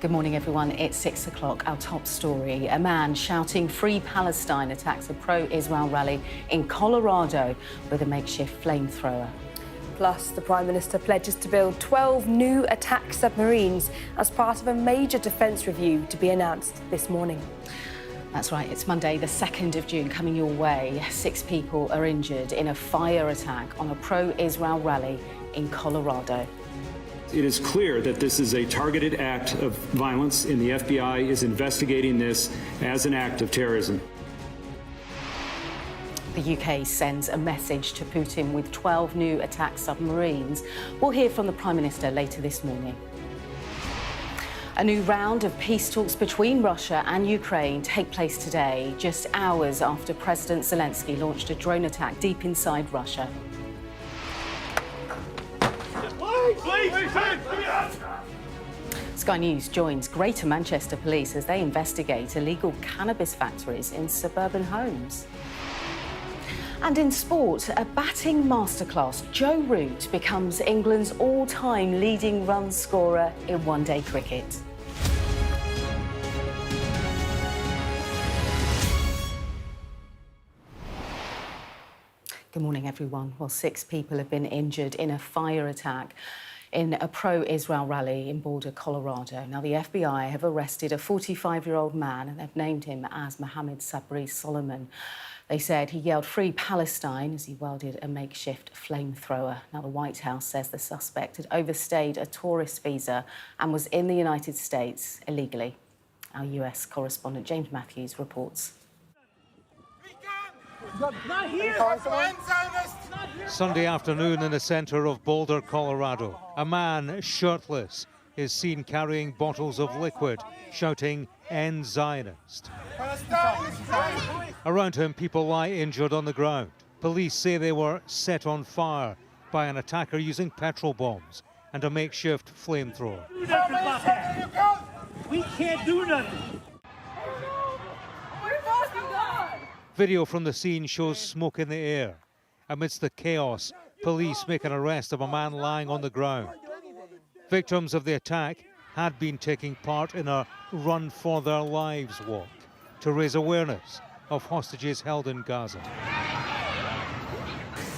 Good morning, everyone. It's 6 o'clock. Our top story. A man shouting "Free Palestine" attacks a pro-Israel rally in Colorado with a makeshift flamethrower. Plus, the Prime Minister pledges to build 12 new attack submarines as part of a major defence review to be announced this morning. That's right. It's Monday, the 2nd of June, coming your way. 6 people are injured in a fire attack on a pro-Israel rally in Colorado. It is clear that this is a targeted act of violence, and the FBI is investigating this as an act of terrorism. The UK sends a message to Putin with 12 new attack submarines. We'll hear from the Prime Minister later this morning. A new round of peace talks between Russia and Ukraine take place today, just hours after President Zelensky launched a drone attack deep inside Russia. Sky News joins Greater Manchester Police as they investigate illegal cannabis factories in suburban homes. And in sport, a batting masterclass. Joe Root becomes England's all-time leading run scorer in one-day cricket. Good morning, everyone. Well, 6 people have been injured in a fire attack in a pro-Israel rally in Boulder, Colorado. Now, the FBI have arrested a 45-year-old man, and they've named him as Mohammed Sabri Solomon. They said he yelled "Free Palestine" as he wielded a makeshift flamethrower. Now, the White House says the suspect had overstayed a tourist visa and was in the United States illegally. Our US correspondent James Matthews reports. Not here. Sunday afternoon in the centre of Boulder, Colorado, a man shirtless is seen carrying bottles of liquid, shouting "End Zionist." Around him, people lie injured on the ground. Police say they were set on fire by an attacker using petrol bombs and a makeshift flamethrower. We can't do nothing. Video from the scene shows smoke in the air. Amidst the chaos, police make an arrest of a man lying on the ground. Victims of the attack had been taking part in a Run for Their Lives walk to raise awareness of hostages held in Gaza.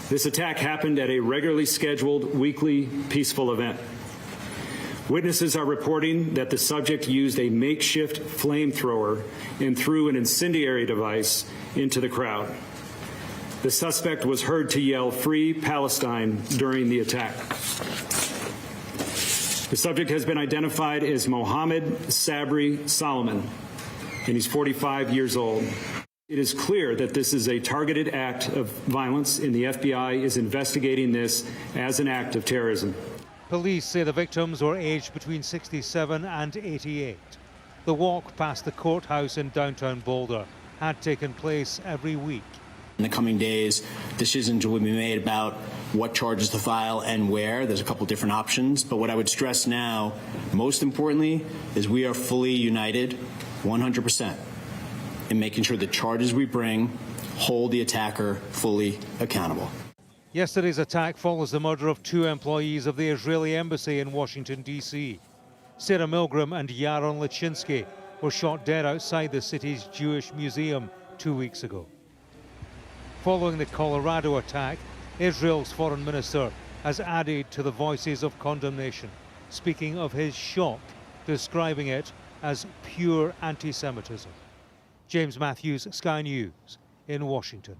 This attack happened at a regularly scheduled weekly peaceful event. Witnesses are reporting that the subject used a makeshift flamethrower and threw an incendiary device into the crowd. The suspect was heard to yell "Free Palestine" during the attack. The subject has been identified as Mohammed Sabri Solomon, and he's 45 years old. It is clear that this is a targeted act of violence, and the FBI is investigating this as an act of terrorism. Police say the victims were aged between 67 and 88. The walk past the courthouse in downtown Boulder had taken place every week. In the coming days, decisions will be made about what charges to file and where. There's a couple different options, but what I would stress now, most importantly, is we are fully united 100% in making sure the charges we bring hold the attacker fully accountable. Yesterday's attack follows the murder of 2 employees of the Israeli embassy in Washington, D.C. Sarah Milgram and Yaron Lachinsky were shot dead outside the city's Jewish museum 2 weeks ago. Following the Colorado attack, Israel's foreign minister has added to the voices of condemnation, speaking of his shock, describing it as pure anti-Semitism. James Matthews, Sky News, in Washington.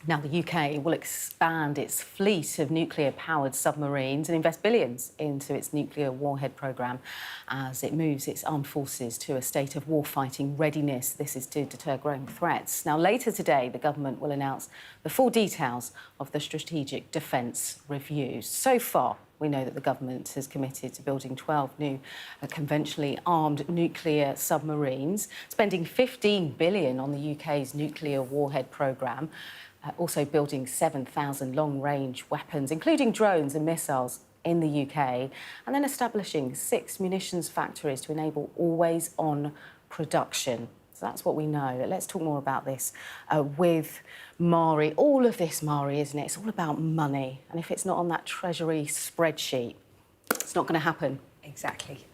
Now, the UK will expand its fleet of nuclear-powered submarines and invest billions into its nuclear warhead programme as it moves its armed forces to a state of warfighting readiness. This is to deter growing threats. Now, later today, the government will announce the full details of the Strategic Defence Review. So far, we know that the government has committed to building 12 new conventionally armed nuclear submarines, spending $15 billion on the UK's nuclear warhead programme, also building 7,000 long-range weapons, including drones and missiles, in the UK, and then establishing 6 munitions factories to enable always-on production. So that's what we know. Let's talk more about this with Mari. All of this, Mari, isn't it? It's all about money. And if it's not on that Treasury spreadsheet, It's not going to happen. Exactly.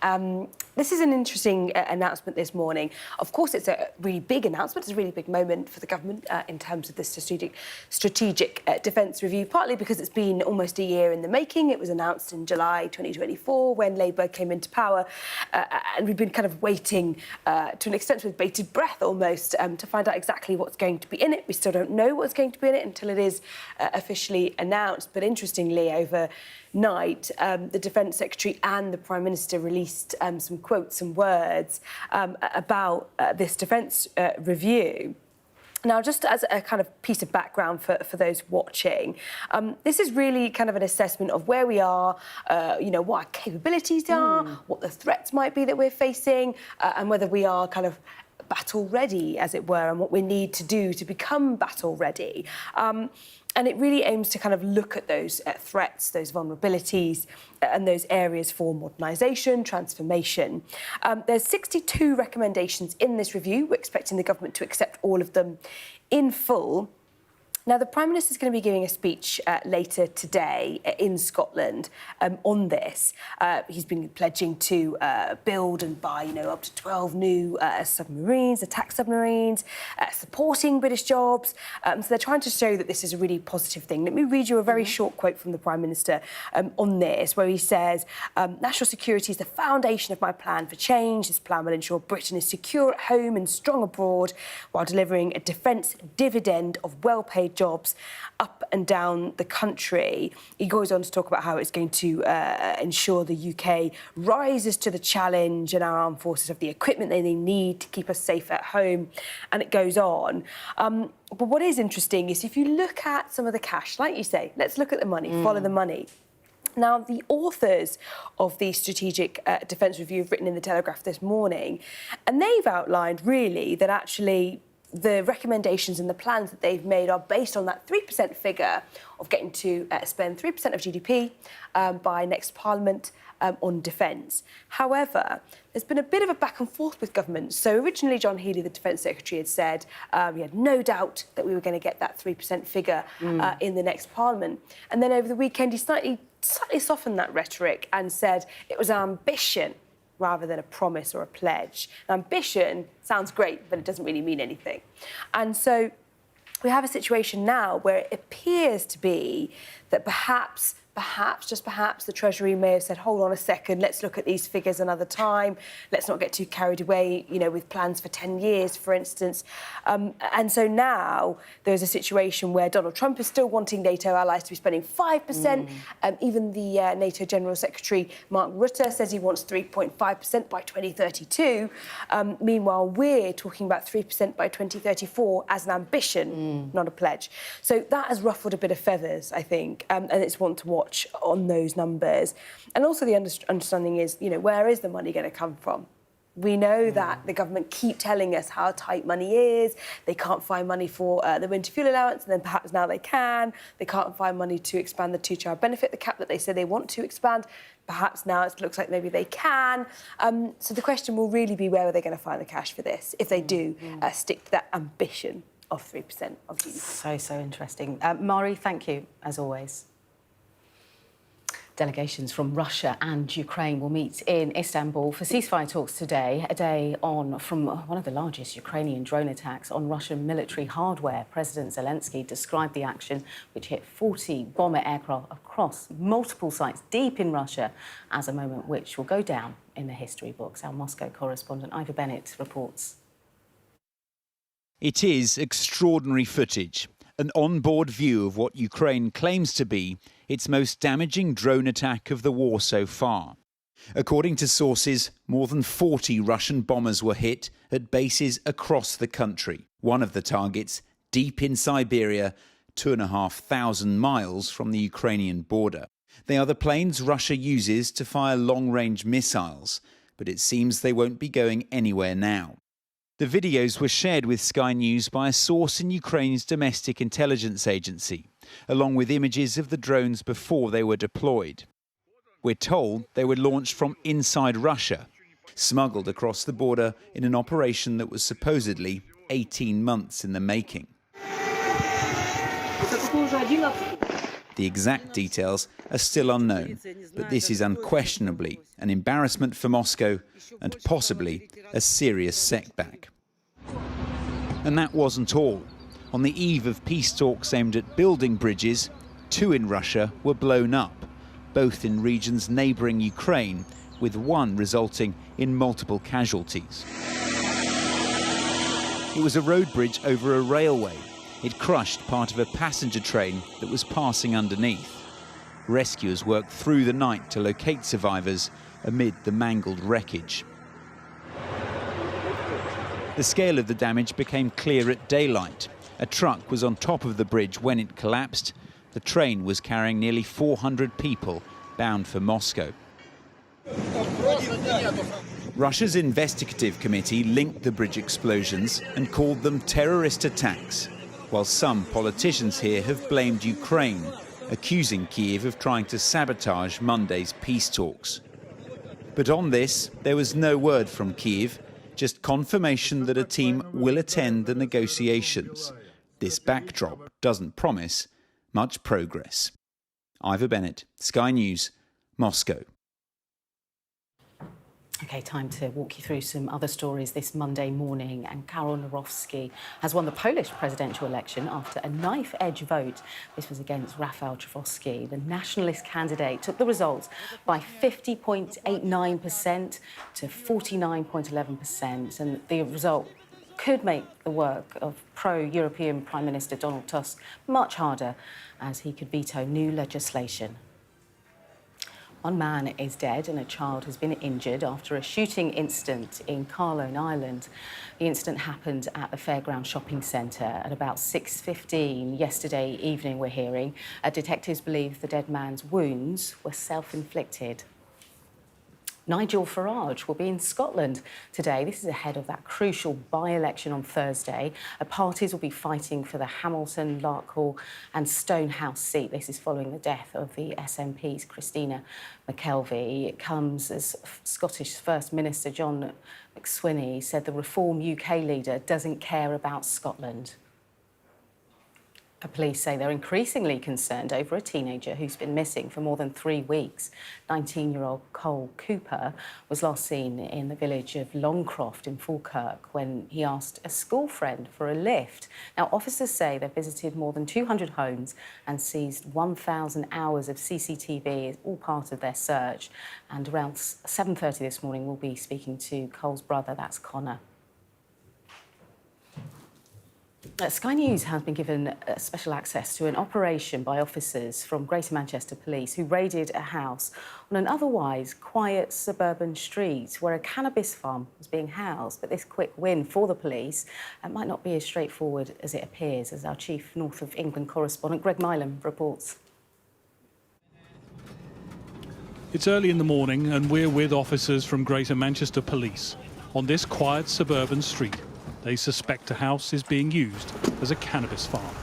This is an interesting announcement this morning. Of course, it's a really big announcement. It's a really big moment for the government in terms of this strategic defence review, partly because it's been almost a year in the making. It was announced in July 2024 when Labour came into power, and we've been kind of waiting to an extent with bated breath almost to find out exactly what's going to be in it. We still don't know what's going to be in it until it is officially announced. But interestingly, overnight, the Defence Secretary and the Prime Minister released some quotes and words about this defence review. Now, just as a kind of piece of background for those watching, this is really kind of an assessment of where we are, what our capabilities are, what the threats might be that we're facing, and whether we are kind of battle ready, as it were, and what we need to do to become battle ready. And it really aims to kind of look at those threats, those vulnerabilities, and those areas for modernisation, transformation. There's 62 recommendations in this review. We're expecting the government to accept all of them in full. Now, the Prime Minister is going to be giving a speech later today in Scotland on this. He's been pledging to build and buy, up to 12 new submarines, attack submarines, supporting British jobs. So they're trying to show that this is a really positive thing. Let me read you a very short quote from the Prime Minister on this, where he says, national security is the foundation of my plan for change. This plan will ensure Britain is secure at home and strong abroad while delivering a defence dividend of well-paid jobs up and down the country. He goes on to talk about how it's going to ensure the UK rises to the challenge and our armed forces have the equipment they need to keep us safe at home, and it goes on. But what is interesting is if you look at some of the cash, like you say, let's look at the money, follow the money. Now, the authors of the Strategic Defence Review have written in The Telegraph this morning, and they've outlined really that actually the recommendations and the plans that they've made are based on that 3% figure of getting to spend 3% of GDP by next Parliament on defence. However, there's been a bit of a back and forth with government. So originally, John Healey, the Defence Secretary, had said he had no doubt that we were going to get that 3% figure in the next Parliament. And then over the weekend, he slightly softened that rhetoric and said it was an ambition rather than a promise or a pledge. Ambition sounds great, but it doesn't really mean anything. And so we have a situation now where it appears to be that perhaps, just perhaps, the Treasury may have said, hold on a second, let's look at these figures another time. Let's not get too carried away, with plans for 10 years, for instance. And so now there's a situation where Donald Trump is still wanting NATO allies to be spending 5%. Even the NATO General Secretary, Mark Rutte, says he wants 3.5% by 2032. Meanwhile, we're talking about 3% by 2034 as an ambition, not a pledge. So that has ruffled a bit of feathers, I think, and it's one to watch on those numbers. And also the understanding is, where is the money going to come from? We know that the government keep telling us how tight money is. They can't find money for the winter fuel allowance, and then perhaps now they can. They can't find money to expand the two-child benefit, the cap that they say they want to expand. Perhaps now it looks like maybe they can. So the question will really be, where are they going to find the cash for this if they do stick to that ambition of 3% of GDP? So interesting. Mari, thank you, as always. Delegations from Russia and Ukraine will meet in Istanbul for ceasefire talks today, a day on from one of the largest Ukrainian drone attacks on Russian military hardware. President Zelensky described the action, which hit 40 bomber aircraft across multiple sites deep in Russia, as a moment which will go down in the history books. Our Moscow correspondent Ivor Bennett reports. It is extraordinary footage, an on-board view of what Ukraine claims to be its most damaging drone attack of the war so far. According to sources, more than 40 Russian bombers were hit at bases across the country. One of the targets, deep in Siberia, 2,500 miles from the Ukrainian border. They are the planes Russia uses to fire long-range missiles, but it seems they won't be going anywhere now. The videos were shared with Sky News by a source in Ukraine's domestic intelligence agency, along with images of the drones before they were deployed. We're told they were launched from inside Russia, smuggled across the border in an operation that was supposedly 18 months in the making. The exact details are still unknown, but this is unquestionably an embarrassment for Moscow and possibly a serious setback. And that wasn't all. On the eve of peace talks aimed at building bridges, 2 in Russia were blown up, both in regions neighbouring Ukraine, with one resulting in multiple casualties. It was a road bridge over a railway. It crushed part of a passenger train that was passing underneath. Rescuers worked through the night to locate survivors amid the mangled wreckage. The scale of the damage became clear at daylight. A truck was on top of the bridge when it collapsed. The train was carrying nearly 400 people bound for Moscow. Russia's investigative committee linked the bridge explosions and called them terrorist attacks, while some politicians here have blamed Ukraine, accusing Kyiv of trying to sabotage Monday's peace talks. But on this, there was no word from Kyiv, just confirmation that a team will attend the negotiations. This backdrop doesn't promise much progress. Ivor Bennett, Sky News, Moscow. OK, time to walk you through some other stories this Monday morning. And Karol Nawrocki has won the Polish presidential election after a knife-edge vote. This was against Rafał Trzaskowski. The nationalist candidate took the results by 50.89% to 49.11%. And the result could make the work of pro-European Prime Minister Donald Tusk much harder, as he could veto new legislation. One man is dead and a child has been injured after a shooting incident in Carlone Island. The incident happened at the Fairground Shopping Centre at about 6:15 yesterday evening, we're hearing. Detectives believe the dead man's wounds were self-inflicted. Nigel Farage will be in Scotland today. This is ahead of that crucial by-election on Thursday. Parties will be fighting for the Hamilton, Larkhall and Stonehouse seat. This is following the death of the SNP's Christina McKelvey. It comes as Scottish First Minister John McSweeney said the Reform UK leader doesn't care about Scotland. Police say they're increasingly concerned over a teenager who's been missing for more than 3 weeks. 19-year-old Cole Cooper was last seen in the village of Longcroft in Falkirk when he asked a school friend for a lift. Now, officers say they've visited more than 200 homes and seized 1,000 hours of CCTV, all part of their search. And around 7:30 this morning, we'll be speaking to Cole's brother, that's Connor. Sky News has been given special access to an operation by officers from Greater Manchester Police who raided a house on an otherwise quiet suburban street where a cannabis farm was being housed. But this quick win for the police might not be as straightforward as it appears, as our chief North of England correspondent Greg Milam reports. It's early in the morning and we're with officers from Greater Manchester Police on this quiet suburban street. They suspect a house is being used as a cannabis farm.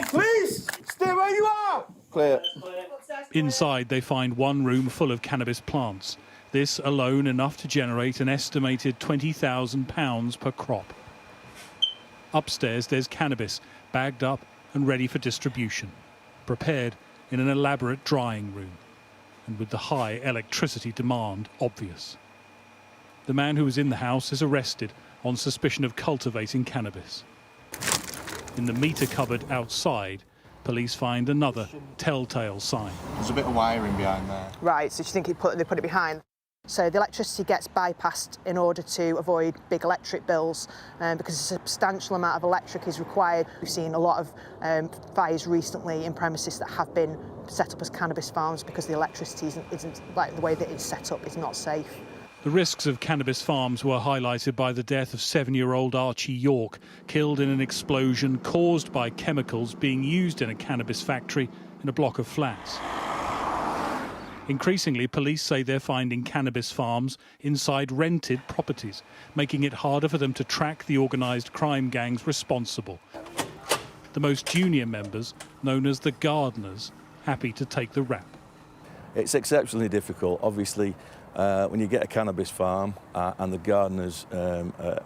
Please, stay where you are. Clear. Inside, they find one room full of cannabis plants. This alone enough to generate an estimated £20,000 per crop. Upstairs, there's cannabis, bagged up and ready for distribution, prepared in an elaborate drying room, and with the high electricity demand obvious. The man who was in the house is arrested on suspicion of cultivating cannabis. In the meter cupboard outside, police find another telltale sign. There's a bit of wiring behind there. Right, so you think they put it behind? So the electricity gets bypassed in order to avoid big electric bills because a substantial amount of electric is required. We've seen a lot of fires recently in premises that have been set up as cannabis farms because the electricity isn't like the way that it's set up, it's not safe. The risks of cannabis farms were highlighted by the death of 7-year-old Archie York, killed in an explosion caused by chemicals being used in a cannabis factory in a block of flats. Increasingly, police say they're finding cannabis farms inside rented properties, making it harder for them to track the organised crime gangs responsible. The most junior members, known as the gardeners, happy to take the rap. It's exceptionally difficult. Obviously, When you get a cannabis farm and the gardeners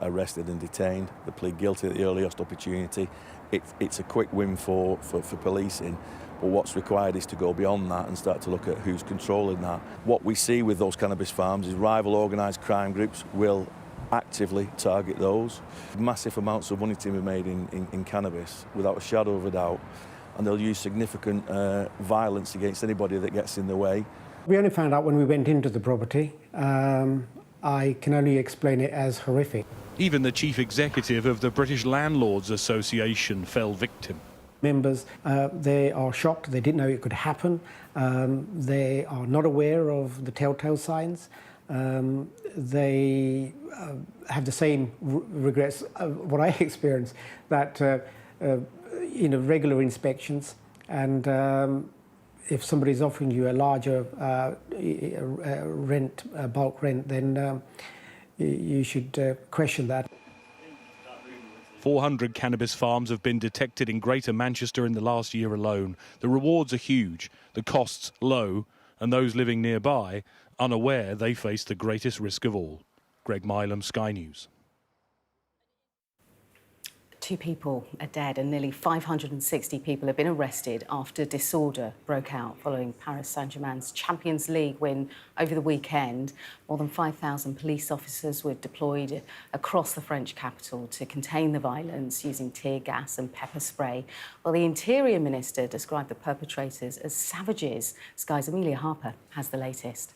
arrested and detained, they plead guilty at the earliest opportunity, it's a quick win for policing. But what's required is to go beyond that and start to look at who's controlling that. What we see with those cannabis farms is rival organised crime groups will actively target those. Massive amounts of money to be made in cannabis, without a shadow of a doubt, and they'll use significant violence against anybody that gets in the way. We only found out when we went into the property. I can only explain it as horrific. Even the chief executive of the British Landlords Association fell victim. Members, they are shocked. They didn't know it could happen. They are not aware of the telltale signs. They have the same regrets, what I experienced, that regular inspections, and if somebody's offering you a larger bulk rent, then you should question that. 400 cannabis farms have been detected in Greater Manchester in the last year alone. The rewards are huge, the costs low, and those living nearby unaware they face the greatest risk of all. Greg Milam, Sky News. 2 people are dead and nearly 560 people have been arrested after disorder broke out following Paris Saint-Germain's Champions League win over the weekend. More than 5,000 police officers were deployed across the French capital to contain the violence using tear gas and pepper spray. Well, the Interior Minister described the perpetrators as savages. Sky's Amelia Harper has the latest.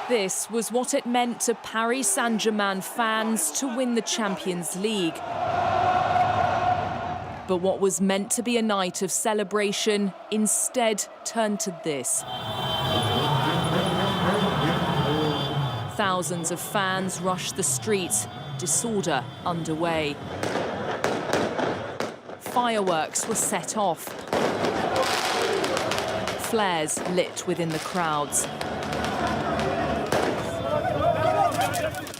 This was what it meant to Paris Saint-Germain fans to win the Champions League. But what was meant to be a night of celebration instead turned to this. Thousands of fans rushed the streets, disorder underway. Fireworks were set off. Flares lit within the crowds.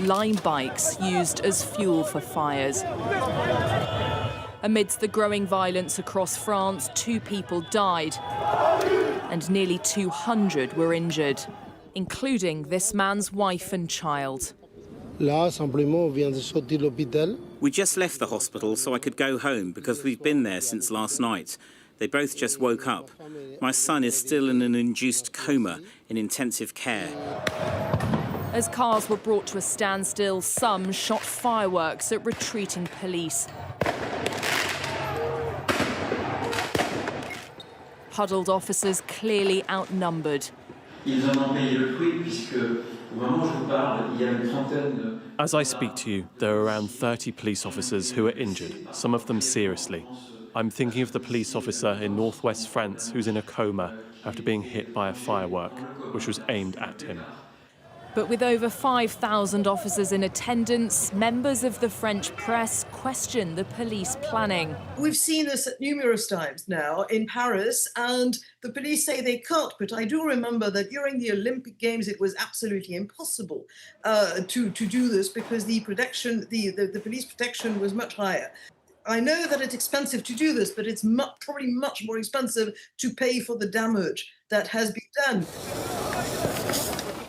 Lime bikes used as fuel for fires. Amidst the growing violence across France, 2 people died and nearly 200 were injured, including this man's wife and child. We just left the hospital so I could go home because we've been there since last night. They both just woke up. My son is still in an induced coma in intensive care. As cars were brought to a standstill, some shot fireworks at retreating police. Huddled officers clearly outnumbered. As I speak to you, there are around 30 police officers who are injured, some of them seriously. I'm thinking of the police officer in northwest France who's in a coma after being hit by a firework, which was aimed at him. But with over 5,000 officers in attendance, members of the French press question the police planning. We've seen this numerous times now in Paris, and the police say they can't, but I do remember that during the Olympic Games it was absolutely impossible to do this because the police protection was much higher. I know that it's expensive to do this, but it's probably much more expensive to pay for the damage that has been done.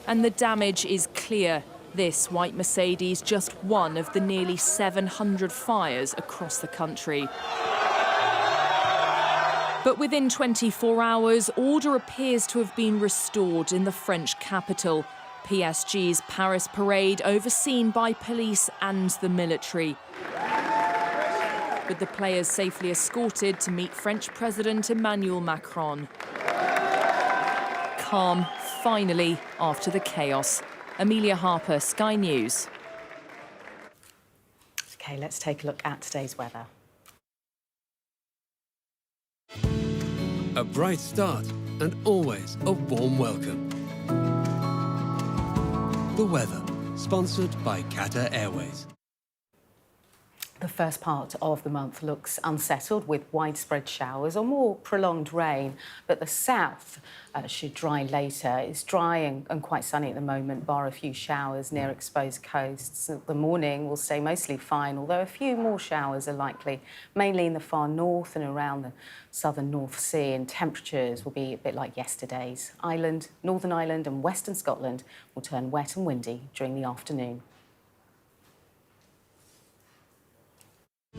And the damage is clear. This white Mercedes, just one of the nearly 700 fires across the country. But within 24 hours, order appears to have been restored in the French capital. PSG's Paris parade overseen by police and the military, with the players safely escorted to meet French President Emmanuel Macron. Calm, finally, after the chaos. Amelia Harper, Sky News. OK, let's take a look at today's weather. A bright start and always a warm welcome. The weather, sponsored by Qatar Airways. The first part of the month looks unsettled with widespread showers or more prolonged rain, but the south should dry later. It's dry and quite sunny at the moment, bar a few showers near exposed coasts. The morning will stay mostly fine, although a few more showers are likely, mainly in the far north and around the southern North Sea, and temperatures will be a bit like yesterday's. Northern Ireland and western Scotland will turn wet and windy during the afternoon.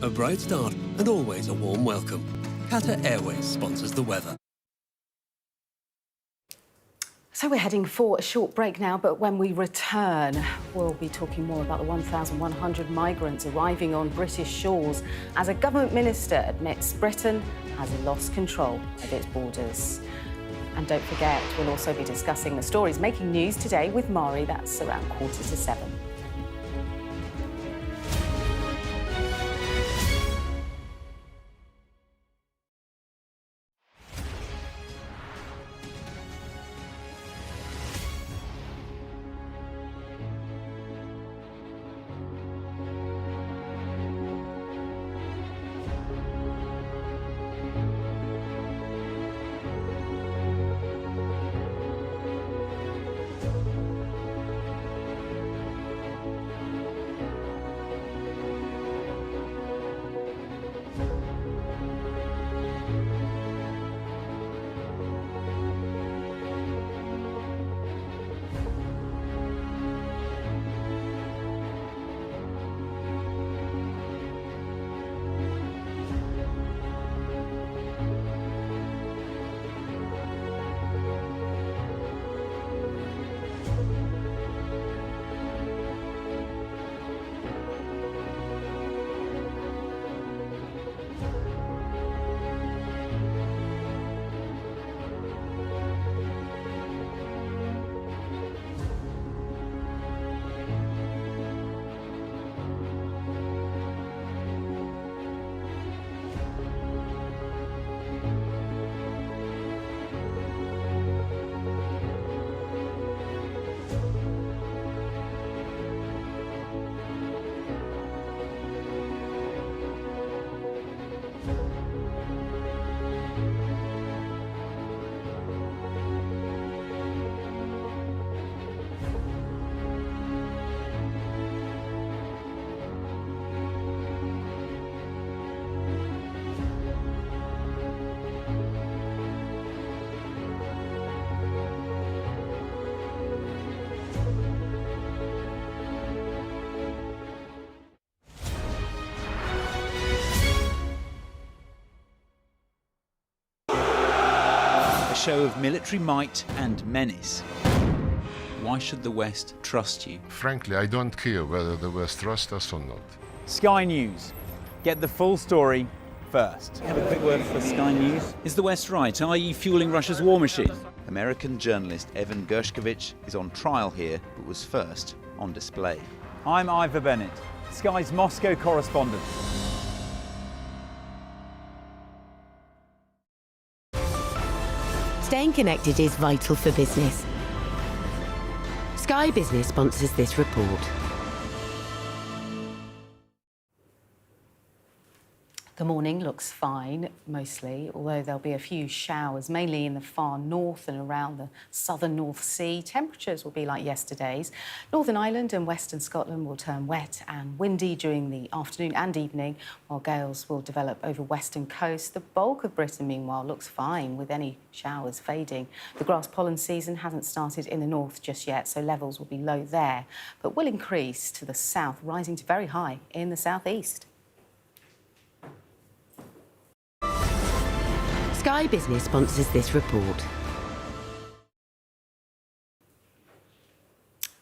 A bright start and always a warm welcome. Qatar Airways sponsors the weather. So we're heading for a short break now, but when we return, we'll be talking more about the 1,100 migrants arriving on British shores as a government minister admits Britain has lost control of its borders. And don't forget, we'll also be discussing the stories making news today with Mari. That's around 6:45. A show of military might and menace. Why should the West trust you? Frankly, I don't care whether the West trusts us or not. Sky News. Get the full story first. Have a quick word for Sky News. Is the West right? Are you fueling Russia's war machine? American journalist Evan Gershkovich is on trial here, but was first on display. I'm Ivor Bennett, Sky's Moscow correspondent. Staying connected is vital for business. Sky Business sponsors this report. The morning looks fine, mostly, although there'll be a few showers, mainly in the far north and around the southern North Sea. Temperatures will be like yesterday's. Northern Ireland and western Scotland will turn wet and windy during the afternoon and evening, while gales will develop over western coast. The bulk of Britain, meanwhile, looks fine, with any showers fading. The grass pollen season hasn't started in the north just yet, so levels will be low there, but will increase to the south, rising to very high in the southeast. Sky Business sponsors this report.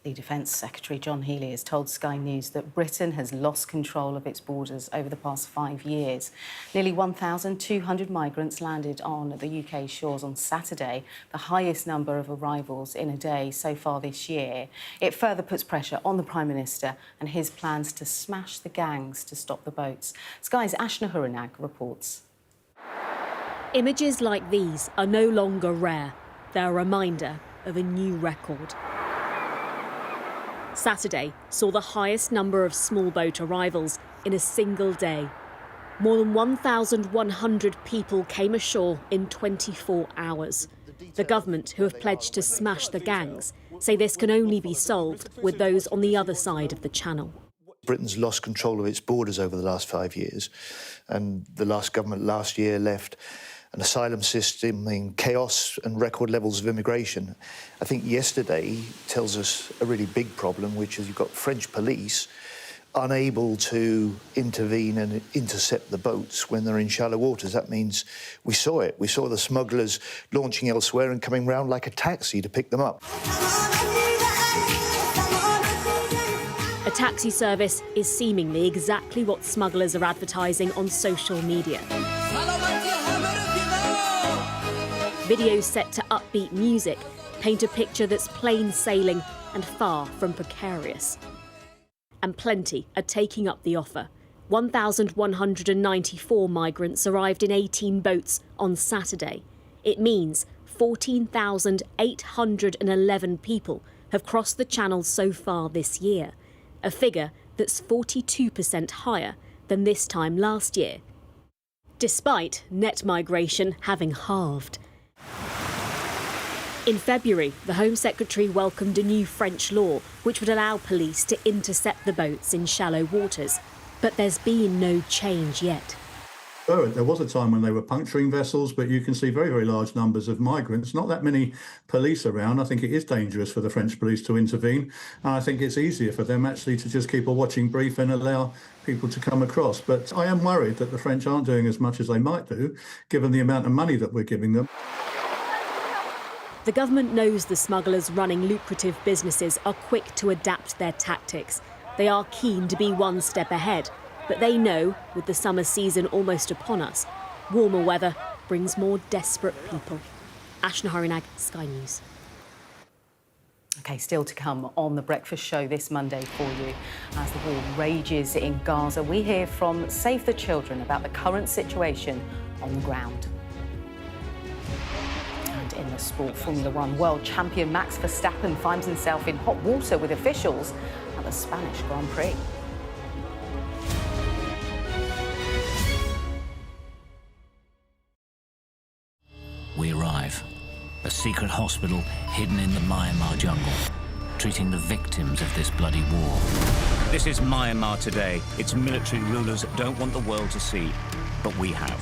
The Defence Secretary John Healey has told Sky News that Britain has lost control of its borders over the past 5 years. Nearly 1,200 migrants landed on the UK shores on Saturday, the highest number of arrivals in a day so far this year. It further puts pressure on the Prime Minister and his plans to smash the gangs to stop the boats. Sky's Ashna Huranag reports. Images like these are no longer rare. They're a reminder of a new record. Saturday saw the highest number of small boat arrivals in a single day. More than 1,100 people came ashore in 24 hours. The government, who have pledged to smash the gangs, say this can only be solved with those on the other side of the channel. Britain's lost control of its borders over the last 5 years, and the last government last year left an asylum system in chaos and record levels of immigration. I think yesterday tells us a really big problem, which is you've got French police unable to intervene and intercept the boats when they're in shallow waters. That means we saw it. We saw the smugglers launching elsewhere and coming round like a taxi to pick them up. A taxi service is seemingly exactly what smugglers are advertising on social media. Videos set to upbeat music paint a picture that's plain sailing and far from precarious. And plenty are taking up the offer. 1,194 migrants arrived in 18 boats on Saturday. It means 14,811 people have crossed the channel so far this year, a figure that's 42% higher than this time last year, despite net migration having halved. In February, the Home Secretary welcomed a new French law which would allow police to intercept the boats in shallow waters. But there's been no change yet. There was a time when they were puncturing vessels, but you can see very, very large numbers of migrants. Not that many police around. I think it is dangerous for the French police to intervene. And I think it's easier for them actually to just keep a watching brief and allow people to come across. But I am worried that the French aren't doing as much as they might do, given the amount of money that we're giving them. The government knows the smugglers running lucrative businesses are quick to adapt their tactics. They are keen to be one step ahead, but they know, with the summer season almost upon us, warmer weather brings more desperate people. Ashna Harinag, Sky News. OK, still to come on The Breakfast Show this Monday for you. As the war rages in Gaza, we hear from Save the Children about the current situation on the ground. In the sport, Formula One world champion Max Verstappen finds himself in hot water with officials at the Spanish Grand Prix. We arrive. A secret hospital hidden in the Myanmar jungle, treating the victims of this bloody war. This is Myanmar today. Its military rulers don't want the world to see, but we have.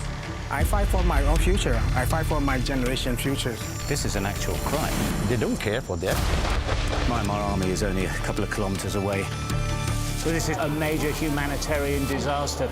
I fight for my own future. I fight for my generation's future. This is an actual crime. They don't care for that. Myanmar army is only a couple of kilometers away. So this is a major humanitarian disaster.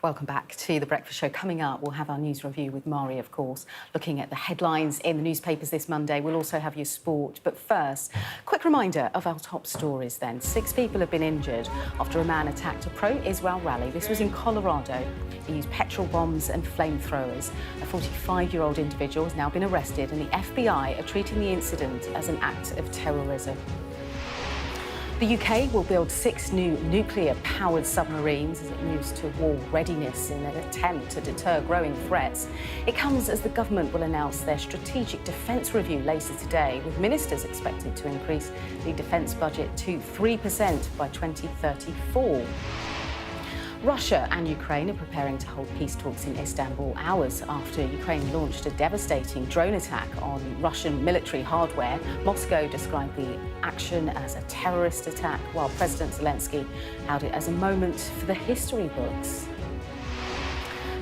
Welcome back to The Breakfast Show. Coming up, we'll have our news review with Mari, of course, looking at the headlines in the newspapers this Monday. We'll also have your sport. But first, quick reminder of our top stories then. 6 people have been injured after a man attacked a pro-Israel rally. This was in Colorado. He used petrol bombs and flamethrowers. A 45-year-old individual has now been arrested, and the FBI are treating the incident as an act of terrorism. The UK will build 6 new nuclear-powered submarines as it moves to war readiness in an attempt to deter growing threats. It comes as the government will announce their strategic defence review later today, with ministers expected to increase the defence budget to 3% by 2034. Russia and Ukraine are preparing to hold peace talks in Istanbul hours after Ukraine launched a devastating drone attack on Russian military hardware. Moscow described the action as a terrorist attack, while President Zelensky hailed it as a moment for the history books.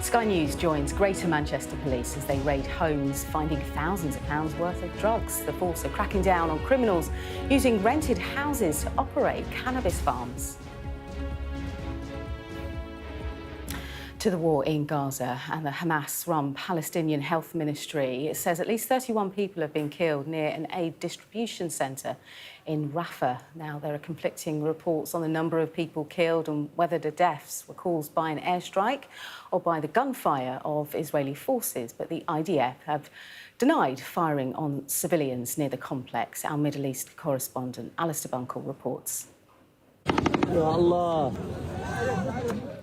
Sky News joins Greater Manchester Police as they raid homes, finding thousands of pounds worth of drugs. The force are cracking down on criminals using rented houses to operate cannabis farms. To the war in Gaza, and the Hamas-run Palestinian Health Ministry says at least 31 people have been killed near an aid distribution centre in Rafah. Now, there are conflicting reports on the number of people killed and whether the deaths were caused by an airstrike or by the gunfire of Israeli forces, but the IDF have denied firing on civilians near the complex. Our Middle East correspondent Alistair Bunkle reports. Ya Allah.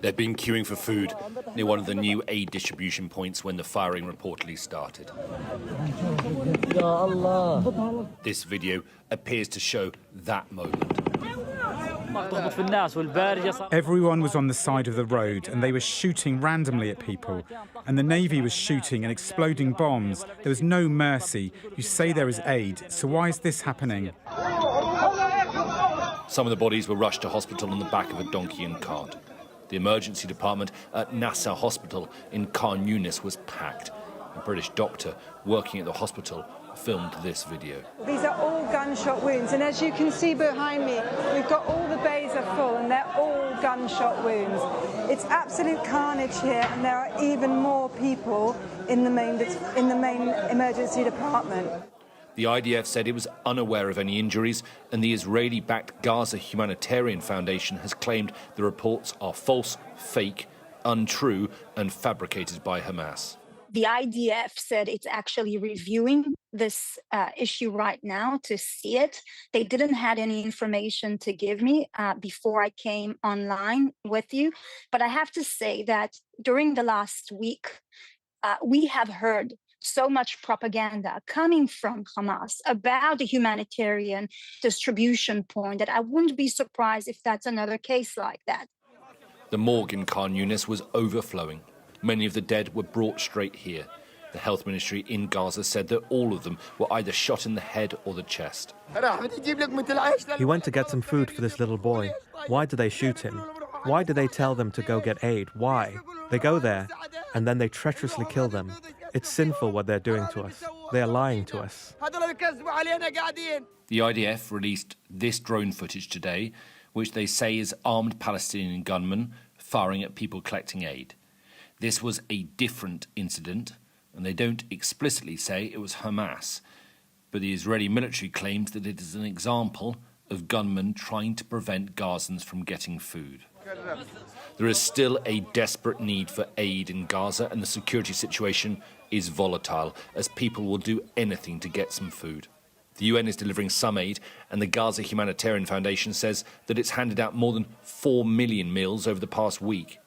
They've been queuing for food near one of the new aid distribution points when the firing reportedly started. Ya Allah. This video appears to show that moment. Everyone was on the side of the road and they were shooting randomly at people. And the Navy was shooting and exploding bombs. There was no mercy. You say there is aid, so why is this happening? Some of the bodies were rushed to hospital on the back of a donkey and cart. The emergency department at Nasser Hospital in Khan Yunis was packed. A British doctor working at the hospital filmed this video. These are all gunshot wounds, and as you can see behind me, we've got all the bays are full and they're all gunshot wounds. It's absolute carnage here, and there are even more people in the main emergency department. The IDF said it was unaware of any injuries, and the Israeli-backed Gaza Humanitarian Foundation has claimed the reports are false, fake, untrue, and fabricated by Hamas. The IDF said it's actually reviewing this issue right now to see it. They didn't have any information to give me before I came online with you. But I have to say that during the last week, we have heard so much propaganda coming from Hamas about the humanitarian distribution point that I wouldn't be surprised if that's another case like that. The morgue in Khan Yunis was overflowing. Many of the dead were brought straight here. The health ministry in Gaza said that all of them were either shot in the head or the chest. He went to get some food for this little boy. Why did they shoot him? Why did they tell them to go get aid? Why? They go there, and then they treacherously kill them. It's sinful what they're doing to us. They are lying to us. The IDF released this drone footage today, which they say is armed Palestinian gunmen firing at people collecting aid. This was a different incident, and they don't explicitly say it was Hamas, but the Israeli military claims that it is an example of gunmen trying to prevent Gazans from getting food. There is still a desperate need for aid in Gaza, and the security situation is volatile, as people will do anything to get some food. The UN is delivering some aid, and the Gaza Humanitarian Foundation says that it's handed out more than 4 million meals over the past week.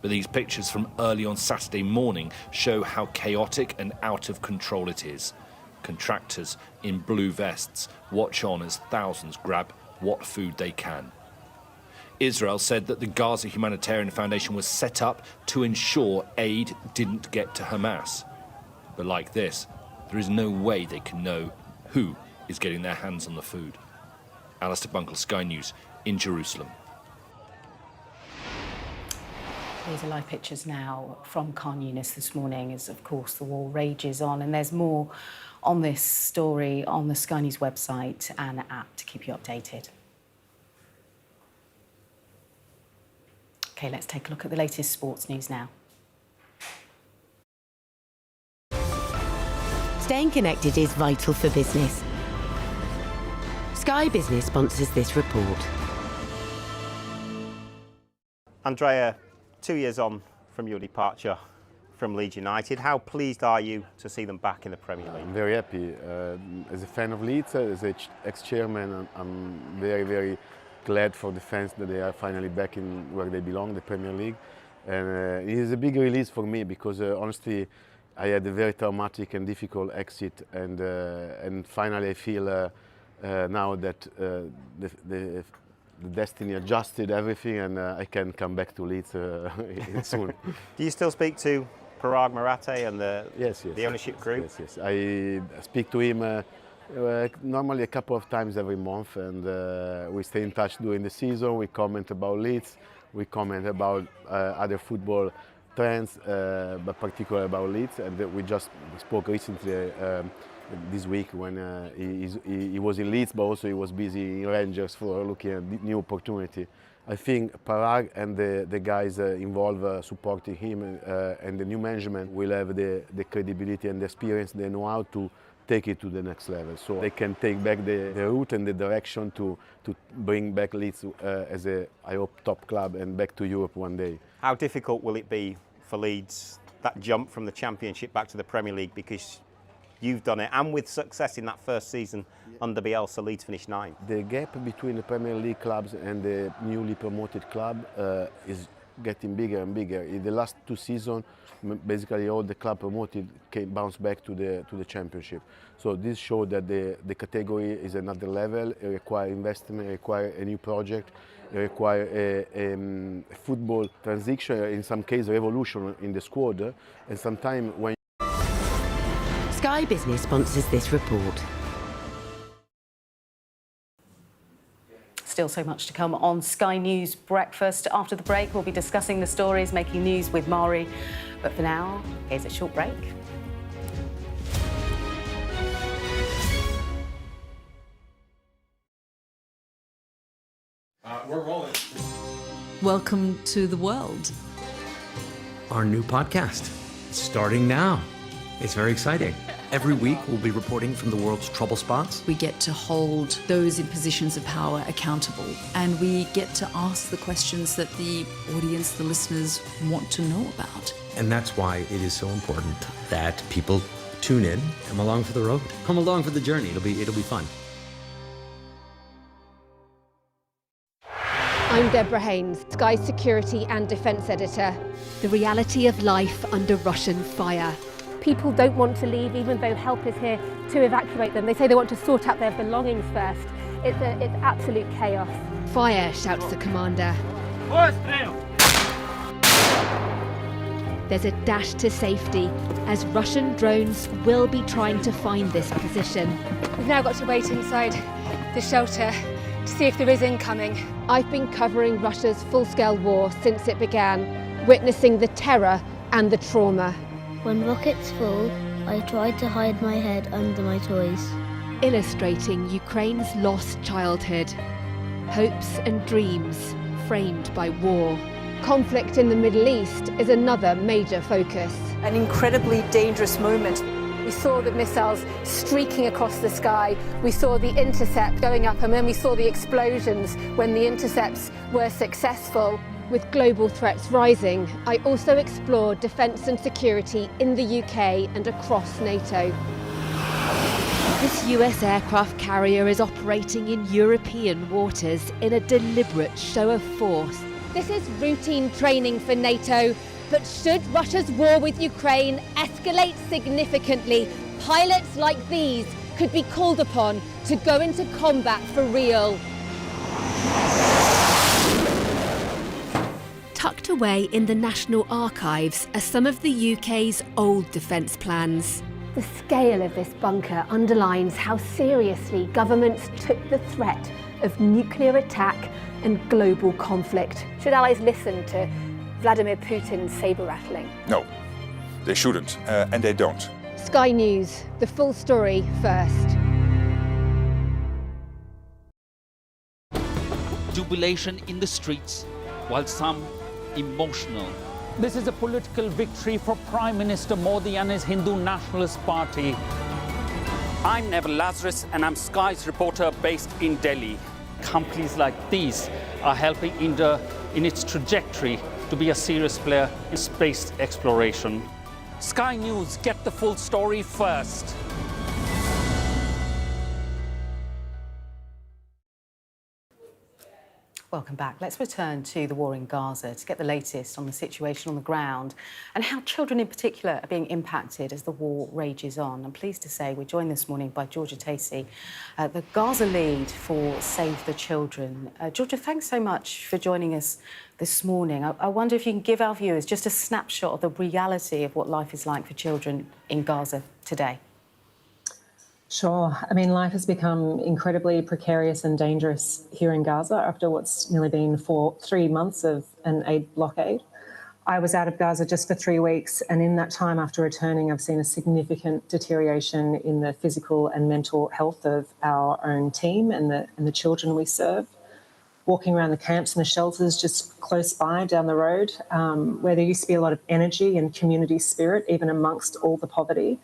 But these pictures from early on Saturday morning show how chaotic and out of control it is. Contractors in blue vests watch on as thousands grab what food they can. Israel said that the Gaza Humanitarian Foundation was set up to ensure aid didn't get to Hamas. But like this, there is no way they can know who is getting their hands on the food. Alistair Bunkle, Sky News, in Jerusalem. These are live pictures now from Khan Yunis this morning as, of course, the war rages on. And there's more on this story on the Sky News website and app to keep you updated. OK, let's take a look at the latest sports news now. Staying connected is vital for business. Sky Business sponsors this report. Andrea, 2 years on from your departure from Leeds United, how pleased are you to see them back in the Premier League? I'm very happy. As a fan of Leeds, as ex-chairman, I'm very, very glad for the fans that they are finally back in where they belong, the Premier League. And it is a big release for me because honestly, I had a very traumatic and difficult exit, and finally I feel now that the destiny adjusted everything, and I can come back to Leeds soon. Do you still speak to Parag Marathe and the ownership group? Yes. I speak to him normally a couple of times every month, and we stay in touch during the season. We comment about Leeds, we comment about other football trends, but particularly about Leeds. And we just spoke recently this week when he was in Leeds, but also he was busy in Rangers for looking at new opportunity. I think Parag and the guys involved supporting him and the new management will have the credibility and the experience, they know how to take it to the next level. So they can take back the route and the direction to bring back Leeds as a, I hope, top club and back to Europe one day. How difficult will it be for Leeds, that jump from the Championship back to the Premier League, because you've done it, and with success in that first season under Bielsa, Leeds finished 9th. The gap between the Premier League clubs and the newly promoted club is getting bigger and bigger. In the last 2 seasons, basically all the club promoted bounced back to the Championship. So this showed that the category is another level. It requires investment, it requires a new project, it requires a football transition, in some cases revolution in the squad, and sometimes when Sky Business sponsors this report. Still so much to come on Sky News Breakfast. After the break, we'll be discussing the stories making news with Mari. But for now, here's a short break. We're rolling. Welcome to the world. Our new podcast, starting now. It's very exciting. Every week, we'll be reporting from the world's trouble spots. We get to hold those in positions of power accountable, and we get to ask the questions that the audience, the listeners, want to know about. And that's why it is so important that people tune in, come along for the road, come along for the journey. It'll be fun. I'm Deborah Haynes, Sky Security and Defence Editor. The reality of life under Russian fire. People don't want to leave, even though help is here to evacuate them. They say they want to sort out their belongings first. It's absolute chaos. Fire, shouts the commander. There's a dash to safety, as Russian drones will be trying to find this position. We've now got to wait inside the shelter to see if there is incoming. I've been covering Russia's full-scale war since it began, witnessing the terror and the trauma. When rockets fall, I try to hide my head under my toys. Illustrating Ukraine's lost childhood. Hopes and dreams framed by war. Conflict in the Middle East is another major focus. An incredibly dangerous moment. We saw the missiles streaking across the sky. We saw the intercept going up, and then we saw the explosions when the intercepts were successful. With global threats rising, I also explored defence and security in the UK and across NATO. This US aircraft carrier is operating in European waters in a deliberate show of force. This is routine training for NATO, but should Russia's war with Ukraine escalate significantly, pilots like these could be called upon to go into combat for real. Tucked away in the National Archives are some of the UK's old defence plans. The scale of this bunker underlines how seriously governments took the threat of nuclear attack and global conflict. Should allies listen to Vladimir Putin's sabre-rattling? No, they shouldn't, and they don't. Sky News, the full story first. Jubilation in the streets, while some emotional. This is a political victory for Prime Minister Modi and his Hindu Nationalist Party. I'm Neville Lazarus, and I'm Sky's reporter based in Delhi. Companies like these are helping India in its trajectory to be a serious player in space exploration. Sky News, get the full story first. Welcome back. Let's return to the war in Gaza to get the latest on the situation on the ground and how children in particular are being impacted as the war rages on. I'm pleased to say we're joined this morning by Georgia Tacey, the Gaza lead for Save the Children. Georgia, thanks so much for joining us this morning. I wonder if you can give our viewers just a snapshot of the reality of what life is like for children in Gaza today. Sure. I mean, life has become incredibly precarious and dangerous here in Gaza after what's nearly been 3 months of an aid blockade. I was out of Gaza just for 3 weeks, and in that time after returning, I've seen a significant deterioration in the physical and mental health of our own team and the children we serve. Walking around the camps and the shelters just close by down the road, where there used to be a lot of energy and community spirit, even amongst all the poverty,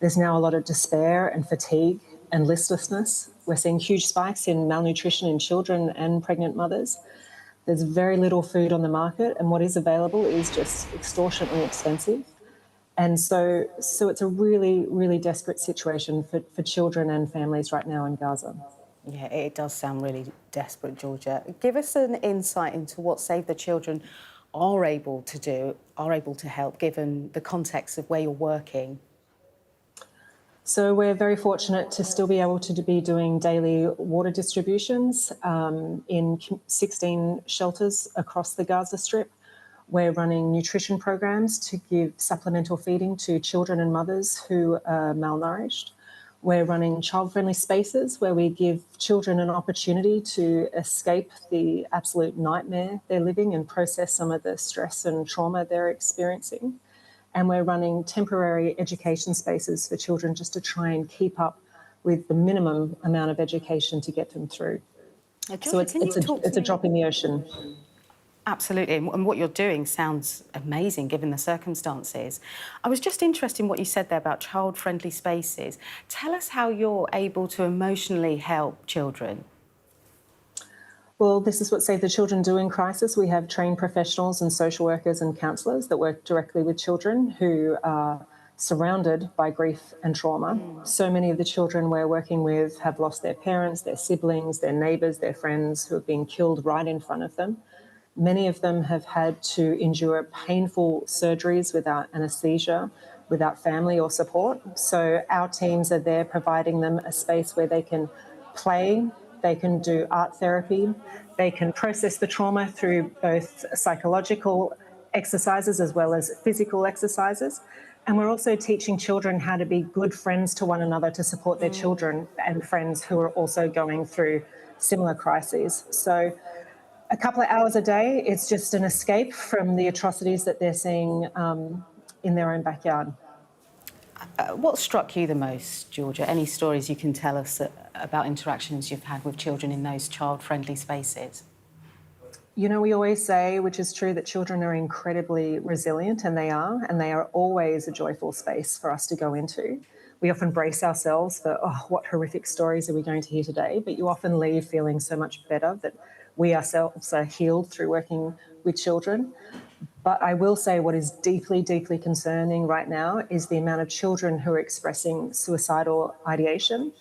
there's now a lot of despair and fatigue and listlessness. We're seeing huge spikes in malnutrition in children and pregnant mothers. There's very little food on the market, and what is available is just extortionately expensive. And so it's a really, really desperate situation for children and families right now in Gaza. Yeah, it does sound really desperate, Georgia. Give us an insight into what Save the Children are able to do, are able to help, given the context of where you're working. So we're very fortunate to still be able to be doing daily water distributions in 16 shelters across the Gaza Strip. We're running nutrition programs to give supplemental feeding to children and mothers who are malnourished. We're running child-friendly spaces where we give children an opportunity to escape the absolute nightmare they're living and process some of the stress and trauma they're experiencing. And we're running temporary education spaces for children just to try and keep up with the minimum amount of education to get them through. Georgia, so it's a drop in the ocean. Absolutely, and what you're doing sounds amazing given the circumstances. I was just interested in what you said there about child-friendly spaces. Tell us how you're able to emotionally help children. Well, this is what Save the Children do in crisis. We have trained professionals and social workers and counsellors that work directly with children who are surrounded by grief and trauma. So many of the children we're working with have lost their parents, their siblings, their neighbours, their friends who have been killed right in front of them. Many of them have had to endure painful surgeries without anaesthesia, without family or support. So our teams are there providing them a space where they can play, they can do art therapy, they can process the trauma through both psychological exercises as well as physical exercises. And we're also teaching children how to be good friends to one another to support their children and friends who are also going through similar crises. So a couple of hours a day, it's just an escape from the atrocities that they're seeing in their own backyard. What struck you the most, Georgia? Any stories you can tell us about interactions you've had with children in those child-friendly spaces? You know, we always say, which is true, that children are incredibly resilient, and they are always a joyful space for us to go into. We often brace ourselves for, what horrific stories are we going to hear today? But you often leave feeling so much better that we ourselves are healed through working with children. But I will say what is deeply, deeply concerning right now is the amount of children who are expressing suicidal ideation.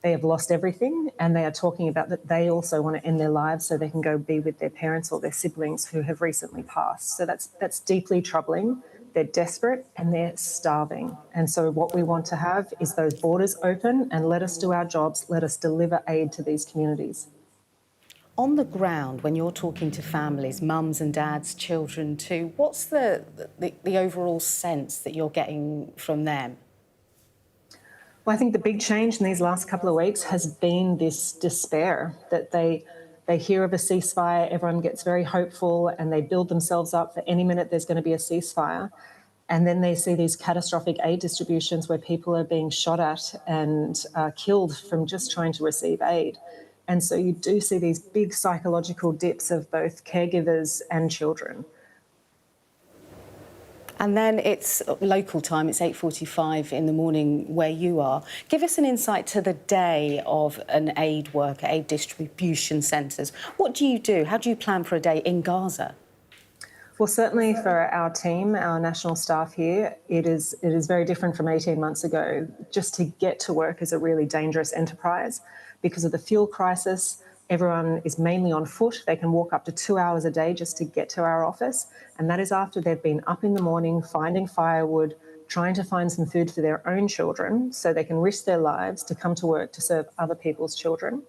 They have lost everything, and they are talking about that they also want to end their lives so they can go be with their parents or their siblings who have recently passed. So that's deeply troubling. They're desperate and they're starving. And so what we want to have is those borders open and let us do our jobs, let us deliver aid to these communities. On the ground, when you're talking to families, mums and dads, children too, what's the overall sense that you're getting from them? Well, I think the big change in these last couple of weeks has been this despair that they hear of a ceasefire, everyone gets very hopeful and they build themselves up for any minute there's going to be a ceasefire. And then they see these catastrophic aid distributions where people are being shot at and killed from just trying to receive aid. And so you do see these big psychological dips of both caregivers and children. And then it's local time, it's 8:45 in the morning where you are. Give us an insight to the day of an aid worker, aid distribution centres. What do you do? How do you plan for a day in Gaza? Well, certainly for our team, our national staff here, it is very different from 18 months ago. Just to get to work is a really dangerous enterprise because of the fuel crisis. Everyone is mainly on foot. They can walk up to 2 hours a day just to get to our office. And that is after they've been up in the morning, finding firewood, trying to find some food for their own children so they can risk their lives to come to work to serve other people's children.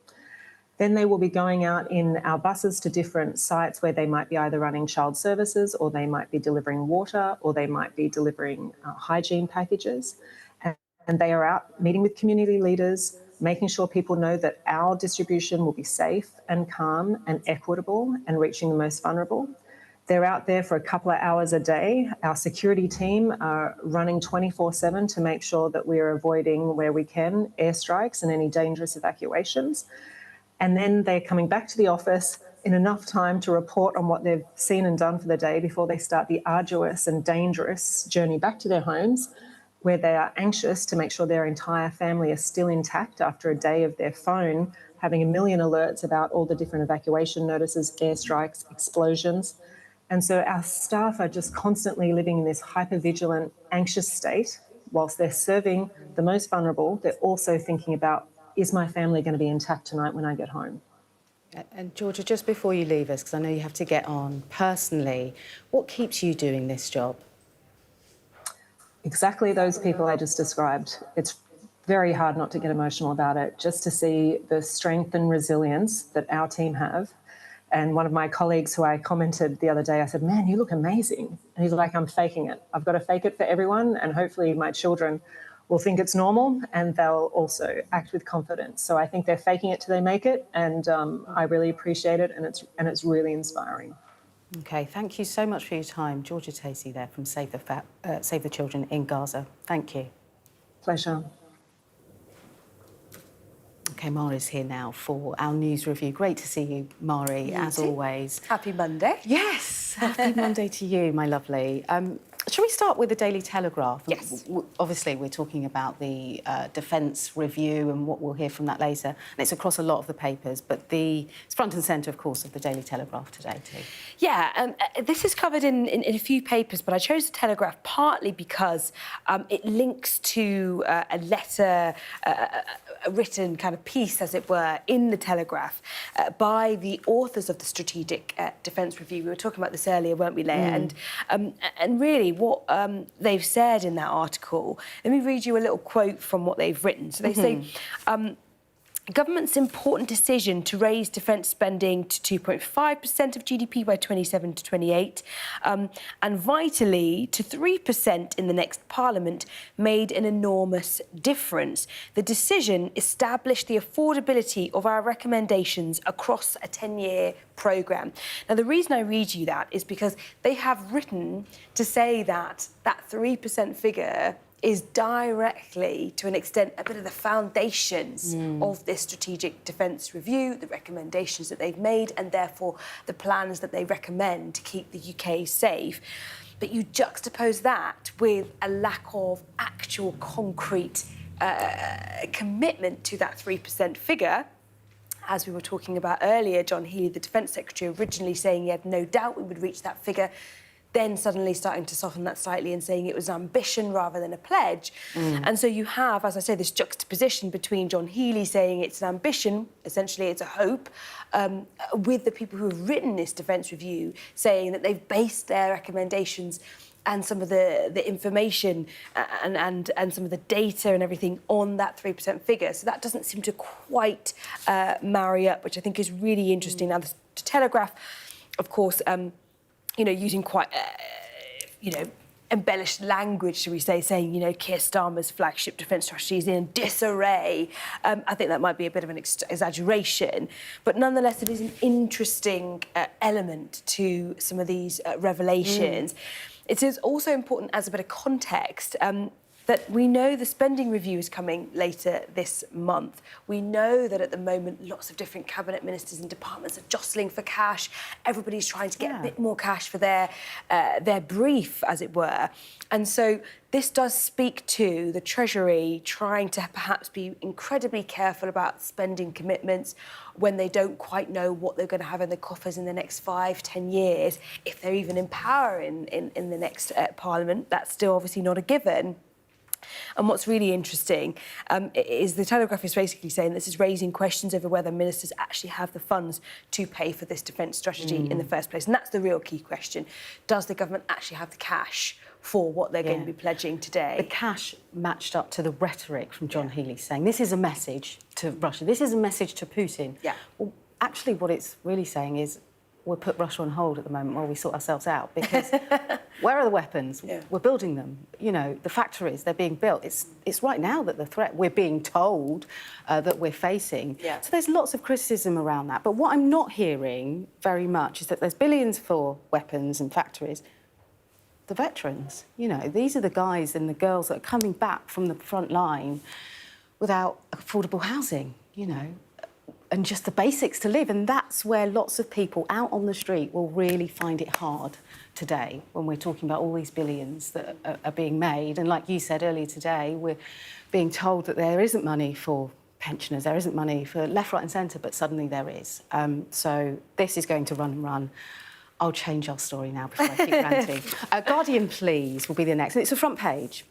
Then they will be going out in our buses to different sites where they might be either running child services, or they might be delivering water, or they might be delivering hygiene packages. And they are out meeting with community leaders, making sure people know that our distribution will be safe and calm and equitable and reaching the most vulnerable. They're out there for a couple of hours a day. Our security team are running 24/7 to make sure that we are avoiding, where we can, airstrikes and any dangerous evacuations. And then they're coming back to the office in enough time to report on what they've seen and done for the day before they start the arduous and dangerous journey back to their homes, where they are anxious to make sure their entire family are still intact after a day of their phone having a million alerts about all the different evacuation notices, airstrikes, explosions. And so our staff are just constantly living in this hypervigilant, anxious state. Whilst they're serving the most vulnerable, they're also thinking about, is my family going to be intact tonight when I get home? And Georgia, just before you leave us, because I know you have to get on personally, what keeps you doing this job? Exactly those people I just described. It's very hard not to get emotional about it, just to see the strength and resilience that our team have. And one of my colleagues who I commented the other day, I said, man, you look amazing. And he's like, I'm faking it. I've got to fake it for everyone. And hopefully my children will think it's normal and they'll also act with confidence. So I think they're faking it till they make it. And I really appreciate it. And it's really inspiring. OK, thank you so much for your time. Georgia Tacey there from Save the Children in Gaza. Thank you. Pleasure. OK, Mari's here now for our news review. Great to see you, Mari, as always. Happy Monday. Yes, happy Monday to you, my lovely. Shall we start with the Daily Telegraph? Yes. Obviously, we're talking about the defence review and what we'll hear from that later. And it's across a lot of the papers, but it's front and centre, of course, of the Daily Telegraph today, too. Yeah, this is covered in a few papers, but I chose the Telegraph partly because it links to a letter, a written kind of piece, as it were, in the Telegraph by the authors of the Strategic Defence Review. We were talking about this earlier, weren't we, Leah? And really, what they've said in that article, let me read you a little quote from what they've written. So they say, government's important decision to raise defence spending to 2.5% of GDP by 27 to 28 and vitally to 3% in the next parliament made an enormous difference. The decision established the affordability of our recommendations across a 10-year programme. Now, the reason I read you that is because they have written to say that 3% figure is directly, to an extent, a bit of the foundations of this strategic defence review, the recommendations that they've made, and therefore the plans that they recommend to keep the UK safe. But you juxtapose that with a lack of actual concrete commitment to that 3% figure. As we were talking about earlier, John Healey, the Defence Secretary, originally saying he had no doubt we would reach that figure, then suddenly starting to soften that slightly and saying it was ambition rather than a pledge. And so you have, as I say, this juxtaposition between John Healey saying it's an ambition, essentially it's a hope, with the people who have written this defence review saying that they've based their recommendations and some of the information and some of the data and everything on that 3% figure. So that doesn't seem to quite marry up, which I think is really interesting. Now, the Telegraph, of course, using quite, embellished language, should we say, saying, Keir Starmer's flagship defence strategy is in disarray. I think that might be a bit of an exaggeration, but nonetheless, it is an interesting element to some of these revelations. It is also important as a bit of context. that we know the spending review is coming later this month. We know that at the moment lots of different cabinet ministers and departments are jostling for cash. Everybody's trying to get a bit more cash for their brief, as it were. And so this does speak to the Treasury trying to perhaps be incredibly careful about spending commitments when they don't quite know what they're going to have in the coffers in the next 5-10 years, if they're even in power in the next Parliament. That's still obviously not a given. And what's really interesting is the Telegraph is basically saying this is raising questions over whether ministers actually have the funds to pay for this defence strategy in the first place. And that's the real key question. Does the government actually have the cash for what they're going to be pledging today? The cash matched up to the rhetoric from John Healey saying this is a message to Russia, this is a message to Putin. Well, actually what it's really saying is we'll put Russia on hold at the moment while we sort ourselves out, because where are the weapons? We're building them. You know, the factories, they're being built. It's right now that the threat we're being told that we're facing. So there's lots of criticism around that. But what I'm not hearing very much is that there's billions for weapons and factories. The veterans, you know, these are the guys and the girls that are coming back from the front line without affordable housing, you know, and just the basics to live. And that's where lots of people out on the street will really find it hard today when we're talking about all these billions that are being made. And like you said earlier today, we're being told that there isn't money for pensioners, there isn't money for left, right and centre, but suddenly there is. So this is going to run and run. I'll change our story now before I keep ranting. Guardian, please, will be the next. And it's a front page.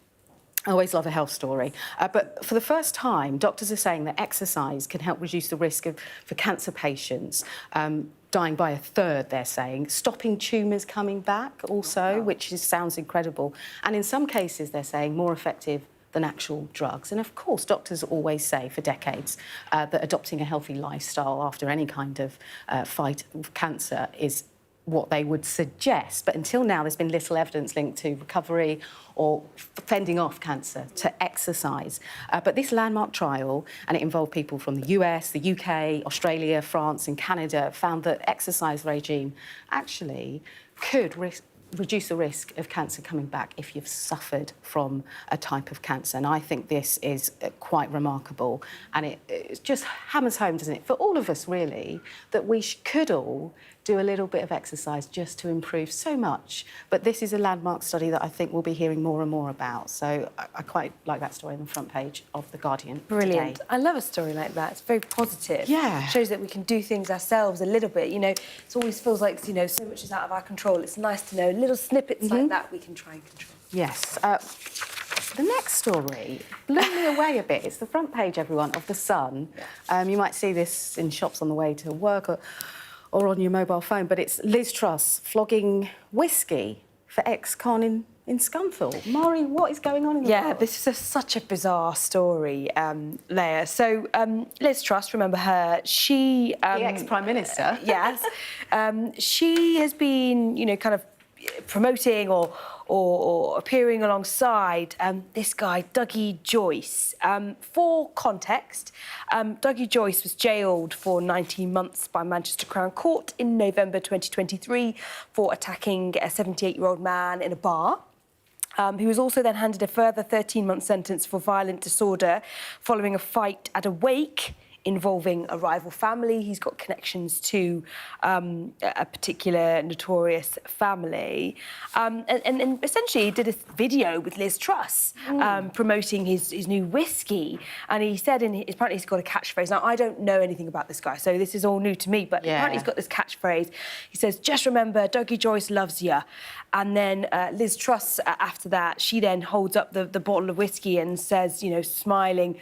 I always love a health story. But for the first time, doctors are saying that exercise can help reduce the risk for cancer patients dying by 1/3, they're saying, stopping tumours coming back also, which sounds incredible. And in some cases, they're saying more effective than actual drugs. And of course, doctors always say for decades that adopting a healthy lifestyle after any kind of fight with cancer is what they would suggest. But until now, there's been little evidence linked to recovery or fending off cancer to exercise. But this landmark trial, and it involved people from the US, the UK, Australia, France and Canada, found that exercise regime actually could reduce the risk of cancer coming back if you've suffered from a type of cancer. And I think this is quite remarkable. And it just hammers home, doesn't it, for all of us, really, that we could all do a little bit of exercise just to improve so much. But this is a landmark study that I think we'll be hearing more and more about. So I quite like that story on the front page of The Guardian. Brilliant. Today. I love a story like that. It's very positive. Yeah. It shows that we can do things ourselves a little bit. You know, it always feels like, you know, so much is out of our control. It's nice to know little snippets like that we can try and control. Yes. The next story blew me away a bit. It's the front page, everyone, of The Sun. You might see this in shops on the way to work or on your mobile phone, but it's Liz Truss flogging whiskey for ex-con in Scunthorpe. Mari, what is going on in the world? This is such a bizarre story, Leah. So Liz Truss, remember her, she... the ex-Prime Minister. Yes. She has been, you know, kind of promoting or appearing alongside this guy, Dougie Joyce. For context, Dougie Joyce was jailed for 19 months by Manchester Crown Court in November 2023 for attacking a 78-year-old man in a bar. He was also then handed a further 13-month sentence for violent disorder following a fight at a wake involving a rival family. He's got connections to a particular notorious family. And essentially he did a video with Liz Truss promoting his new whiskey. And he said, apparently he's got a catchphrase. Now, I don't know anything about this guy, so this is all new to me, but apparently he's got this catchphrase. He says, just remember, Dougie Joyce loves ya. And then Liz Truss, after that, she then holds up the bottle of whiskey and says, you know, smiling,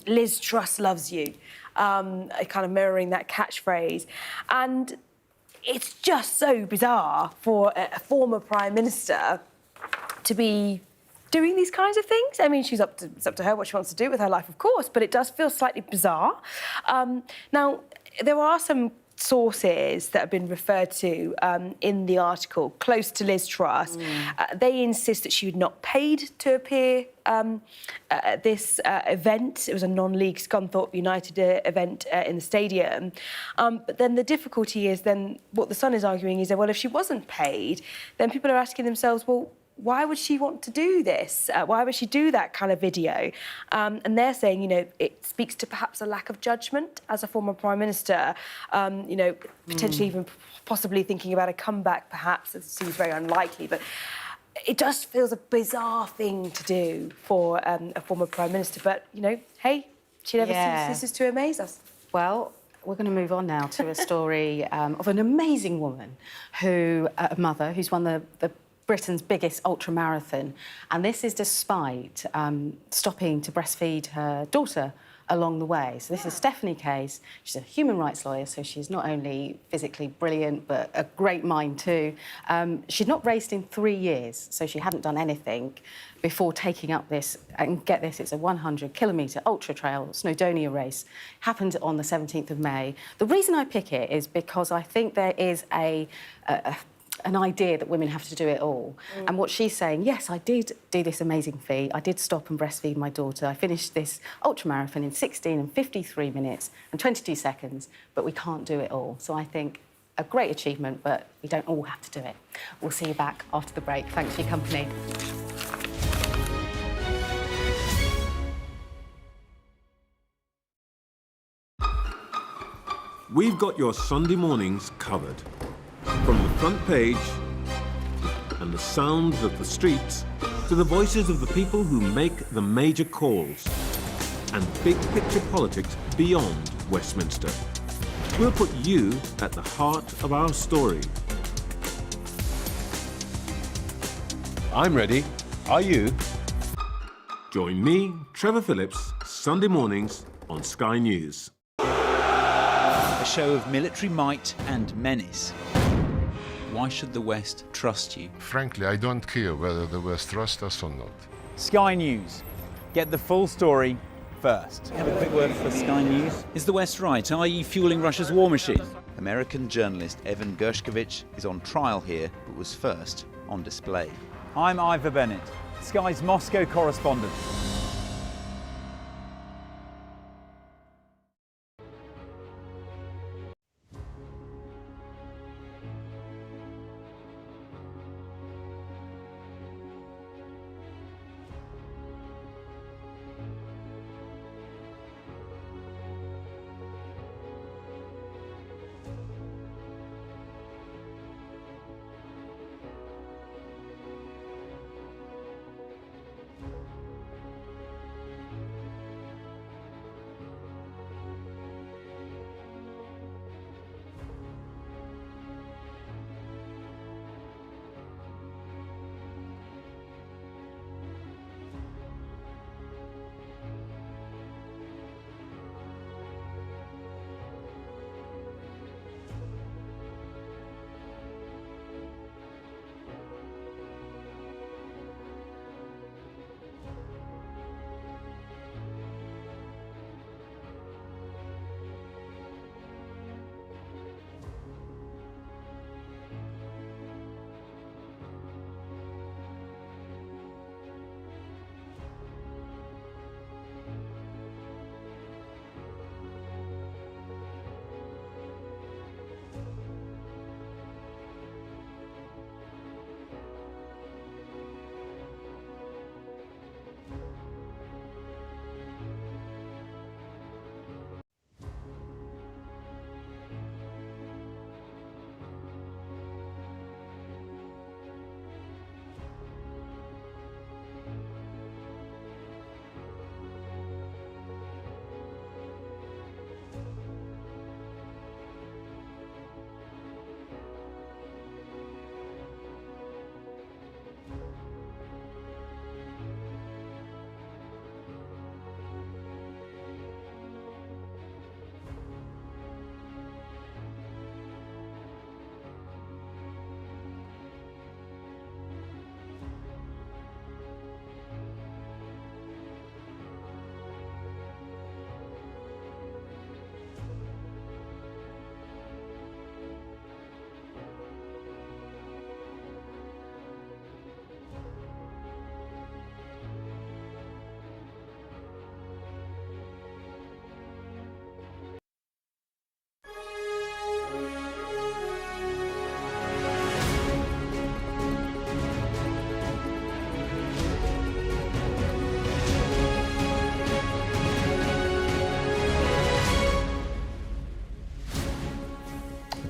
Liz Truss loves you. Kind of mirroring that catchphrase. And it's just so bizarre for a former Prime Minister to be doing these kinds of things. I mean, it's up to her what she wants to do with her life, of course, but it does feel slightly bizarre. Now, there are some sources that have been referred to in the article close to Liz Truss. They insist that she was not paid to appear at this event. It was a non-league Scunthorpe United event in the stadium. But then the difficulty is then what the Sun is arguing is that, well, if she wasn't paid, then people are asking themselves, well, why would she want to do this? Why would she do that kind of video? And they're saying, you know, it speaks to perhaps a lack of judgment as a former Prime Minister, you know, potentially even possibly thinking about a comeback, perhaps. It seems very unlikely, but it just feels a bizarre thing to do for a former Prime Minister. But, you know, hey, she never ceases to amaze us. Well, we're going to move on now to a story of an amazing woman who, a mother who's won the Britain's biggest ultramarathon. And this is despite stopping to breastfeed her daughter along the way. So this is Stephanie Case. She's a human rights lawyer, so she's not only physically brilliant, but a great mind too. She'd not raced in 3 years, so she hadn't done anything before taking up this, and get this, it's a 100-kilometre ultra-trail Snowdonia race. Happened on the 17th of May. The reason I pick it is because I think there is an idea that women have to do it all. And what she's saying, yes, I did do this amazing feat. I did stop and breastfeed my daughter. I finished this ultramarathon in 16 and 53 minutes and 22 seconds, but we can't do it all. So I think a great achievement, but we don't all have to do it. We'll see you back after the break. Thanks for your company. We've got your Sunday mornings covered. From the front page and the sounds of the streets to the voices of the people who make the major calls and big picture politics beyond Westminster. We'll put you at the heart of our story. I'm ready. Are you? Join me, Trevor Phillips, Sunday mornings on Sky News. A show of military might and menace. Why should the West trust you? Frankly, I don't care whether the West trusts us or not. Sky News. Get the full story first. Have a quick word for Sky News. Is the West right? Are you fueling Russia's war machine? American journalist Evan Gershkovich is on trial here, but was first on display. I'm Ivor Bennett, Sky's Moscow correspondent.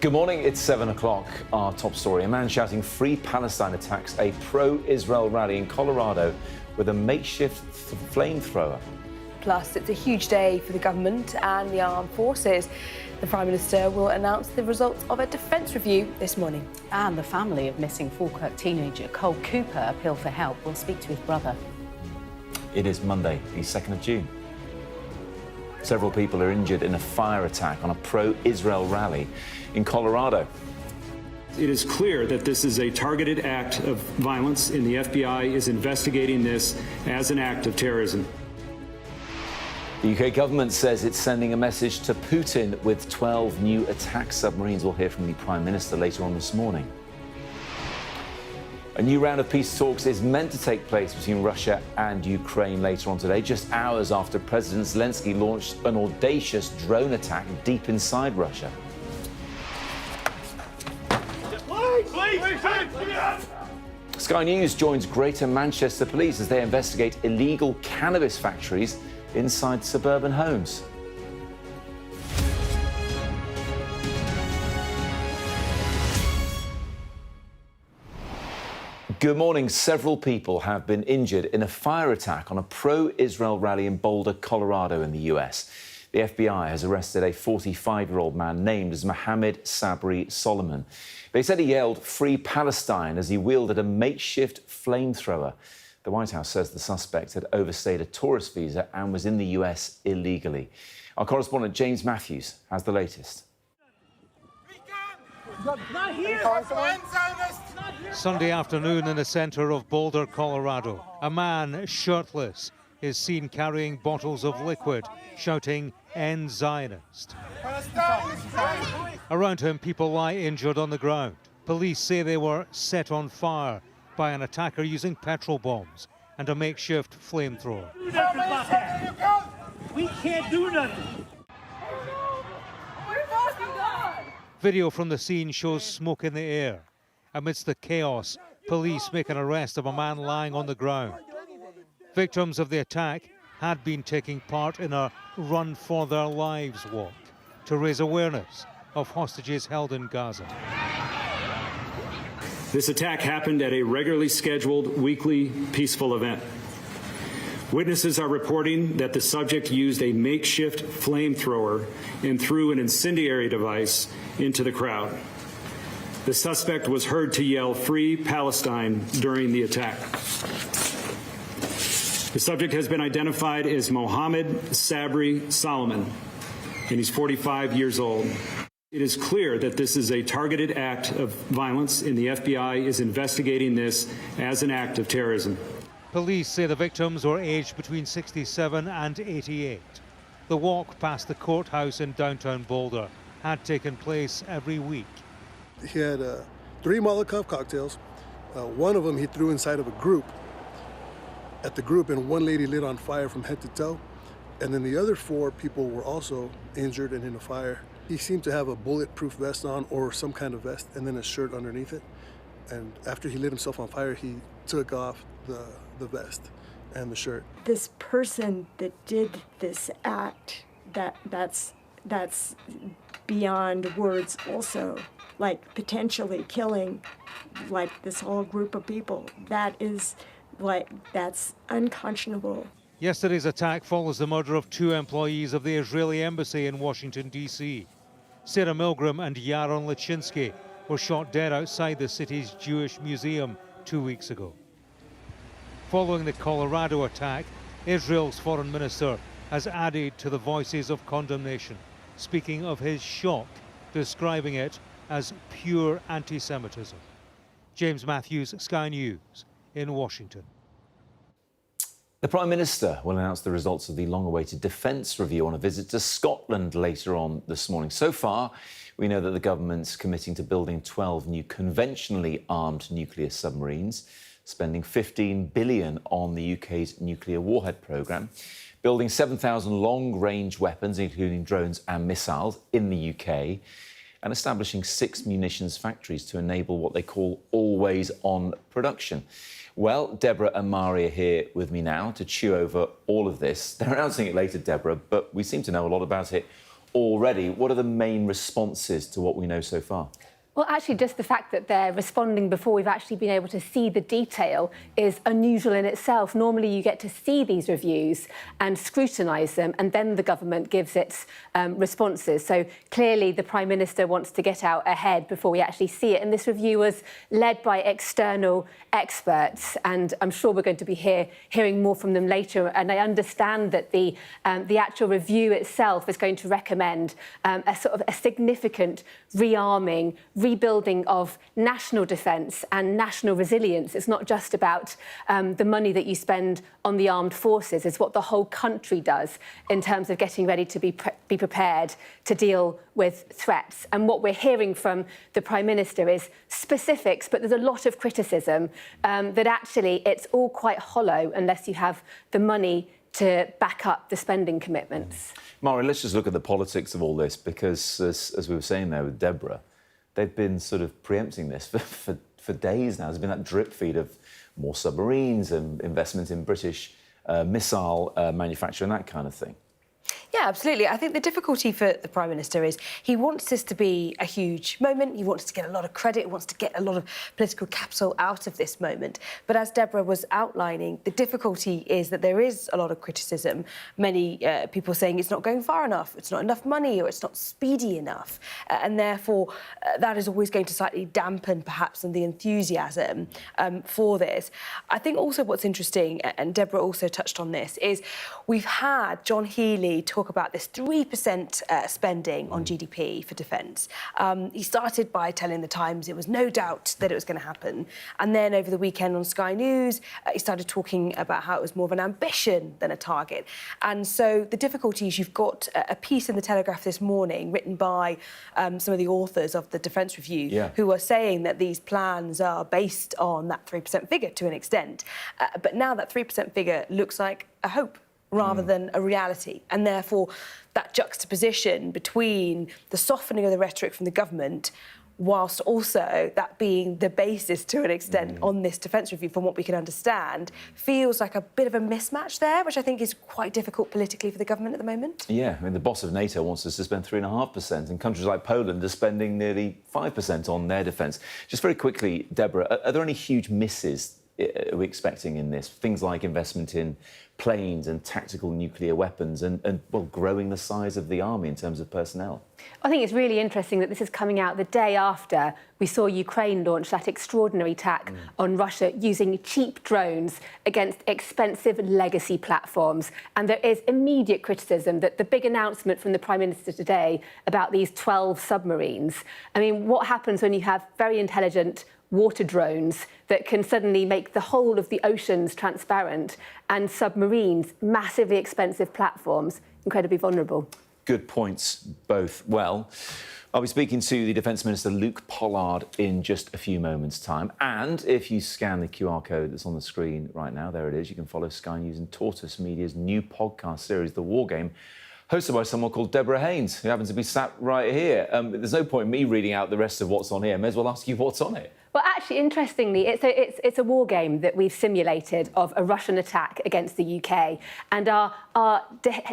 Good morning, it's 7 o'clock. Our top story, a man shouting "Free Palestine" attacks a pro-Israel rally in Colorado with a makeshift flamethrower. Plus, it's a huge day for the government and the armed forces. The Prime Minister will announce the results of a defence review this morning. And the family of missing Falkirk teenager Cole Cooper appeal for help. We'll speak to his brother. It is Monday, the 2nd of June. Several people are injured in a fire attack on a pro-Israel rally in Colorado. It is clear that this is a targeted act of violence, and the FBI is investigating this as an act of terrorism. The UK government says it's sending a message to Putin with 12 new attack submarines. We'll hear from the Prime Minister later on this morning. A new round of peace talks is meant to take place between Russia and Ukraine later on today, just hours after President Zelensky launched an audacious drone attack deep inside Russia. Sky News joins Greater Manchester Police as they investigate illegal cannabis factories inside suburban homes. Good morning. Several people have been injured in a fire attack on a pro-Israel rally in Boulder, Colorado in the US. The FBI has arrested a 45-year-old man named as Mohammed Sabri Solomon. They said he yelled "Free Palestine" as he wielded a makeshift flamethrower. The White House says the suspect had overstayed a tourist visa and was in the US illegally. Our correspondent James Matthews has the latest. Not here. Sunday afternoon in the centre of Boulder, Colorado, a man shirtless is seen carrying bottles of liquid, shouting "End Zionist." Around him, people lie injured on the ground. Police say they were set on fire by an attacker using petrol bombs and a makeshift flamethrower. We can't do nothing. Video from the scene shows smoke in the air. Amidst the chaos, police make an arrest of a man lying on the ground. Victims of the attack had been taking part in a Run for Their Lives walk to raise awareness of hostages held in Gaza. This attack happened at a regularly scheduled weekly peaceful event. Witnesses are reporting that the subject used a makeshift flamethrower and threw an incendiary device into the crowd. The suspect was heard to yell "Free Palestine" during the attack. The subject has been identified as Mohammed Sabri Solomon, and he's 45 years old. It is clear that this is a targeted act of violence, and the FBI is investigating this as an act of terrorism. Police say the victims were aged between 67 and 88. The walk past the courthouse in downtown Boulder had taken place every week. He had 3 Molotov cocktails. One of them he threw inside of a group. At the group, and one lady lit on fire from head to toe. And then the other 4 people were also injured and in a fire. He seemed to have a bulletproof vest on or some kind of vest and then a shirt underneath it. And after he lit himself on fire, he took off the vest and the shirt. This person that did this act, that's beyond words also, like potentially killing like this whole group of people. That's unconscionable. Yesterday's attack follows the murder of 2 employees of the Israeli embassy in Washington, D.C. Sarah Milgram and Yaron Lachinsky were shot dead outside the city's Jewish museum 2 weeks ago. Following the Colorado attack, Israel's foreign minister has added to the voices of condemnation, speaking of his shock, describing it as pure anti-Semitism. James Matthews, Sky News, in Washington. The Prime Minister will announce the results of the long-awaited defence review on a visit to Scotland later on this morning. So far, we know that the government's committing to building 12 new conventionally armed nuclear submarines, spending $15 billion on the UK's nuclear warhead programme, building 7,000 long-range weapons, including drones and missiles, in the UK, and establishing 6 munitions factories to enable what they call always-on production. Well, Deborah and Mari are here with me now to chew over all of this. They're announcing it later, Deborah, but we seem to know a lot about it already. What are the main responses to what we know so far? Well, actually, just the fact that they're responding before we've actually been able to see the detail is unusual in itself. Normally, you get to see these reviews and scrutinise them, and then the government gives its responses. So clearly, the Prime Minister wants to get out ahead before we actually see it. And this review was led by external experts, and I'm sure we're going to be hearing more from them later. And I understand that the actual review itself is going to recommend a sort of a significant rearming, rebuilding of national defence and national resilience. It's not just about the money that you spend on the armed forces. It's what the whole country does in terms of getting ready to be prepared to deal with threats. And what we're hearing from the Prime Minister is specifics, but there's a lot of criticism that actually it's all quite hollow unless you have the money to back up the spending commitments. Mari, let's just look at the politics of all this, because as we were saying there with Deborah, they've been sort of preempting this for days now. There's been that drip feed of more submarines and investment in British missile manufacture and that kind of thing. Yeah, absolutely. I think the difficulty for the Prime Minister is he wants this to be a huge moment. He wants to get a lot of credit. He wants to get a lot of political capital out of this moment. But as Deborah was outlining, the difficulty is that there is a lot of criticism. Many people saying it's not going far enough, it's not enough money, or it's not speedy enough. And therefore, that is always going to slightly dampen, perhaps, the enthusiasm for this. I think also what's interesting, and Deborah also touched on this, is we've had John Healey talk about this 3% spending on GDP for defence. He started by telling the Times it was no doubt that it was going to happen. And then over the weekend on Sky News, he started talking about how it was more of an ambition than a target. And so the difficulty is you've got a piece in the Telegraph this morning written by some of the authors of the Defence Review who are saying that these plans are based on that 3% figure to an extent. But now that 3% figure looks like a hope rather than a reality. And therefore, that juxtaposition between the softening of the rhetoric from the government, whilst also that being the basis to an extent on this defence review, from what we can understand, feels like a bit of a mismatch there, which I think is quite difficult politically for the government at the moment. Yeah, I mean, the boss of NATO wants us to spend 3.5%, and countries like Poland are spending nearly 5% on their defence. Just very quickly, Deborah, are there any huge misses are we expecting in this? Things like investment in planes and tactical nuclear weapons and well, growing the size of the army in terms of personnel? I think it's really interesting that this is coming out the day after we saw Ukraine launch that extraordinary attack on Russia using cheap drones against expensive legacy platforms. And there is immediate criticism that the big announcement from the Prime Minister today about these 12 submarines, I mean, what happens when you have very intelligent water drones that can suddenly make the whole of the oceans transparent, and submarines, massively expensive platforms, incredibly vulnerable? Good points, both. Well, I'll be speaking to the Defence Minister, Luke Pollard, in just a few moments' time. And if you scan the QR code that's on the screen right now, there it is, you can follow Sky News and Tortoise Media's new podcast series, The War Game, hosted by someone called Deborah Haynes, who happens to be sat right here. There's no point in me reading out the rest of what's on here. I may as well ask you what's on it. Well, actually, interestingly, it's a war game that we've simulated of a Russian attack against the UK. And our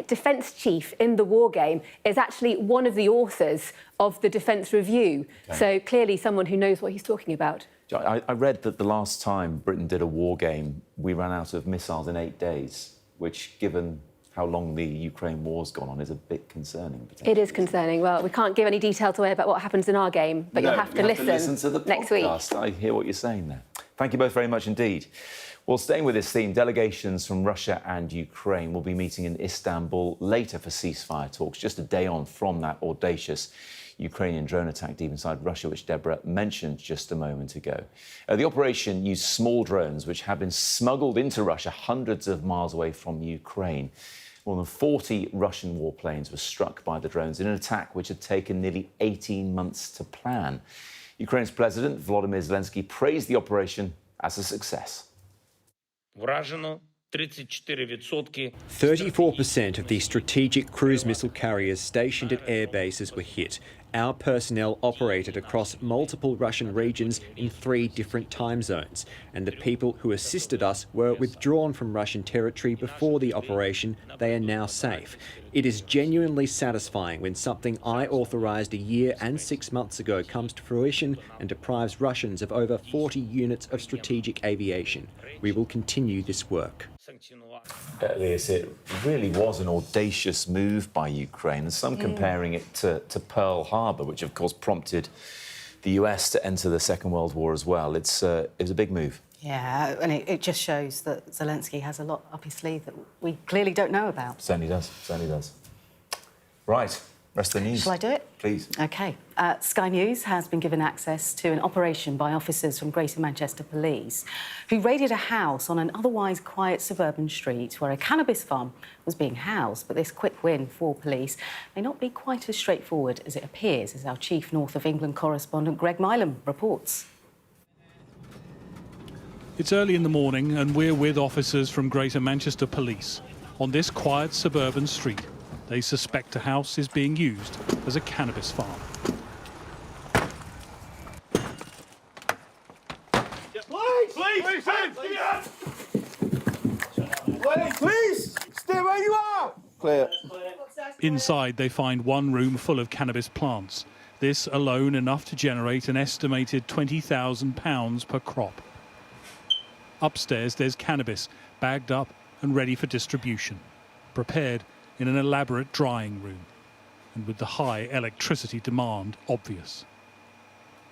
defence chief in the war game is actually one of the authors of the Defence Review. Okay. So clearly someone who knows what he's talking about. I read that the last time Britain did a war game, we ran out of missiles in 8 days, which, given how long the Ukraine war's gone on, is a bit concerning. It is concerning. Well, we can't give any details away about what happens in our game, but you'll have to listen to the next podcast. week. I hear what you're saying there. Thank you both very much indeed. Well, staying with this theme, delegations from Russia and Ukraine will be meeting in Istanbul later for ceasefire talks, just a day on from that audacious Ukrainian drone attack deep inside Russia, which Deborah mentioned just a moment ago. The operation used small drones, which have been smuggled into Russia hundreds of miles away from Ukraine. More than 40 Russian warplanes were struck by the drones in an attack which had taken nearly 18 months to plan. Ukraine's President Volodymyr Zelensky praised the operation as a success. 34% of the strategic cruise missile carriers stationed at air bases were hit, Our personnel operated across multiple Russian regions in 3 different time zones, and the people who assisted us were withdrawn from Russian territory before the operation. They are now safe. It is genuinely satisfying when something I authorised a year and 6 months ago comes to fruition and deprives Russians of over 40 units of strategic aviation. We will continue this work. Elias, it really was an audacious move by Ukraine, and some comparing it to Pearl Harbor, which of course prompted the US to enter the Second World War as well. It was a big move. Yeah, and it just shows that Zelensky has a lot up his sleeve that we clearly don't know about. Certainly does, certainly does. Right, rest of the news. Shall I do it? Please. OK. Sky News has been given access to an operation by officers from Greater Manchester Police who raided a house on an otherwise quiet suburban street where a cannabis farm was being housed. But this quick win for police may not be quite as straightforward as it appears, as our chief North of England correspondent Greg Milam reports. It's early in the morning and we're with officers from Greater Manchester Police on this quiet suburban street. They suspect a house is being used as a cannabis farm. Please, please, stay where you are. Clear. Inside, they find one room full of cannabis plants. This alone enough to generate an estimated £20,000 per crop. Upstairs, there's cannabis, bagged up and ready for distribution, prepared in an elaborate drying room, and with the high electricity demand obvious.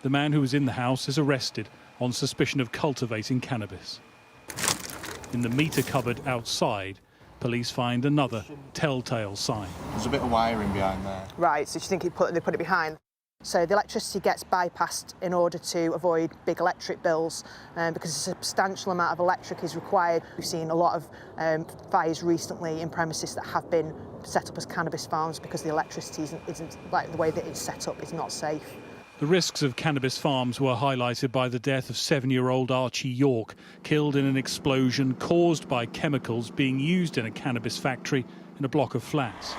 The man who was in the house is arrested on suspicion of cultivating cannabis. In the meter cupboard outside, police find another telltale sign. There's a bit of wiring behind there. Right, so you think they put it behind? So the electricity gets bypassed in order to avoid big electric bills because a substantial amount of electric is required. We've seen a lot of fires recently in premises that have been set up as cannabis farms because the electricity isn't like the way that it's set up is not safe. The risks of cannabis farms were highlighted by the death of 7-year-old Archie York, killed in an explosion caused by chemicals being used in a cannabis factory in a block of flats.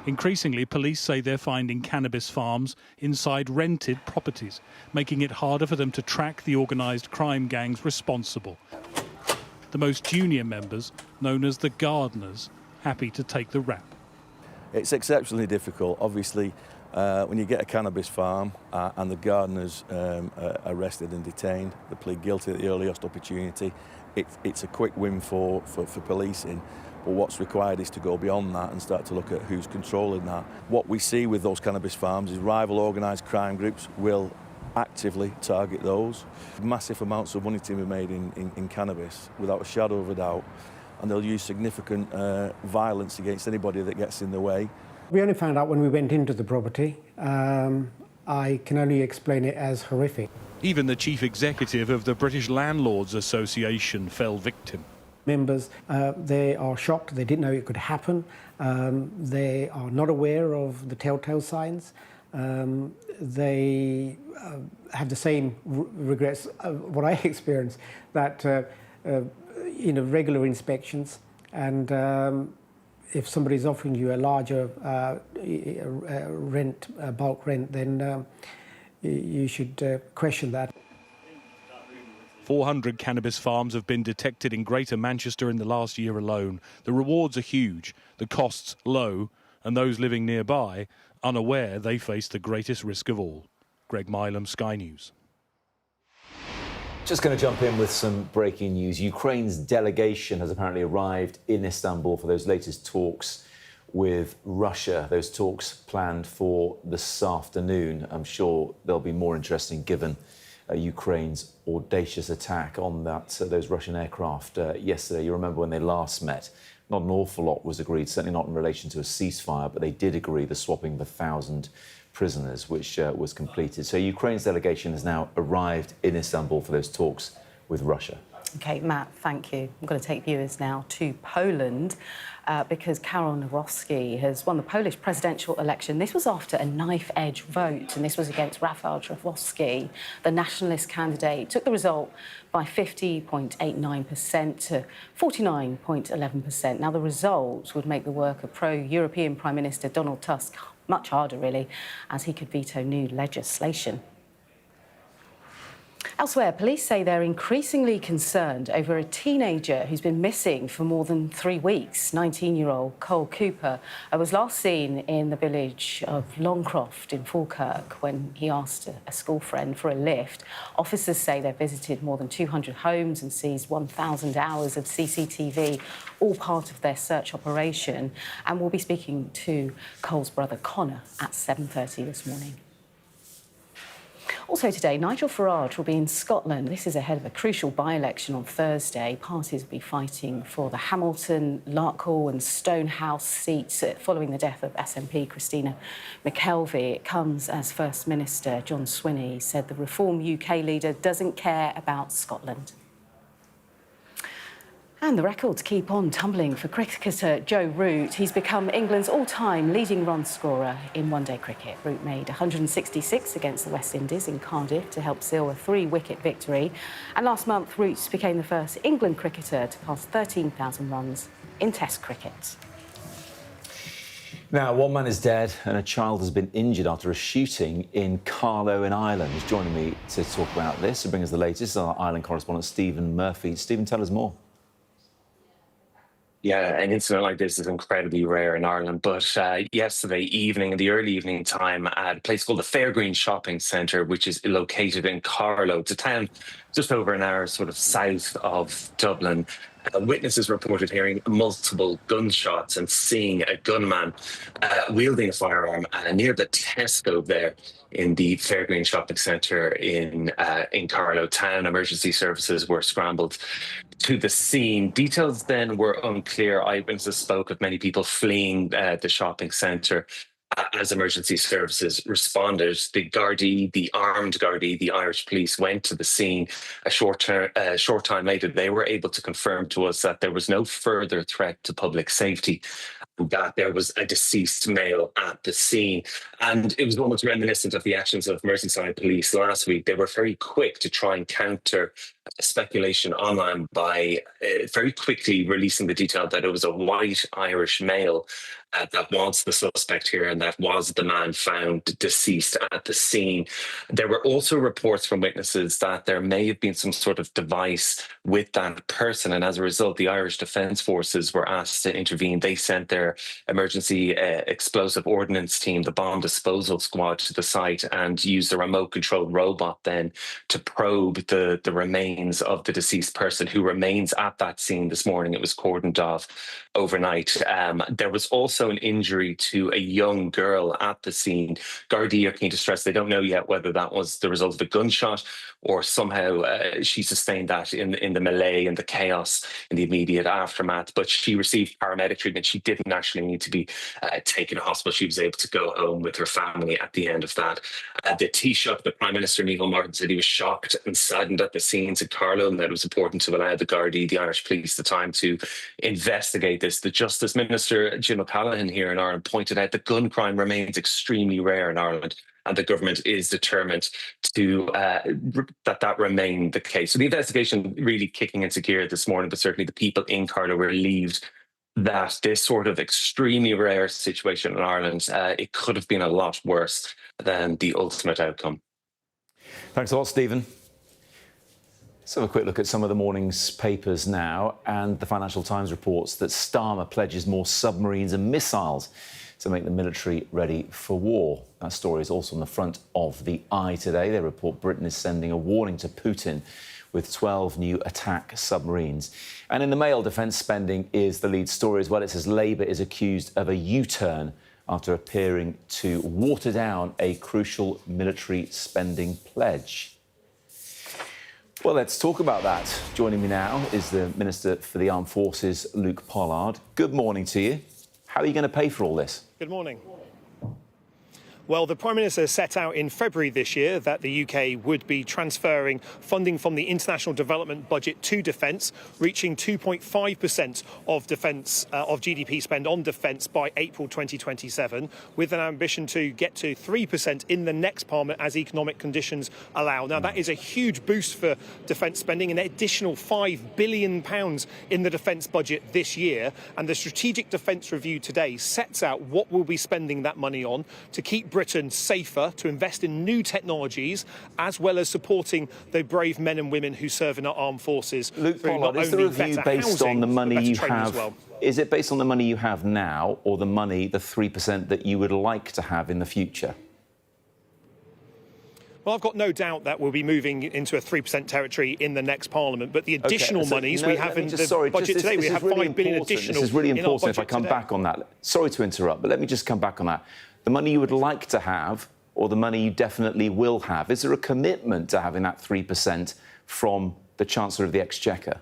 Increasingly, police say they're finding cannabis farms inside rented properties, making it harder for them to track the organised crime gangs responsible. The most junior members, known as the gardeners, happy to take the rap. It's exceptionally difficult. Obviously, when you get a cannabis farm and the gardeners are arrested and detained, they plead guilty at the earliest opportunity. It's a quick win for policing. But what's required is to go beyond that and start to look at who's controlling that. What we see with those cannabis farms is rival organised crime groups will actively target those. Massive amounts of money to be made in cannabis, without a shadow of a doubt. And they'll use significant violence against anybody that gets in the way. We only found out when we went into the property. I can only explain it as horrific. Even the chief executive of the British Landlords Association fell victim. Members, they are shocked. They didn't know it could happen. They are not aware of the telltale signs. They have the same regrets what I experienced, that regular inspections, and if somebody's offering you a larger bulk rent, then you should question that. 400 cannabis farms have been detected in Greater Manchester in the last year alone. The rewards are huge, the costs low, and those living nearby, unaware they face the greatest risk of all. Greg Milam, Sky News. Just going to jump in with some breaking news. Ukraine's delegation has apparently arrived in Istanbul for those latest talks with Russia. Those talks planned for this afternoon. I'm sure they'll be more interesting given Ukraine's audacious attack on those Russian aircraft yesterday. You remember when they last met, not an awful lot was agreed, certainly not in relation to a ceasefire, but they did agree the swapping of 1,000 prisoners, which was completed. So Ukraine's delegation has now arrived in Istanbul for those talks with Russia. OK, Matt, thank you. I'm going to take viewers now to Poland because Karol Nawrocki has won the Polish presidential election. This was after a knife-edge vote, and this was against Rafał Trzaskowski, the nationalist candidate. Took the result by 50.89% to 49.11%. Now, the result would make the work of pro-European Prime Minister Donald Tusk much harder, really, as he could veto new legislation. Elsewhere, police say they're increasingly concerned over a teenager who's been missing for more than 3 weeks. 19-year-old Cole Cooper was last seen in the village of Longcroft in Falkirk when he asked a school friend for a lift. Officers say they've visited more than 200 homes and seized 1,000 hours of CCTV, all part of their search operation. And we'll be speaking to Cole's brother Connor at 7:30 this morning. Also today, Nigel Farage will be in Scotland. This is ahead of a crucial by-election on Thursday. Parties will be fighting for the Hamilton, Larkhall and Stonehouse seats following the death of SNP Christina McKelvey. It comes as First Minister John Swinney said the Reform UK leader doesn't care about Scotland. And the records keep on tumbling for cricketer Joe Root. He's become England's all-time leading run scorer in one-day cricket. Root made 166 against the West Indies in Cardiff to help seal a 3-wicket victory. And last month, Root became the first England cricketer to pass 13,000 runs in Test cricket. Now, one man is dead and a child has been injured after a shooting in Carlo in Ireland. He's joining me to talk about this. To bring us the latest, our Ireland correspondent Stephen Murphy. Stephen, tell us more. Yeah, an incident like this is incredibly rare in Ireland. But yesterday evening, in the early evening time, at a place called the Fairgreen Shopping Centre, which is located in Carlo, it's a town just over an hour sort of south of Dublin. Witnesses reported hearing multiple gunshots and seeing a gunman wielding a firearm near the Tesco there in the Fairgreen Shopping Centre in Carlo town. Emergency services were scrambled to the scene. Details then were unclear. Eyewitnesses spoke of many people fleeing the shopping centre as emergency services responded. The Gardaí, the armed Gardaí, the Irish police went to the scene. A short time later, they were able to confirm to us that there was no further threat to public safety, that there was a deceased male at the scene. And it was almost reminiscent of the actions of Merseyside police last week. They were very quick to try and counter speculation online by very quickly releasing the detail that it was a white Irish male that was the suspect here and that was the man found deceased at the scene. There were also reports from witnesses that there may have been some sort of device with that person, and as a result, the Irish Defence Forces were asked to intervene. They sent their emergency explosive ordnance team, the bomb disposal squad, to the site and used a remote-controlled robot then to probe the remains of the deceased person, who remains at that scene this morning. It was cordoned off overnight. There was also an injury to a young girl at the scene. Gardaí are keen to stress they don't know yet whether that was the result of a gunshot or somehow she sustained that in the melee and the chaos in the immediate aftermath. But she received paramedic treatment. She didn't actually need to be taken to hospital. She was able to go home with her family at the end of that. The Taoiseach, the Prime Minister Micheál Martin, said he was shocked and saddened at the scenes in Carlo and that it was important to allow the Gardaí, the Irish police, the time to investigate this. The Justice Minister, Jim O'Callaghan, here in Ireland pointed out that gun crime remains extremely rare in Ireland, and the government is determined to that remain the case. So the investigation really kicking into gear this morning, but certainly the people in Carlo were relieved that this sort of extremely rare situation in Ireland, it could have been a lot worse than the ultimate outcome. Thanks a lot, Stephen. Let's have a quick look at some of the morning's papers now. And the Financial Times reports that Starmer pledges more submarines and missiles to make the military ready for war. That story is also on the front of the Eye today. They report Britain is sending a warning to Putin with 12 new attack submarines. And in the Mail, defence spending is the lead story as well. It says Labour is accused of a U-turn after appearing to water down a crucial military spending pledge. Well, let's talk about that. Joining me now is the Minister for the Armed Forces, Luke Pollard. Good morning to you. How are you going to pay for all this? Good morning. Well, the Prime Minister set out in February this year that the UK would be transferring funding from the international development budget to defence, reaching 2.5% of defence of GDP spend on defence by April 2027, with an ambition to get to 3% in the next Parliament as economic conditions allow. Now, that is a huge boost for defence spending, an additional £5 billion in the defence budget this year. And the Strategic Defence Review today sets out what we'll be spending that money on to keep Britain safer, to invest in new technologies, as well as supporting the brave men and women who serve in our armed forces. Luke Pollard, is the review based on the money you have? Well. Is it based on the money you have now, or the money, the 3% that you would like to have in the future? Well, I've got no doubt that we'll be moving into a 3% territory in the next Parliament. But the additional monies we have in the budget today, we have £5 billion additional. This is really important if I come back on that. Sorry to interrupt, but let me just come back on that. The money you would like to have, or the money you definitely will have, is there a commitment to having that 3% from the Chancellor of the Exchequer?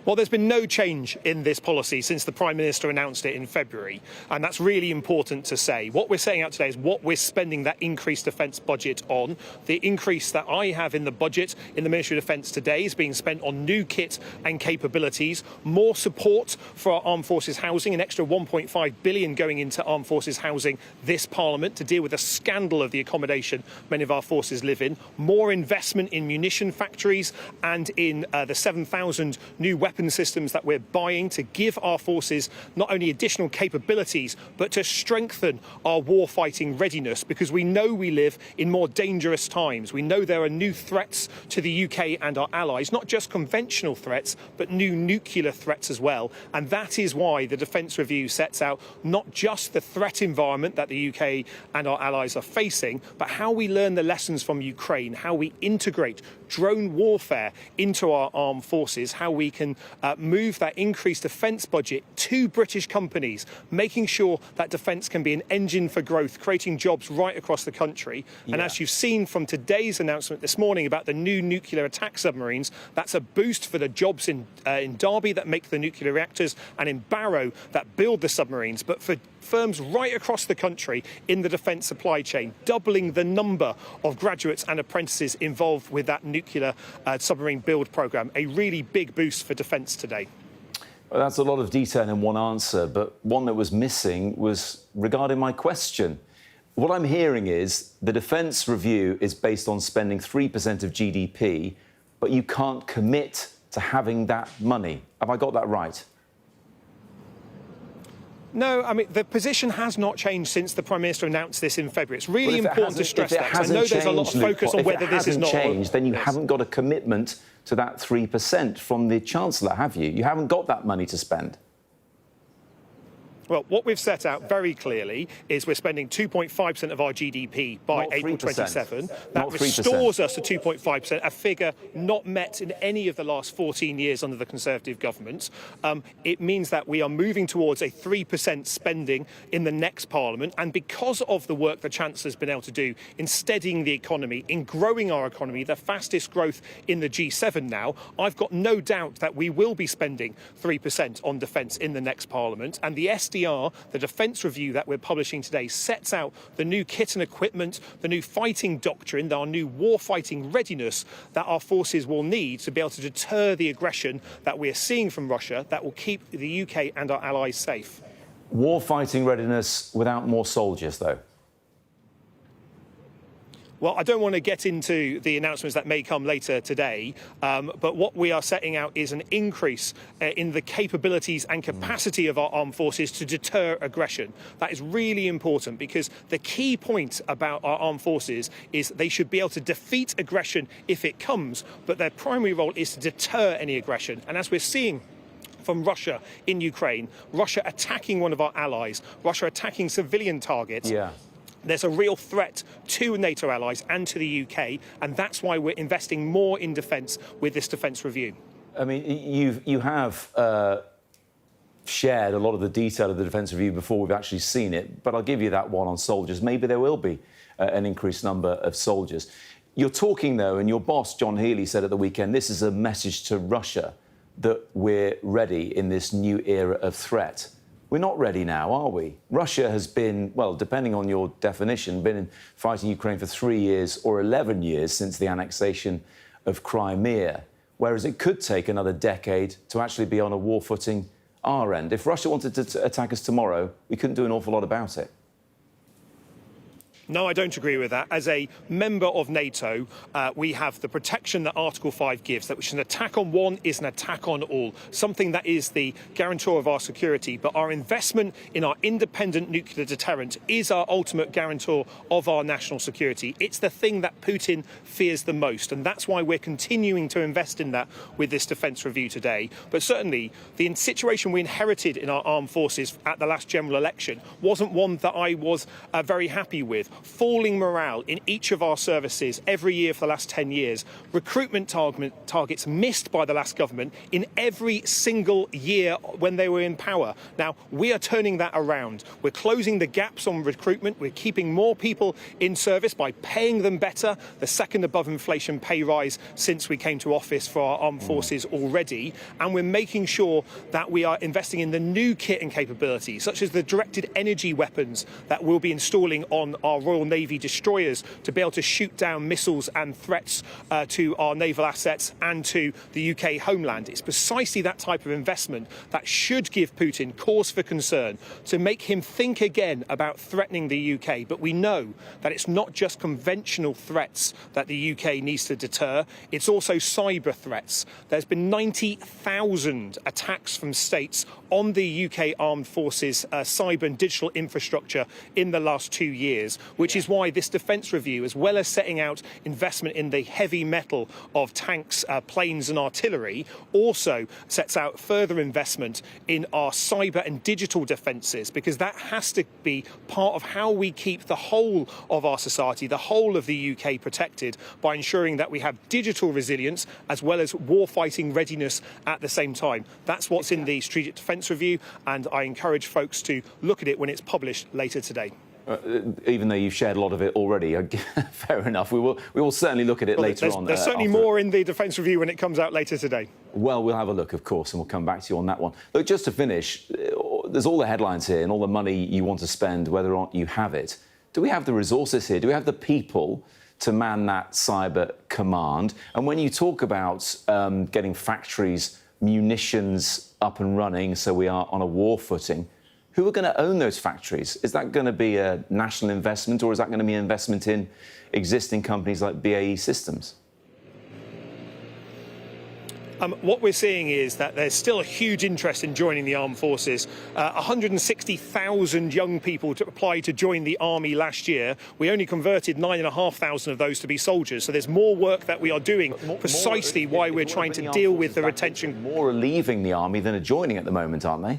Well, there's been no change in this policy since the Prime Minister announced it in February, and that's really important to say. What we're setting out today is what we're spending that increased defence budget on. The increase that I have in the budget in the Ministry of Defence today is being spent on new kit and capabilities, more support for our Armed Forces housing, an extra £1.5 billion going into Armed Forces housing this Parliament to deal with the scandal of the accommodation many of our forces live in, more investment in munition factories and in the 7,000 new weapon systems that we're buying to give our forces not only additional capabilities but to strengthen our warfighting readiness, because we know we live in more dangerous times. We know there are new threats to the UK and our allies, not just conventional threats but new nuclear threats as well, and that is why the Defence Review sets out not just the threat environment that the UK and our allies are facing, but how we learn the lessons from Ukraine, how we integrate drone warfare into our armed forces, how we can move that increased defence budget to British companies, making sure that defence can be an engine for growth, creating jobs right across the country. Yeah. And as you've seen from today's announcement this morning about the new nuclear attack submarines, that's a boost for the jobs in Derby that make the nuclear reactors and in Barrow that build the submarines, but for firms right across the country in the defence supply chain, doubling the number of graduates and apprentices involved with that nuclear submarine build programme. A really big boost for defence today. Well, that's a lot of detail in one answer, but one that was missing was regarding my question. What I'm hearing is the Defence Review is based on spending 3% of GDP, but you can't commit to having that money. Have I got that right? No, I mean, the position has not changed since the Prime Minister announced this in February. It's really important to stress that. I know there's a lot of focus on whether this is not... If it hasn't changed, then you haven't got a commitment to that 3% from the Chancellor, have you? You haven't got that money to spend. Well, what we've set out very clearly is we're spending 2.5% of our GDP by April 27. That restores us to 2.5%, a figure not met in any of the last 14 years under the Conservative government. It means that we are moving towards a 3% spending in the next Parliament. And because of the work the Chancellor's been able to do in steadying the economy, in growing our economy, the fastest growth in the G7 now, I've got no doubt that we will be spending 3% on defence in the next Parliament. And the SDR, the Defence Review that we're publishing today, sets out the new kit and equipment, the new fighting doctrine, our new war-fighting readiness that our forces will need to be able to deter the aggression that we're seeing from Russia that will keep the UK and our allies safe. War-fighting readiness without more soldiers, though? Well, I don't want to get into the announcements that may come later today, but what we are setting out is an increase in the capabilities and capacity of our armed forces to deter aggression. That is really important, because the key point about our armed forces is they should be able to defeat aggression if it comes, but their primary role is to deter any aggression. And as we're seeing from Russia in Ukraine, Russia attacking one of our allies, Russia attacking civilian targets, there's a real threat to NATO allies and to the UK, and that's why we're investing more in defence with this Defence Review. I mean, you have shared a lot of the detail of the Defence Review before we've actually seen it, but I'll give you that one on soldiers. Maybe there will be an increased number of soldiers. You're talking, though, and your boss, John Healey, said at the weekend, this is a message to Russia that we're ready in this new era of threat. We're not ready now, are we? Russia has been, well, depending on your definition, been fighting Ukraine for 3 years or 11 years since the annexation of Crimea, whereas it could take another decade to actually be on a war footing our end. If Russia wanted to attack us tomorrow, we couldn't do an awful lot about it. No, I don't agree with that. As a member of NATO, we have the protection that Article 5 gives, that which an attack on one is an attack on all, something that is the guarantor of our security. But our investment in our independent nuclear deterrent is our ultimate guarantor of our national security. It's the thing that Putin fears the most, and that's why we're continuing to invest in that with this defence review today. But certainly, the situation we inherited in our armed forces at the last general election wasn't one that I was very happy with. Falling morale in each of our services every year for the last 10 years, recruitment targets missed by the last government in every single year when they were in power. Now, we are turning that around. We're closing the gaps on recruitment. We're keeping more people in service by paying them better, the second above inflation pay rise since we came to office for our armed forces already. And we're making sure that we are investing in the new kit and capabilities, such as the directed energy weapons that we'll be installing on our Royal Navy destroyers to be able to shoot down missiles and threats to our naval assets and to the UK homeland. It's precisely that type of investment that should give Putin cause for concern, to make him think again about threatening the UK. But we know that it's not just conventional threats that the UK needs to deter, it's also cyber threats. There's been 90,000 attacks from states on the UK armed forces cyber and digital infrastructure in the last 2 years, which is why this defence review, as well as setting out investment in the heavy metal of tanks, planes and artillery, also sets out further investment in our cyber and digital defences, because that has to be part of how we keep the whole of our society, the whole of the UK protected, by ensuring that we have digital resilience as well as war-fighting readiness at the same time. That's what's in the Strategic Defence Review, and I encourage folks to look at it when it's published later today. Even though you've shared a lot of it already, fair enough. We will certainly look at it later on. There's certainly more in the Defence Review when it comes out later today. Well, we'll have a look, of course, and we'll come back to you on that one. Look, just to finish, there's all the headlines here and all the money you want to spend, whether or not you have it. Do we have the resources here? Do we have the people to man that cyber command? And when you talk about getting factories, munitions up and running so we are on a war footing, who are going to own those factories? Is that going to be a national investment, or is that going to be an investment in existing companies like BAE Systems? What we're seeing is that there's still a huge interest in joining the armed forces. 160,000 young people applied to join the army last year. We only converted 9,500 of those to be soldiers. So there's more work that we are doing, precisely why we're trying to deal with the retention. More are leaving the army than are joining at the moment, aren't they?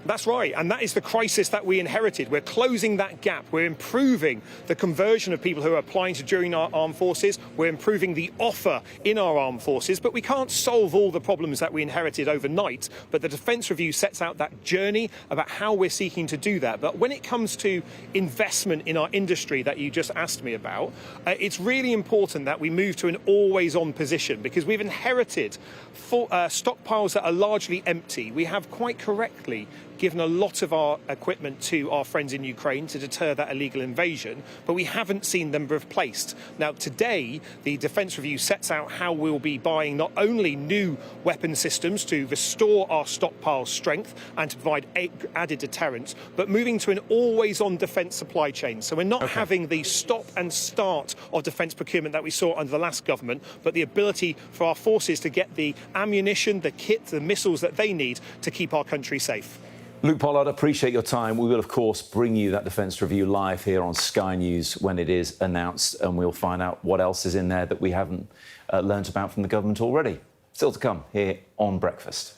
That's right, and that is the crisis that we inherited. We're closing that gap. We're improving the conversion of people who are applying to join our armed forces. We're improving the offer in our armed forces, but we can't solve all the problems that we inherited overnight. But the Defence Review sets out that journey about how we're seeking to do that. But when it comes to investment in our industry that you just asked me about, it's really important that we move to an always-on position, because we've inherited stockpiles that are largely empty. We have quite correctly given a lot of our equipment to our friends in Ukraine to deter that illegal invasion, but we haven't seen them replaced. Now, today, the Defence Review sets out how we'll be buying not only new weapon systems to restore our stockpile strength and to provide added deterrence, but moving to an always-on defence supply chain. So we're not having the stop and start of defence procurement that we saw under the last government, but the ability for our forces to get the ammunition, the kit, the missiles that they need to keep our country safe. Luke Pollard, appreciate your time. We will, of course, bring you that Defence Review live here on Sky News when it is announced, and we'll find out what else is in there that we haven't learnt about from the government already. Still to come here on Breakfast.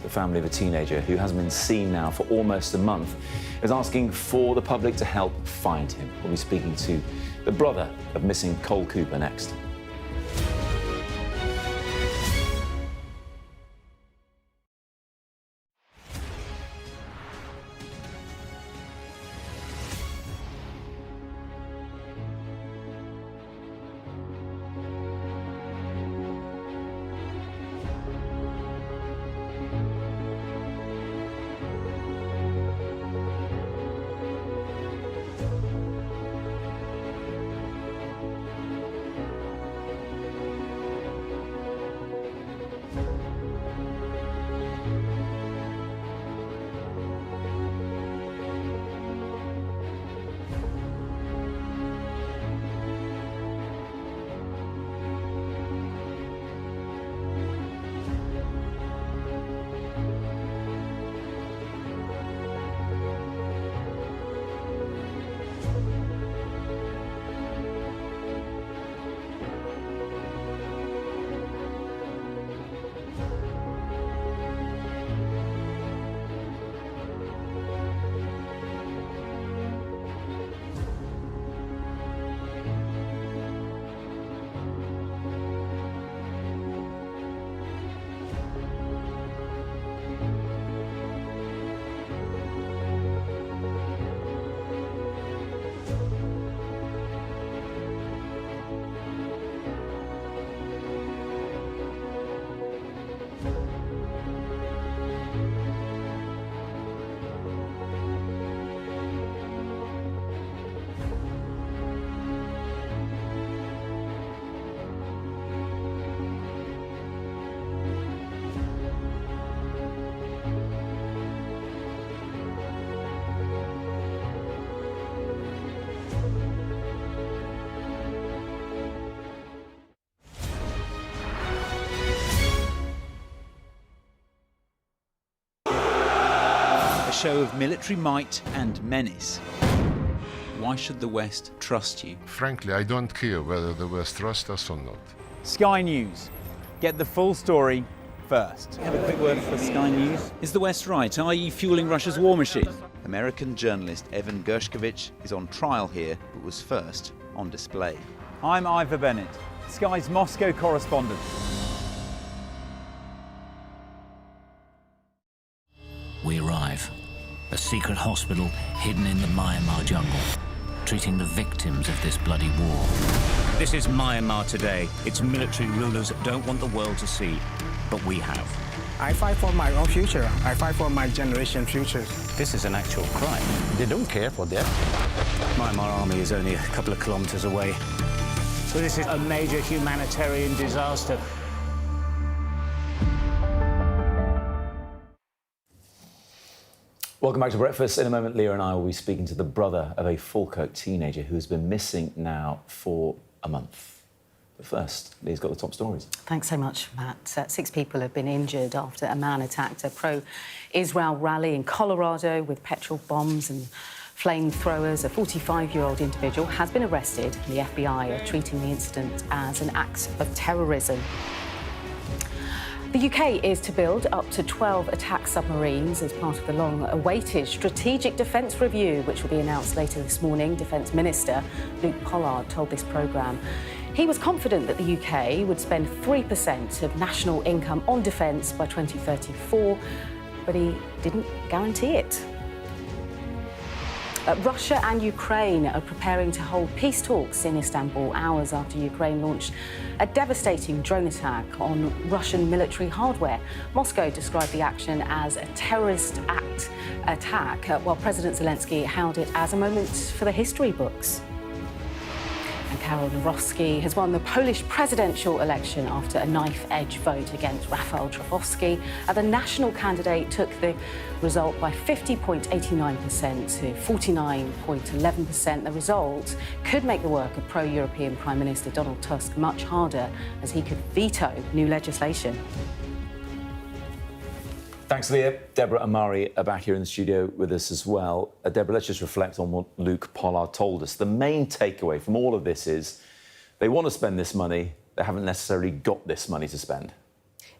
The family of a teenager who hasn't been seen now for almost a month is asking for the public to help find him. We'll be speaking to the brother of missing Cole Cooper next. show of military might and menace. Why should the West trust you? Frankly, I don't care whether the West trusts us or not. Sky News. Get the full story first. Have a quick word for Sky News. Is the West right? Are you fueling Russia's war machine? American journalist Evan Gershkovich is on trial here, but was first on display. I'm Ivor Bennett, Sky's Moscow correspondent. We arrive. A secret hospital hidden in the Myanmar jungle, treating the victims of this bloody war. This is Myanmar today. Its military rulers don't want the world to see, but we have. I fight for my own future. I fight for my generation's future. This is an actual crime. They don't care for that. Myanmar army is only a couple of kilometers away. So this is a major humanitarian disaster. Welcome back to Breakfast. In a moment, Leah and I will be speaking to the brother of a Falkirk teenager who has been missing now for a month. But first, Leah's got the top stories. Thanks so much, Matt. 6 people have been injured after a man attacked a pro-Israel rally in Colorado with petrol bombs and flamethrowers. A 45-year-old individual has been arrested. The FBI are treating the incident as an act of terrorism. The UK is to build up to 12 attack submarines as part of the long-awaited Strategic Defence Review, which will be announced later this morning. Defence Minister Luke Pollard told this programme he was confident that the UK would spend 3% of national income on defence by 2034, but he didn't guarantee it. Russia and Ukraine are preparing to hold peace talks in Istanbul hours after Ukraine launched a devastating drone attack on Russian military hardware. Moscow described the action as a terrorist attack, while President Zelensky hailed it as a moment for the history books. And Karol Nawrocki has won the Polish presidential election after a knife-edge vote against Rafał Trzaskowski. The national candidate took the result by 50.89% to 49.11%. The result could make the work of pro-European Prime Minister Donald Tusk much harder, as he could veto new legislation. Thanks, Leah. Deborah and Mari are back here in the studio with us as well. Deborah, let's just reflect on what Luke Pollard told us. The main takeaway from all of this is they want to spend this money, they haven't necessarily got this money to spend.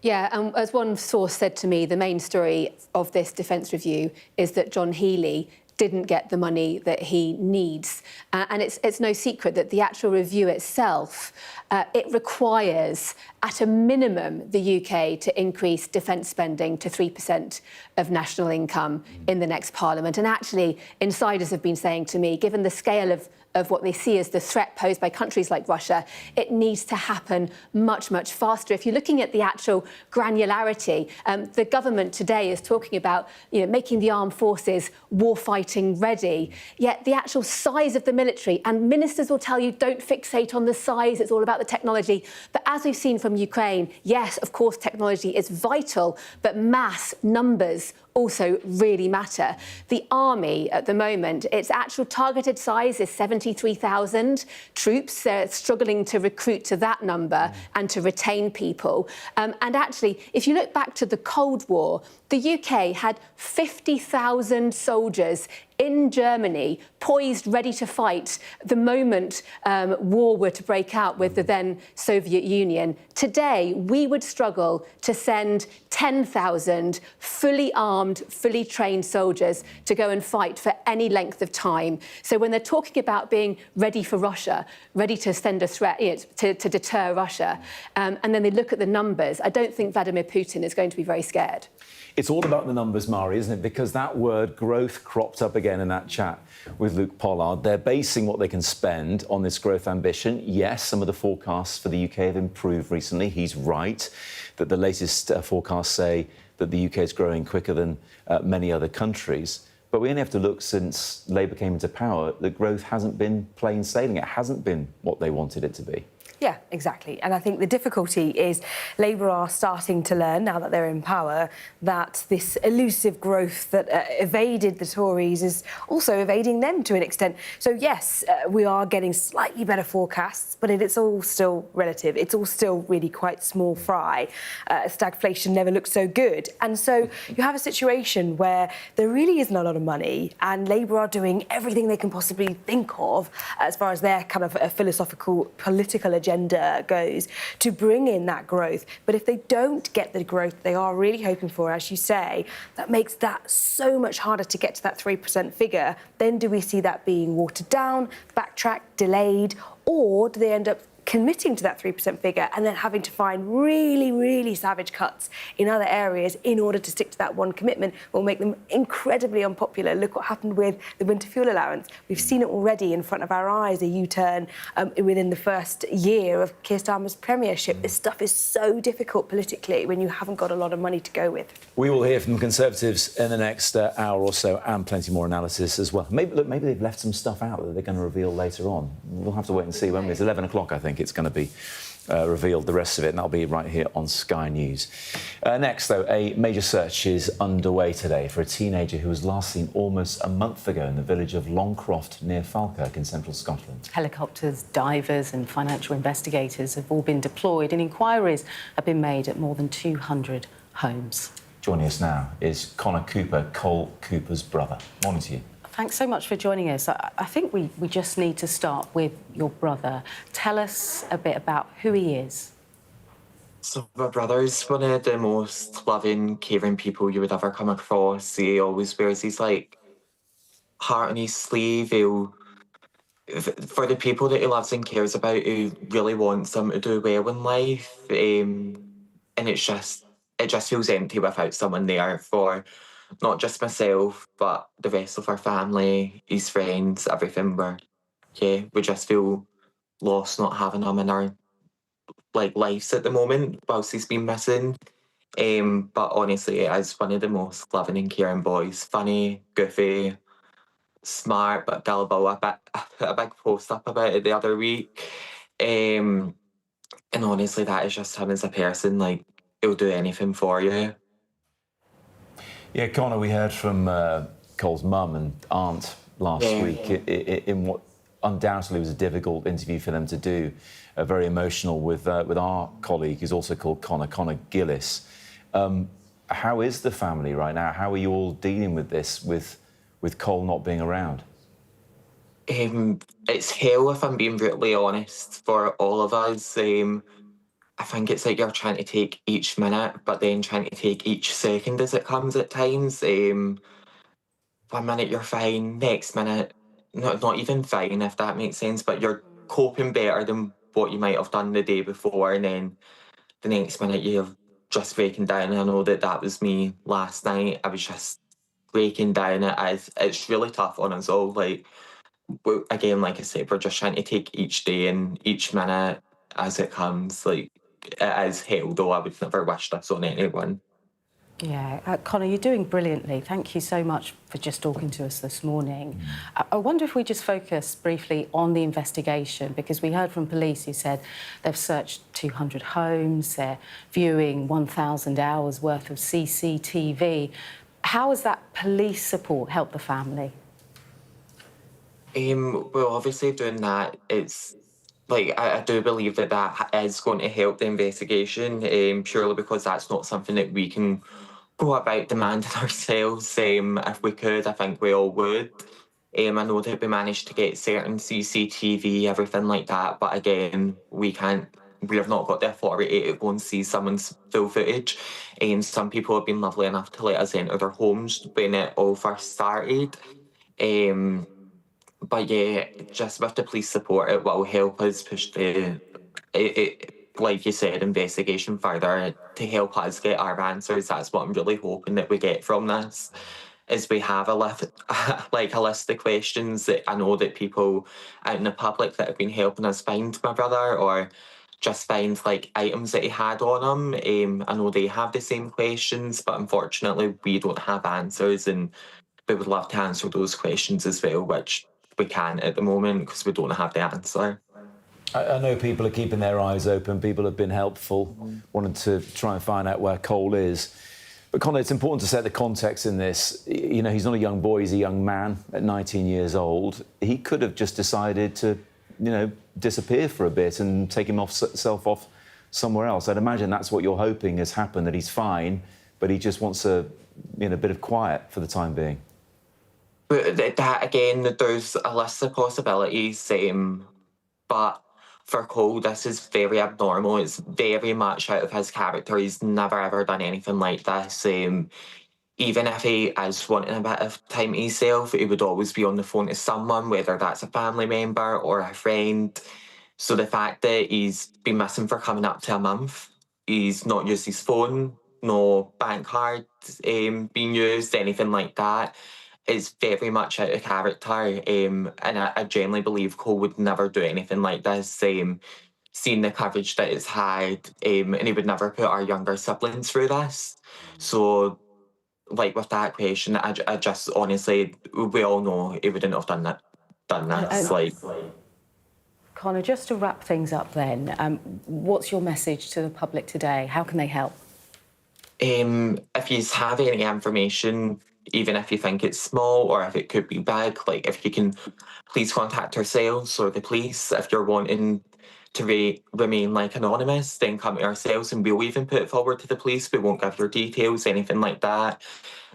Yeah, and as one source said to me, the main story of this defence review is that John Healey didn't get the money that he needs. And it's no secret that the actual review itself, it requires, at a minimum, the UK to increase defence spending to 3% of national income in the next Parliament. And actually, insiders have been saying to me, given the scale of what they see as the threat posed by countries like Russia, it needs to happen much, much faster. If you're looking at the actual granularity, the government today is talking about making the armed forces war-fighting ready, yet the actual size of the military, and ministers will tell you don't fixate on the size, it's all about the technology. But as we've seen from Ukraine, yes, of course, technology is vital, but mass numbers also really matter. The army at the moment, its actual targeted size is 73,000 troops. They're struggling to recruit to that number and to retain people. And actually, if you look back to the Cold War, the UK had 50,000 soldiers in Germany, poised, ready to fight the moment war were to break out with the then Soviet Union. Today, we would struggle to send 10,000 fully armed, fully trained soldiers to go and fight for any length of time. So when they're talking about being ready for Russia, ready to send a threat, to deter Russia, and then they look at the numbers, I don't think Vladimir Putin is going to be very scared. It's all about the numbers, Mari, isn't it? Because that word growth cropped up again in that chat with Luke Pollard. They're basing what they can spend on this growth ambition. Yes, some of the forecasts for the UK have improved recently. He's right that the latest forecasts say that the UK is growing quicker than many other countries. But we only have to look since Labour came into power. The growth hasn't been plain sailing. It hasn't been what they wanted it to be. Yeah, exactly. And I think the difficulty is Labour are starting to learn, now that they're in power, that this elusive growth that evaded the Tories is also evading them to an extent. So, yes, we are getting slightly better forecasts, but it's all still relative. It's all still really quite small fry. Stagflation never looked so good. And so you have a situation where there really isn't a lot of money, and Labour are doing everything they can possibly think of as far as their kind of philosophical, political agenda goes to bring in that growth. But if they don't get the growth they are really hoping for, as you say, that makes that so much harder to get to that 3% figure. Then do we see that being watered down, backtracked, delayed, or do they end up committing to that 3% figure and then having to find really, really savage cuts in other areas in order to stick to that one commitment will make them incredibly unpopular? Look what happened with the winter fuel allowance. We've seen it already in front of our eyes, a U-turn within the first year of Keir Starmer's premiership. This stuff is so difficult politically when you haven't got a lot of money to go with. We will hear from Conservatives in the next hour or so, and plenty more analysis as well. Maybe they've left some stuff out that they're going to reveal later on. We'll have to wait and see when it's 11 o'clock, I think. It's going to be revealed, the rest of it, and that'll be right here on Sky News. Next, though, a major search is underway today for a teenager who was last seen almost a month ago in the village of Longcroft near Falkirk in central Scotland. Helicopters, divers and financial investigators have all been deployed, and inquiries have been made at more than 200 homes. Joining us now is Connor Cooper, Cole Cooper's brother. Morning to you. Thanks so much for joining us. I think we just need to start with your brother. Tell us a bit about who he is. So my brother's one of the most loving, caring people you would ever come across. He always wears his, heart on his sleeve. For the people that he loves and cares about, he really wants them to do well in life. And it just feels empty without someone there for not just myself, but the rest of our family, his friends, everything. We just feel lost not having him in our lives at the moment whilst he's been missing. But honestly, he is one of the most loving and caring boys. Funny, goofy, smart, but gullible. I put a big post up about it the other week. And honestly, that is just him as a person. He'll do anything for you. Yeah, Connor, we heard from Cole's mum and aunt last week in what undoubtedly was a difficult interview for them to do, very emotional with our colleague who's also called Connor Gillis. How is the family right now? How are you all dealing with this, with Cole not being around? It's hell, if I'm being brutally honest, for all of us. I think it's like you're trying to take each minute, but then trying to take each second as it comes at times. 1 minute you're fine, next minute not even fine, if that makes sense, but you're coping better than what you might have done the day before, and then the next minute you're just breaking down. I know that was me last night. I was just breaking down. It's really tough on us all. Again, like I said, we're just trying to take each day and each minute as it comes. It is hell, though I would never wish this on anyone. Yeah, Connor, you're doing brilliantly. Thank you so much for just talking to us this morning. I wonder if we just focus briefly on the investigation, because we heard from police who said they've searched 200 homes, they're viewing 1,000 hours worth of CCTV. How has that police support helped the family? Well, obviously doing that, it's I do believe that is going to help the investigation, purely because that's not something that we can go about demanding ourselves. If we could, I think we all would. I know that we managed to get certain CCTV, everything like that, but again, we have not got the authority to go and see someone's full footage. Some people have been lovely enough to let us enter their homes when it all first started. But yeah, just with the police support, it will help us push like you said, investigation further to help us get our answers. That's what I'm really hoping that we get from this, is we have a list of questions that I know that people out in the public that have been helping us find my brother, or just find items that he had on him. I know they have the same questions, but unfortunately we don't have answers, and we would love to answer those questions as well, which we can't at the moment because we don't have the answer. I know people are keeping their eyes open. People have been helpful, wanting to try and find out where Cole is. But Conor, it's important to set the context in this. You know, he's not a young boy, he's a young man at 19 years old. He could have just decided to, you know, disappear for a bit and take himself off somewhere else. I'd imagine that's what you're hoping has happened, that he's fine, but he just wants a bit of quiet for the time being. But that, again, there's a list of possibilities, but for Cole, this is very abnormal. It's very much out of his character. He's never, ever done anything like this. Even if he is wanting a bit of time to himself, he would always be on the phone to someone, whether that's a family member or a friend. So the fact that he's been missing for coming up to a month, he's not used his phone, no bank card being used, anything like that, is very much out of character. And I genuinely believe Cole would never do anything like this, seeing the coverage that it's had, and he would never put our younger siblings through this. So, like with that question, I just honestly, we all know he wouldn't have done this. Conor, just to wrap things up then, what's your message to the public today? How can they help? If you have any information, even if you think it's small or if it could be big, like if you can please contact ourselves or the police. If you're wanting to remain like anonymous, then come to ourselves and we'll even put it forward to the police. We won't give your details, anything like that.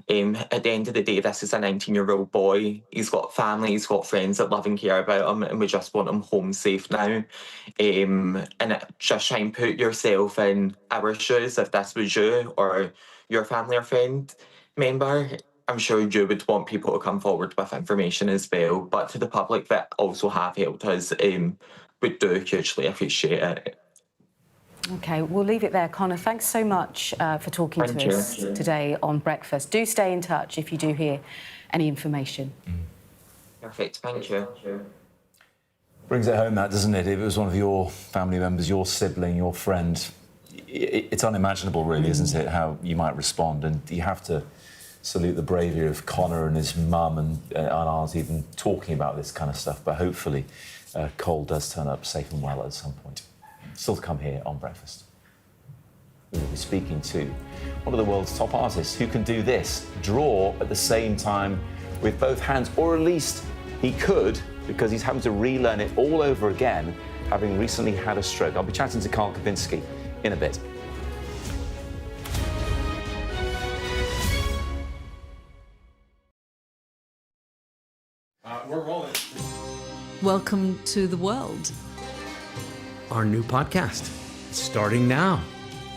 At the end of the day, this is a 19-year-old boy. He's got family, he's got friends that love and care about him, and we just want him home safe now. And just try and put yourself in our shoes. If this was you or your family or friend member, I'm sure you would want people to come forward with information as well. But to the public that also have helped us, we do hugely appreciate it. OK, we'll leave it there. Conor, thanks so much for talking to us today on Breakfast. Do stay in touch if you do hear any information. Perfect, thank you. Brings it home, that, doesn't it? If it was one of your family members, your sibling, your friend, it's unimaginable, really, isn't it, how you might respond. And you have to salute the bravery of Conor and his mum and ours even talking about this kind of stuff. But hopefully Cole does turn up safe and well at some point. Still to come here on Breakfast. We will be speaking to one of the world's top artists who can do this, draw at the same time with both hands, or at least he could, because he's having to relearn it all over again, having recently had a stroke. I'll be chatting to Carl Kavinsky in a bit. We're rolling. Welcome to the world. Our new podcast, starting now.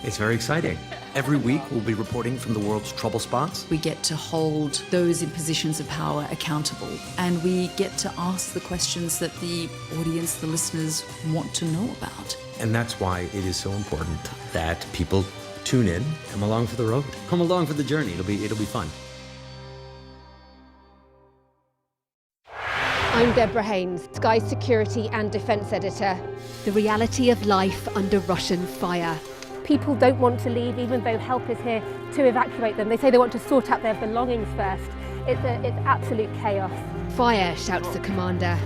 It's very exciting. Every week, we'll be reporting from the world's trouble spots. We get to hold those in positions of power accountable, and we get to ask the questions that the audience, the listeners, want to know about. And that's why it is so important that people tune in, come along for the road, come along for the journey. It'll be fun. I'm Deborah Haynes, Sky Security and Defence Editor. The reality of life under Russian fire. People don't want to leave, even though help is here to evacuate them. They say they want to sort out their belongings first. It's absolute chaos. Fire, shouts the commander.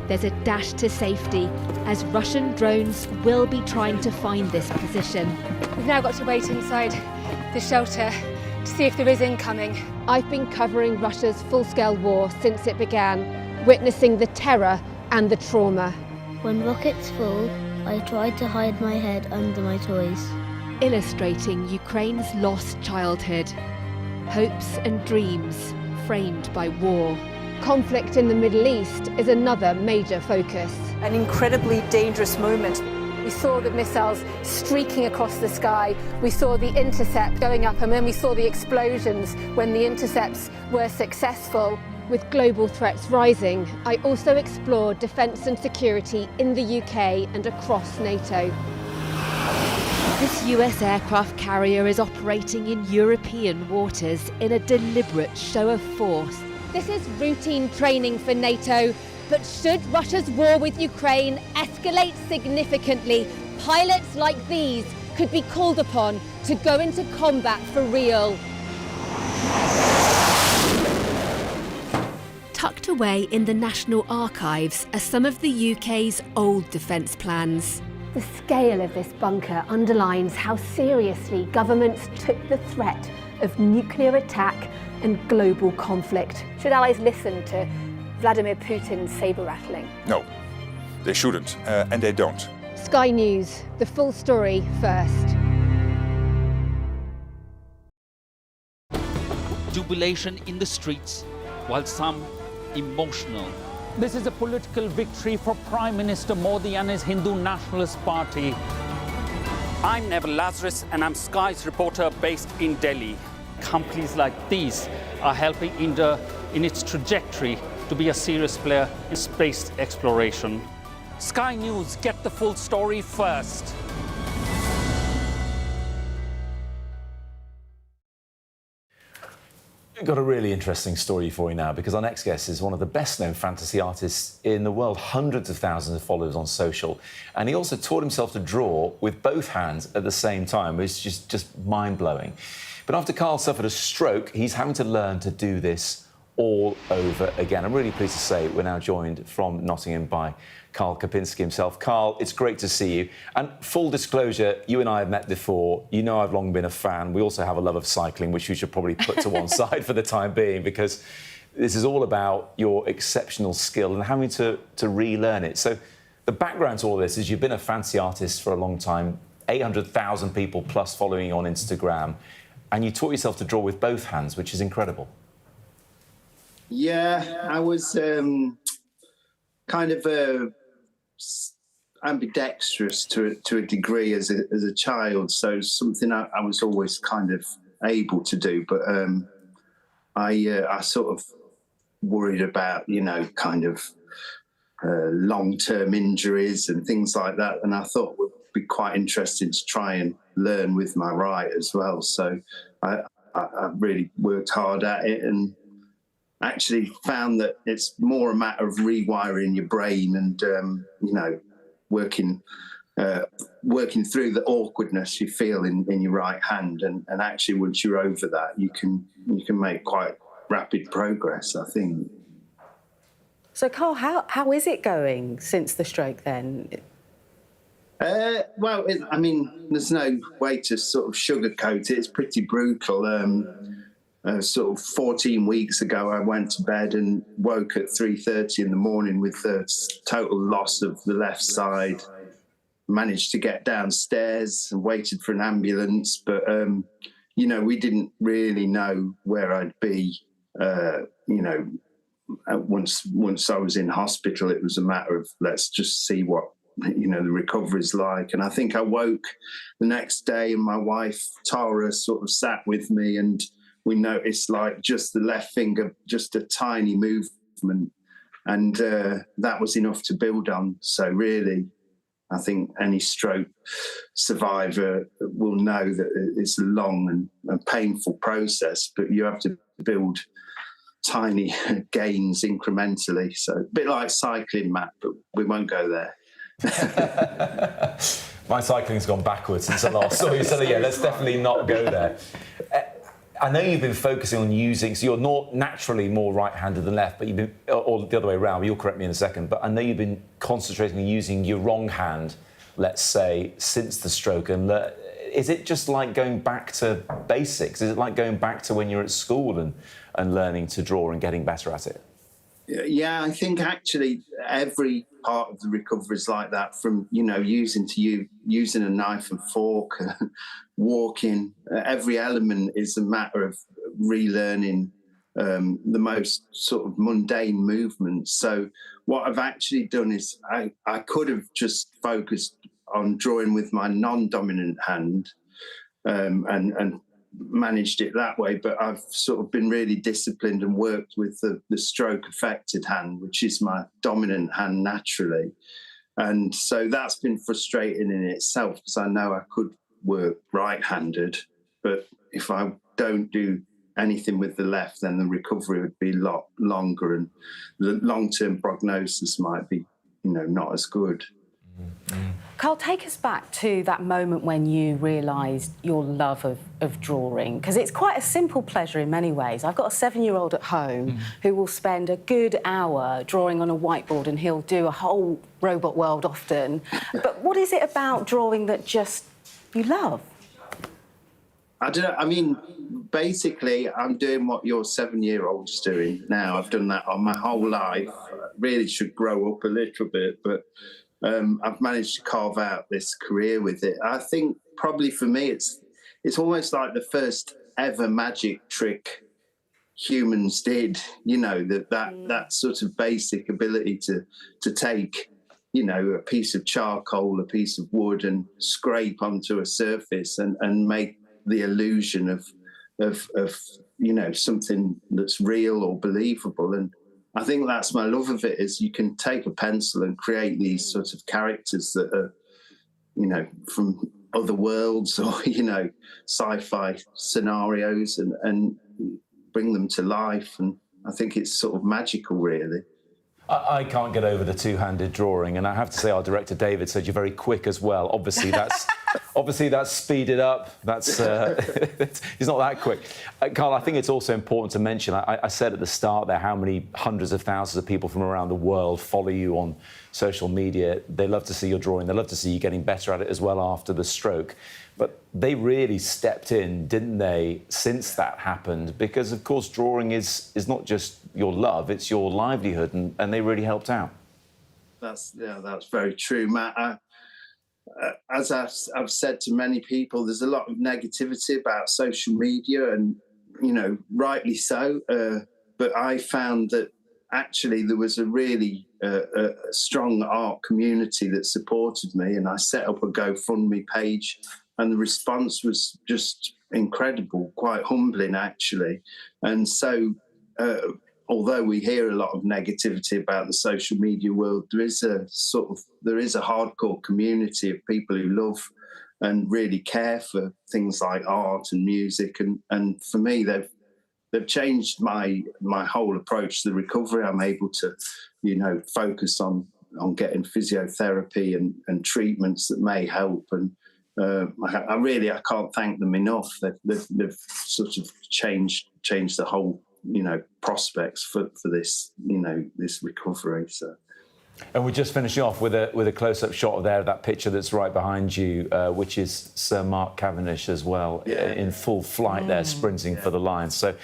There's a dash to safety, as Russian drones will be trying to find this position. We've now got to wait inside the shelter to see if there is incoming. I've been covering Russia's full-scale war since it began, witnessing the terror and the trauma. When rockets fall, I try to hide my head under my toys. Illustrating Ukraine's lost childhood, hopes and dreams framed by war. Conflict in the Middle East is another major focus. An incredibly dangerous moment. We saw the missiles streaking across the sky. We saw the intercept going up, and then we saw the explosions when the intercepts were successful. With global threats rising, I also explored defence and security in the UK and across NATO. This US aircraft carrier is operating in European waters in a deliberate show of force. This is routine training for NATO, but should Russia's war with Ukraine escalate significantly, pilots like these could be called upon to go into combat for real. Tucked away in the National Archives are some of the UK's old defence plans. The scale of this bunker underlines how seriously governments took the threat of nuclear attack and global conflict. Should allies listen to Vladimir Putin's sabre-rattling? No, they shouldn't, and they don't. Sky News, the full story first. Jubilation in the streets, while some emotional. This is a political victory for Prime Minister Modi and his Hindu Nationalist Party. I'm Neville Lazarus and I'm Sky's reporter based in Delhi. Companies like these are helping India in its trajectory to be a serious player in space exploration. Sky News, get the full story first. We've got a really interesting story for you now, because our next guest is one of the best-known fantasy artists in the world. Hundreds of thousands of followers on social. And he also taught himself to draw with both hands at the same time, which is just mind-blowing. But after Carl suffered a stroke, he's having to learn to do this all over again. I'm really pleased to say we're now joined from Nottingham by Carl Kapinski himself. Carl, it's great to see you. And full disclosure, you and I have met before. You know I've long been a fan. We also have a love of cycling, which we should probably put to one side for the time being, because this is all about your exceptional skill and having to relearn it. So the background to all this is you've been a fancy artist for a long time, 800,000 people plus following you on Instagram, and you taught yourself to draw with both hands, which is incredible. Yeah, I was kind of ambidextrous to a degree as a child, so something I was always kind of able to do. But I sort of worried about, kind of long-term injuries and things like that, and I thought it would be quite interesting to try and learn with my right as well. So I really worked hard at it, and actually found that it's more a matter of rewiring your brain and working through the awkwardness you feel in your right hand, and actually once you're over that, you can make quite rapid progress, I think. So Carl, how is it going since the stroke then? Well, there's no way to sort of sugarcoat it. It's pretty brutal. Sort of 14 weeks ago, I went to bed and woke at 3:30 in the morning with the total loss of the left side. Managed to get downstairs and waited for an ambulance, but we didn't really know where I'd be. Once I was in hospital, it was a matter of let's just see what the recovery's like. And I think I woke the next day, and my wife Tara sort of sat with me, and we noticed like just the left finger, just a tiny movement, and that was enough to build on. So really, I think any stroke survivor will know that it's a long and painful process, but you have to build tiny gains incrementally. So a bit like cycling, Matt, but we won't go there. My cycling's gone backwards since I last saw you, so yeah, let's definitely not go there. I know you've been focusing on using, so you're not naturally more right-handed than left, but you've been, or the other way around, you'll correct me in a second, but I know you've been concentrating on using your wrong hand, let's say, since the stroke. And is it just like going back to basics? Is it like going back to when you're at school and learning to draw and getting better at it? Yeah, I think actually every part of the recovery is like that, from, using a knife and fork, walking. Every element is a matter of relearning the most sort of mundane movements. So what I've actually done is I could have just focused on drawing with my non-dominant hand and managed it that way, but I've sort of been really disciplined and worked with the stroke affected hand, which is my dominant hand naturally. And so that's been frustrating in itself, because I know I could work right-handed, but if I don't do anything with the left, then the recovery would be a lot longer, and the long-term prognosis might be, not as good. Carl, take us back to that moment when you realised your love of drawing, because it's quite a simple pleasure in many ways. I've got a 7-year-old at home who will spend a good hour drawing on a whiteboard, and he'll do a whole robot world often. But what is it about drawing that just you love? I don't know. I mean, basically, I'm doing what your 7-year-old's doing now. I've done that on my whole life. I really should grow up a little bit, but I've managed to carve out this career with it. I think probably for me, it's almost like the first ever magic trick humans did. You know, that sort of basic ability to take, you know, a piece of charcoal, a piece of wood, and scrape onto a surface and make the illusion of you know, something that's real or believable. And I think that's my love of it, is you can take a pencil and create these sort of characters that are, you know, from other worlds or, you know, sci-fi scenarios and bring them to life. And I think it's sort of magical, really. I can't get over the two-handed drawing, and I have to say our director David said you're very quick as well. Obviously that's speeded up. That's he's not that quick. Carl, I think it's also important to mention. I said at the start there how many hundreds of thousands of people from around the world follow you on social media. They love to see your drawing. They love to see you getting better at it as well after the stroke. But they really stepped in, didn't they, since that happened? Because, of course, drawing is not just your love, it's your livelihood, and they really helped out. That's very true, Matt. As I've said to many people, there's a lot of negativity about social media, and, you know, rightly so. But I found that actually there was a really strong art community that supported me, and I set up a GoFundMe page. And the response was just incredible, quite humbling, actually. And so, although we hear a lot of negativity about the social media world, there is a hardcore community of people who love and really care for things like art and music. And for me, they've changed my whole approach to the recovery. I'm able to, you know, focus on getting physiotherapy and treatments that may help. And I can't thank them enough. They've sort of changed the whole, you know, prospects for this, you know, this recovery. So. And we're just finishing off with a close-up shot there of that picture that's right behind you, which is Sir Mark Cavendish as well, in full flight there, sprinting for the Lions. So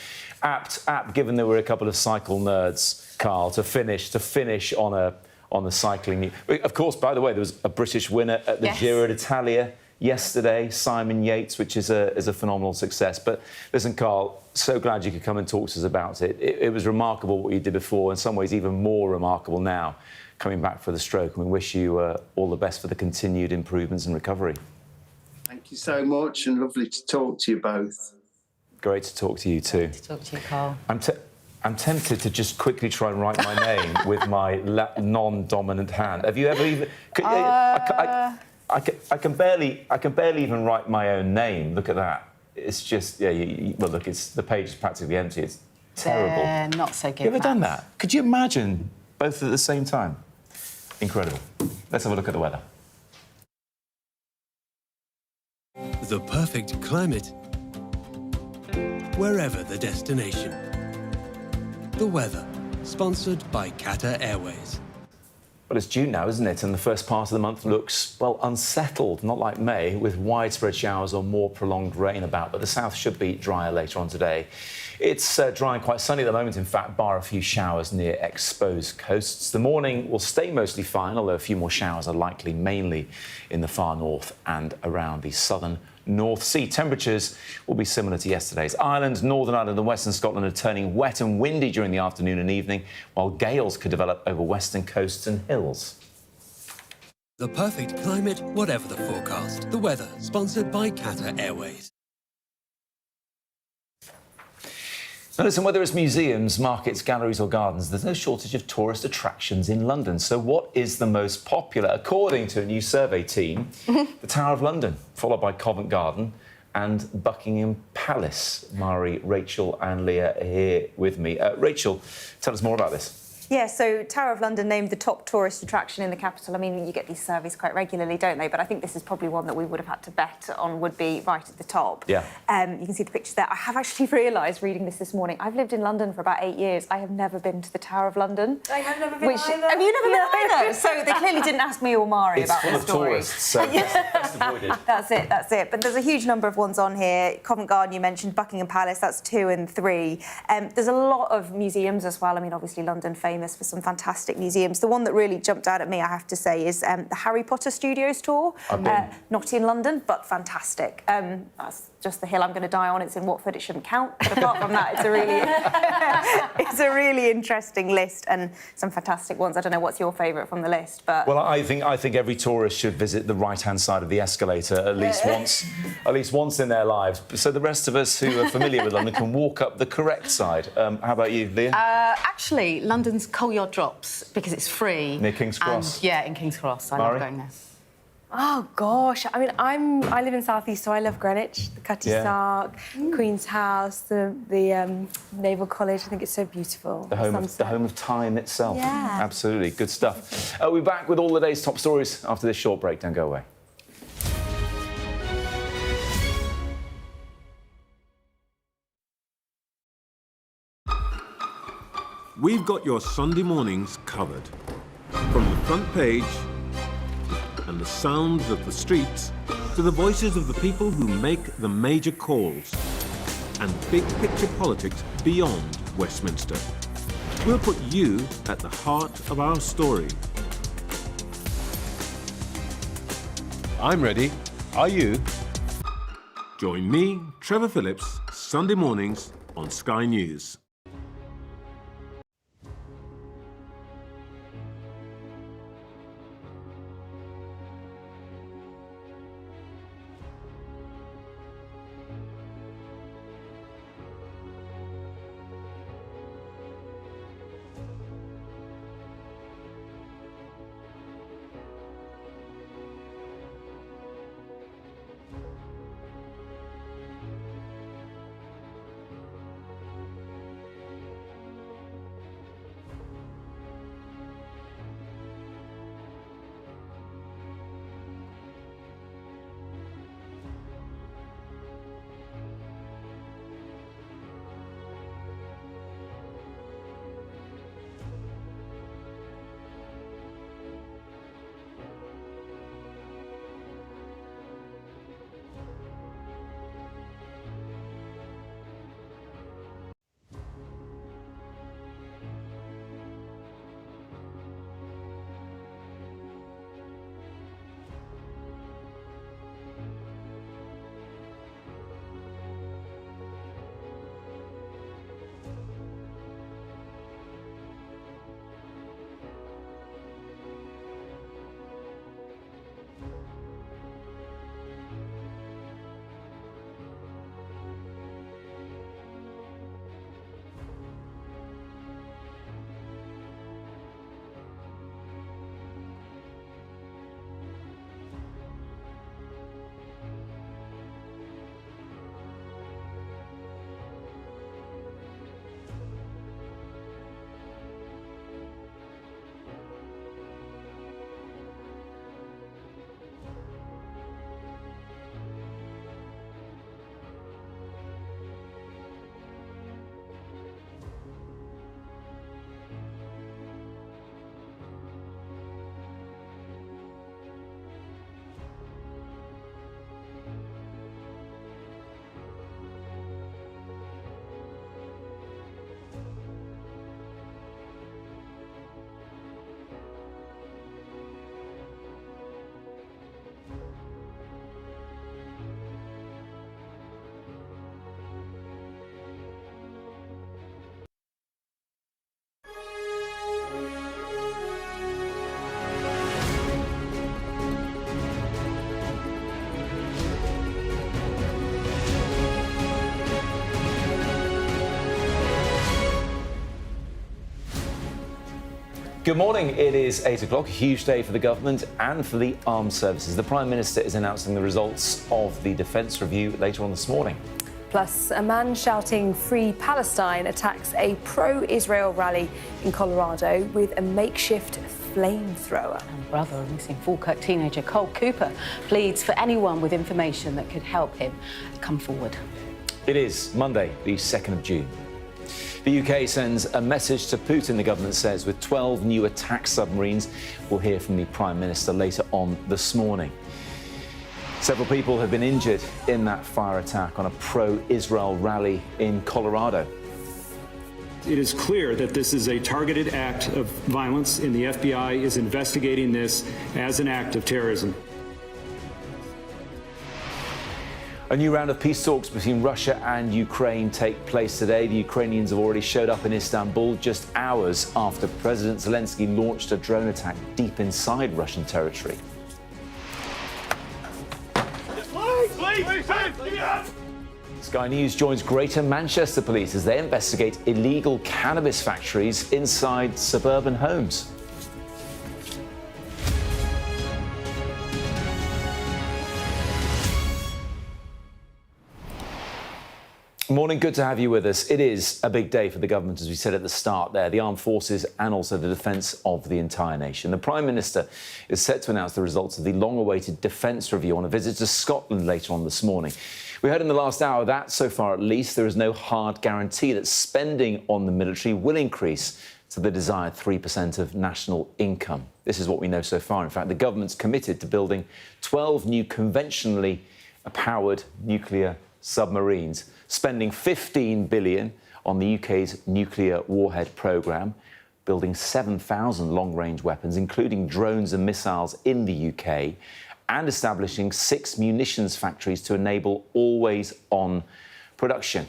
apt, given there were a couple of cycle nerds, Carl, to finish on the cycling. Of course, by the way, there was a British winner at the Giro d'Italia yesterday, Simon Yates, which is a phenomenal success. But listen, Carl, so glad you could come and talk to us about it. It was remarkable what you did before, in some ways even more remarkable now, coming back for the stroke. And we wish you all the best for the continued improvements and recovery. Thank you so much, and lovely to talk to you both. Great to talk to you too. Great to talk to you, Carl. I'm tempted to just quickly try and write my name with my non-dominant hand. Have you ever even... I can barely even write my own name. Look at that. It's just, well, look, the page is practically empty. It's terrible. They're not so good. You ever done that? Could you imagine both at the same time? Incredible. Let's have a look at the weather. The perfect climate, wherever the destination. The weather, sponsored by Qatar Airways. Well, it's June now, isn't it? And the first part of the month looks, well, unsettled, not like May, with widespread showers or more prolonged rain about. But the south should be drier later on today. It's dry and quite sunny at the moment, in fact, bar a few showers near exposed coasts. The morning will stay mostly fine, although a few more showers are likely, mainly in the far north and around the southern North Sea. Temperatures will be similar to yesterday's. Ireland, Northern Ireland and Western Scotland are turning wet and windy during the afternoon and evening, while gales could develop over western coasts and hills. The perfect climate, whatever the forecast. The weather, sponsored by Qatar Airways. Now listen, whether it's museums, markets, galleries or gardens, there's no shortage of tourist attractions in London. So what is the most popular? According to a new survey team, the Tower of London, followed by Covent Garden and Buckingham Palace. Mari, Rachel and Leah are here with me. Rachel, tell us more about this. Yeah, so Tower of London named the top tourist attraction in the capital. I mean, you get these surveys quite regularly, don't they? But I think this is probably one that we would have had to bet on would be right at the top. Yeah. You can see the pictures there. I have actually realised, reading this morning, I've lived in London for about 8 years. I have never been to the Tower of London. I have never been either. Have you never been either? So they clearly didn't ask me or Mari about full the of story. tourists, so best avoided. That's it. But there's a huge number of ones on here. Covent Garden, you mentioned, Buckingham Palace, that's 2 and 3. There's a lot of museums as well. I mean, obviously London famous for some fantastic museums. The one that really jumped out at me, I have to say, is the Harry Potter Studios tour. Not in London, but fantastic. That's just the hill I'm going to die on. It's in Watford. It shouldn't count. But apart from that, it's a really interesting list and some fantastic ones. I don't know what's your favourite from the list, but well, I think every tourist should visit the right-hand side of the escalator at least once in their lives. So the rest of us who are familiar with London can walk up the correct side. How about you, Leah? Actually, London's Coal Yard Drops, because it's free. Near King's Cross? And, yeah, in King's Cross. I love going there. Oh gosh, I mean, I live in South East, so I love Greenwich, the Cutty Sark, Queen's House, the Naval College. I think it's so beautiful. The home of time itself. Yeah. Absolutely, good stuff. We'll be back with all the day's top stories after this short break. Don't go away. We've got your Sunday mornings covered. From the front page and the sounds of the streets to the voices of the people who make the major calls and big picture politics beyond Westminster. We'll put you at the heart of our story. I'm ready. Are you? Join me, Trevor Phillips, Sunday mornings on Sky News. Good morning. It is 8 o'clock, a huge day for the government and for the armed services. The Prime Minister is announcing the results of the Defence Review later on this morning. Plus, a man shouting "Free Palestine" attacks a pro-Israel rally in Colorado with a makeshift flamethrower. And brother of missing Falkirk teenager Cole Cooper pleads for anyone with information that could help him come forward. It is Monday, the 2nd of June. The UK sends a message to Putin, the government says, with 12 new attack submarines. We'll hear from the Prime Minister later on this morning. Several people have been injured in that fire attack on a pro-Israel rally in Colorado. It is clear that this is a targeted act of violence, and the FBI is investigating this as an act of terrorism. A new round of peace talks between Russia and Ukraine take place today. The Ukrainians have already showed up in Istanbul just hours after President Zelensky launched a drone attack deep inside Russian territory. Sky News joins Greater Manchester Police as they investigate illegal cannabis factories inside suburban homes. Morning, good to have you with us. It is a big day for the government, as we said at the start there, the armed forces and also the defence of the entire nation. The Prime Minister is set to announce the results of the long-awaited defence review on a visit to Scotland later on this morning. We heard in the last hour that, so far at least, there is no hard guarantee that spending on the military will increase to the desired 3% of national income. This is what we know so far. In fact, the government's committed to building 12 new conventionally powered nuclear submarines, spending $15 billion on the UK's nuclear warhead programme, building 7,000 long-range weapons, including drones and missiles in the UK, and establishing 6 munitions factories to enable always-on production.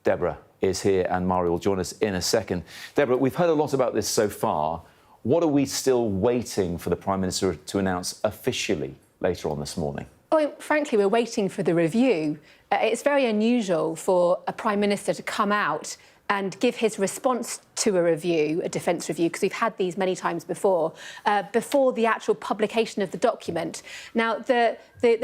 Deborah is here and Mari will join us in a second. Deborah, we've heard a lot about this so far. What are we still waiting for the Prime Minister to announce officially later on this morning? Well, frankly, we're waiting for the review. It's very unusual for a Prime Minister to come out and give his response to a review, a defence review, because we've had these many times before the actual publication of the document. Now, the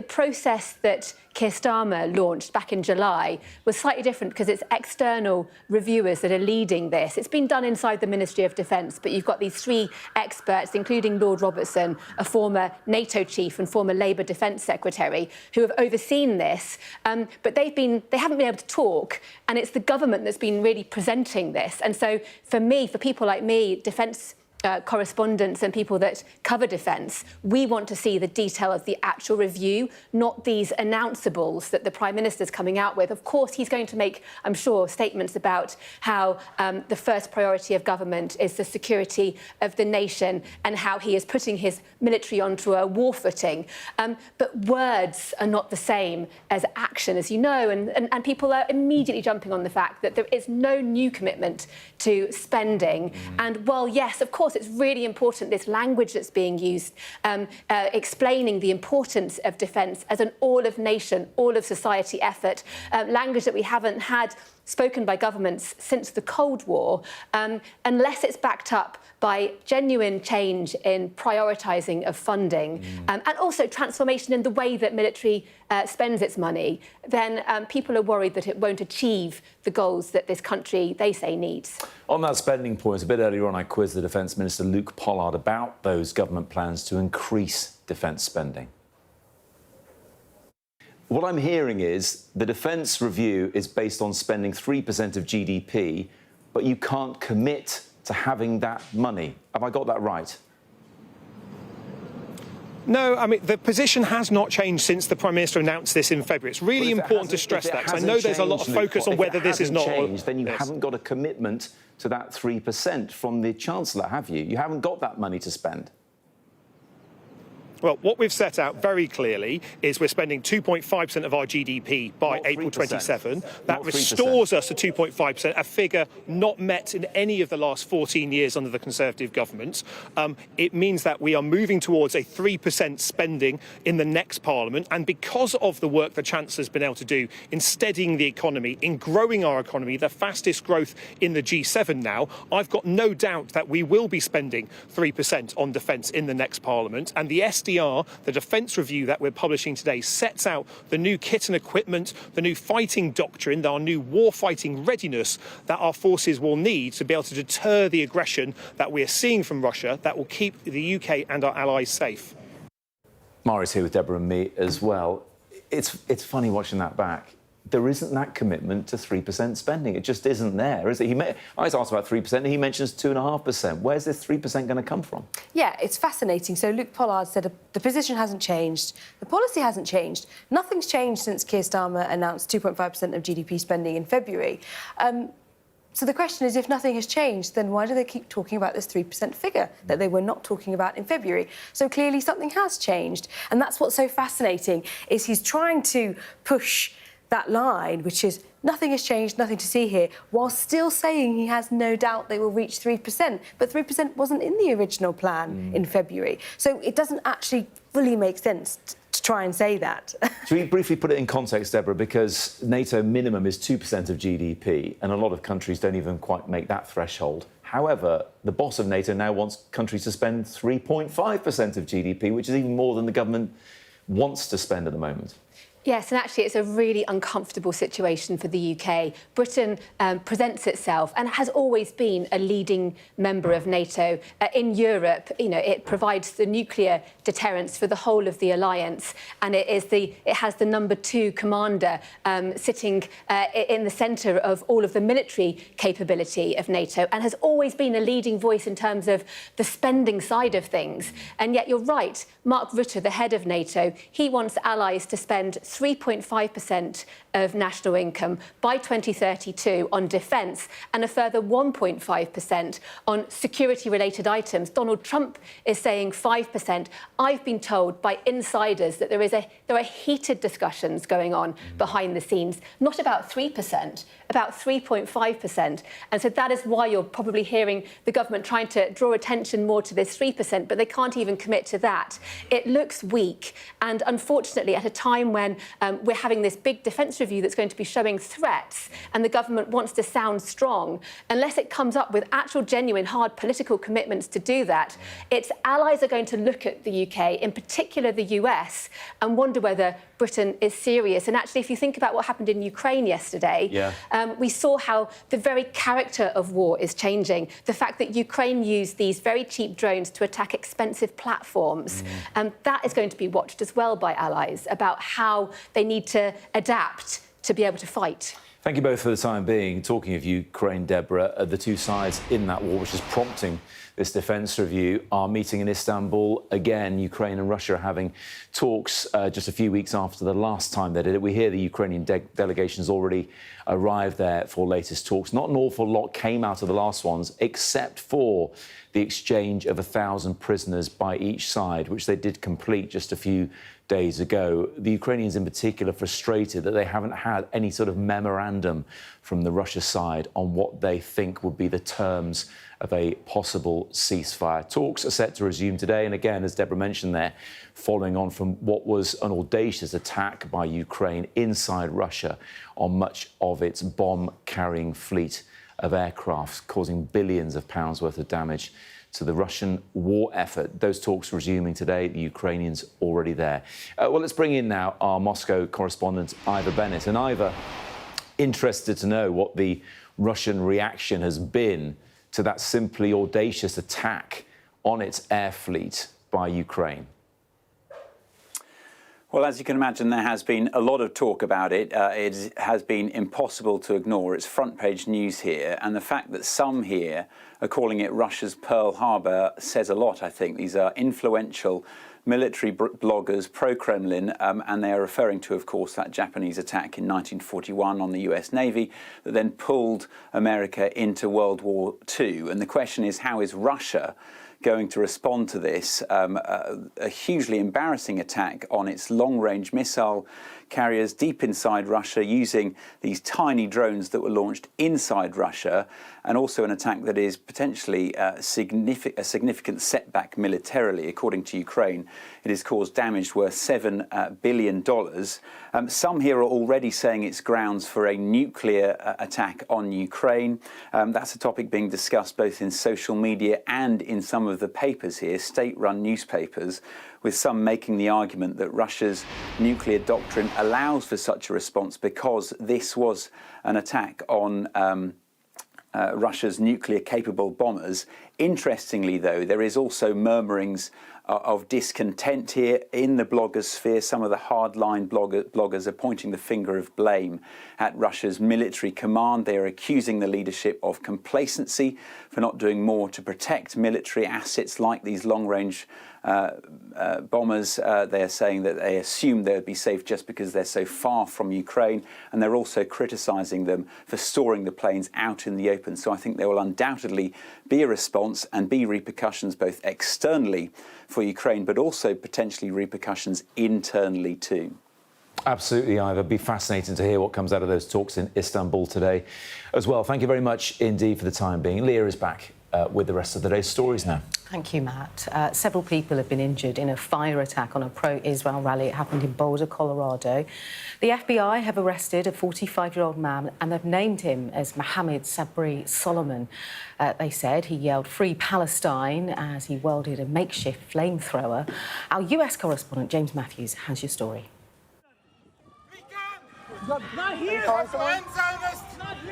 process that Keir Starmer launched back in July was slightly different because it's external reviewers that are leading this. It's been done inside the Ministry of Defence, but you've got these 3 experts, including Lord Robertson, a former NATO chief and former Labour Defence Secretary, who have overseen this. But they haven't been able to talk, and it's the government that's been really presenting this. And so, for people like me, defence correspondents and people that cover defence, we want to see the detail of the actual review, not these announceables that the Prime Minister's coming out with. Of course, he's going to make, I'm sure, statements about how the first priority of government is the security of the nation and how he is putting his military onto a war footing. But words are not the same as action, as you know, and people are immediately jumping on the fact that there is no new commitment to spending. And while, yes, of course, it's really important, this language that's being used, explaining the importance of defence as an all-of-nation, all-of-society effort, language that we haven't had spoken by governments since the Cold War, unless it's backed up by genuine change in prioritising of funding and also transformation in the way that military spends its money, then people are worried that it won't achieve the goals that this country, they say, needs. On that spending point, a bit earlier on, I quizzed the Defence Minister Luke Pollard about those government plans to increase defence spending. What I'm hearing is the defence review is based on spending 3% of GDP, but you can't commit to having that money. Have I got that right? No, I mean, the position has not changed since the Prime Minister announced this in February. It's really important to stress that, because I know there's a lot of focus on whether this is not... changed, then you haven't got a commitment to that 3% from the Chancellor, have you? You haven't got that money to spend. Well, what we've set out very clearly is we're spending 2.5% of our GDP by April 27. That restores us to 2.5%, a figure not met in any of the last 14 years under the Conservative governments. It means that we are moving towards a 3% spending in the next Parliament. And because of the work the Chancellor's been able to do in steadying the economy, in growing our economy, the fastest growth in the G7 now, I've got no doubt that we will be spending 3% on defence in the next Parliament. And the SD FDR, the defence review that we're publishing today, sets out the new kit and equipment, the new fighting doctrine, our new war-fighting readiness that our forces will need to be able to deter the aggression that we're seeing from Russia that will keep the UK and our allies safe. Mari's here with Deborah and me as well. It's funny watching that back. There isn't that commitment to 3% spending. It just isn't there, is it? I was asked about 3%, and he mentions 2.5%. Where's this 3% going to come from? Yeah, it's fascinating. So Luke Pollard said the position hasn't changed, the policy hasn't changed. Nothing's changed since Keir Starmer announced 2.5% of GDP spending in February. So the question is, if nothing has changed, then why do they keep talking about this 3% figure that they were not talking about in February? So clearly something has changed. And that's what's so fascinating, is he's trying to push that line, which is nothing has changed, nothing to see here, while still saying he has no doubt they will reach 3%. But 3% wasn't in the original plan in February. So it doesn't actually fully make sense to try and say that. Should we briefly put it in context, Deborah, because NATO minimum is 2% of GDP, and a lot of countries don't even quite make that threshold. However, the boss of NATO now wants countries to spend 3.5% of GDP, which is even more than the government wants to spend at the moment. Yes, and actually it's a really uncomfortable situation for the UK. Britain presents itself and has always been a leading member of NATO. In Europe, you know, it provides the nuclear deterrence for the whole of the alliance, and it has the #2 commander sitting in the centre of all of the military capability of NATO, and has always been a leading voice in terms of the spending side of things. And yet you're right, Mark Rutte, the head of NATO, he wants allies to spend 3.5% of national income by 2032 on defence, and a further 1.5% on security-related items. Donald Trump is saying 5%. I've been told by insiders that there are heated discussions going on behind the scenes, not about 3%, about 3.5%. And so that is why you're probably hearing the government trying to draw attention more to this 3%, but they can't even commit to that. It looks weak, and unfortunately, at a time when we're having this big defence review that's going to be showing threats, and the government wants to sound strong, unless it comes up with actual, genuine, hard political commitments to do that, its allies are going to look at the UK, in particular the US, and wonder whether Britain is serious. And actually, if you think about what happened in Ukraine yesterday, we saw how the very character of war is changing. The fact that Ukraine used these very cheap drones to attack expensive platforms, that is going to be watched as well by allies, about how they need to adapt to be able to fight. Thank you both for the time being. Talking of Ukraine, Deborah, the two sides in that war, which is prompting this defence review, are meeting in Istanbul again. Ukraine and Russia are having talks just a few weeks after the last time they did it. We hear the Ukrainian delegation has already arrived there for latest talks. Not an awful lot came out of the last ones, except for the exchange of 1,000 prisoners by each side, which they did complete just a few days ago. The Ukrainians in particular frustrated that they haven't had any sort of memorandum from the Russia side on what they think would be the terms of a possible ceasefire. Talks are set to resume today, and again, as Deborah mentioned there, following on from what was an audacious attack by Ukraine inside Russia on much of its bomb-carrying fleet of aircraft, causing billions of pounds worth of damage to the Russian war effort. Those talks resuming today, the Ukrainians already there. Well, let's bring in now our Moscow correspondent, Ivor Bennett. And Ivor, interested to know what the Russian reaction has been to that simply audacious attack on its air fleet by Ukraine. Well, as you can imagine, there has been a lot of talk about it. It has been impossible to ignore. It's front-page news here. And the fact that some here are calling it Russia's Pearl Harbor says a lot, I think. These are influential military bloggers, pro-Kremlin, and they are referring to, of course, that Japanese attack in 1941 on the US Navy that then pulled America into World War II. And the question is, how is Russia going to respond to this? A hugely embarrassing attack on its long-range missile carriers deep inside Russia, using these tiny drones that were launched inside Russia, and also an attack that is potentially a significant setback militarily. According to Ukraine, it has caused damage worth $7 billion. Some here are already saying it's grounds for a nuclear attack on Ukraine. That's a topic being discussed both in social media and in some of the papers here, state-run newspapers, with some making the argument that Russia's nuclear doctrine allows for such a response because this was an attack on Russia's nuclear-capable bombers. Interestingly, though, there is also murmurings of discontent here in the blogger sphere. Some of the hardline bloggers are pointing the finger of blame at Russia's military command. They are accusing the leadership of complacency for not doing more to protect military assets like these long-range bombers. They are saying that they assume they would be safe just because they're so far from Ukraine, and they're also criticising them for storing the planes out in the open. So I think there will undoubtedly be a response and be repercussions both externally for Ukraine, but also potentially repercussions internally too. Absolutely, Ivor. It'll be fascinating to hear what comes out of those talks in Istanbul today as well. Thank you very much indeed for the time being. Leah is back with the rest of the day's stories now. Thank you, Matt. Several people have been injured in a fire attack on a pro-Israel rally. It happened in Boulder, Colorado. The FBI have arrested a 45-year-old man and they've named him as Mohammed Sabri Solomon. They said he yelled "Free Palestine" as he wielded a makeshift flamethrower. Our US correspondent, James Matthews, has your story. Not here.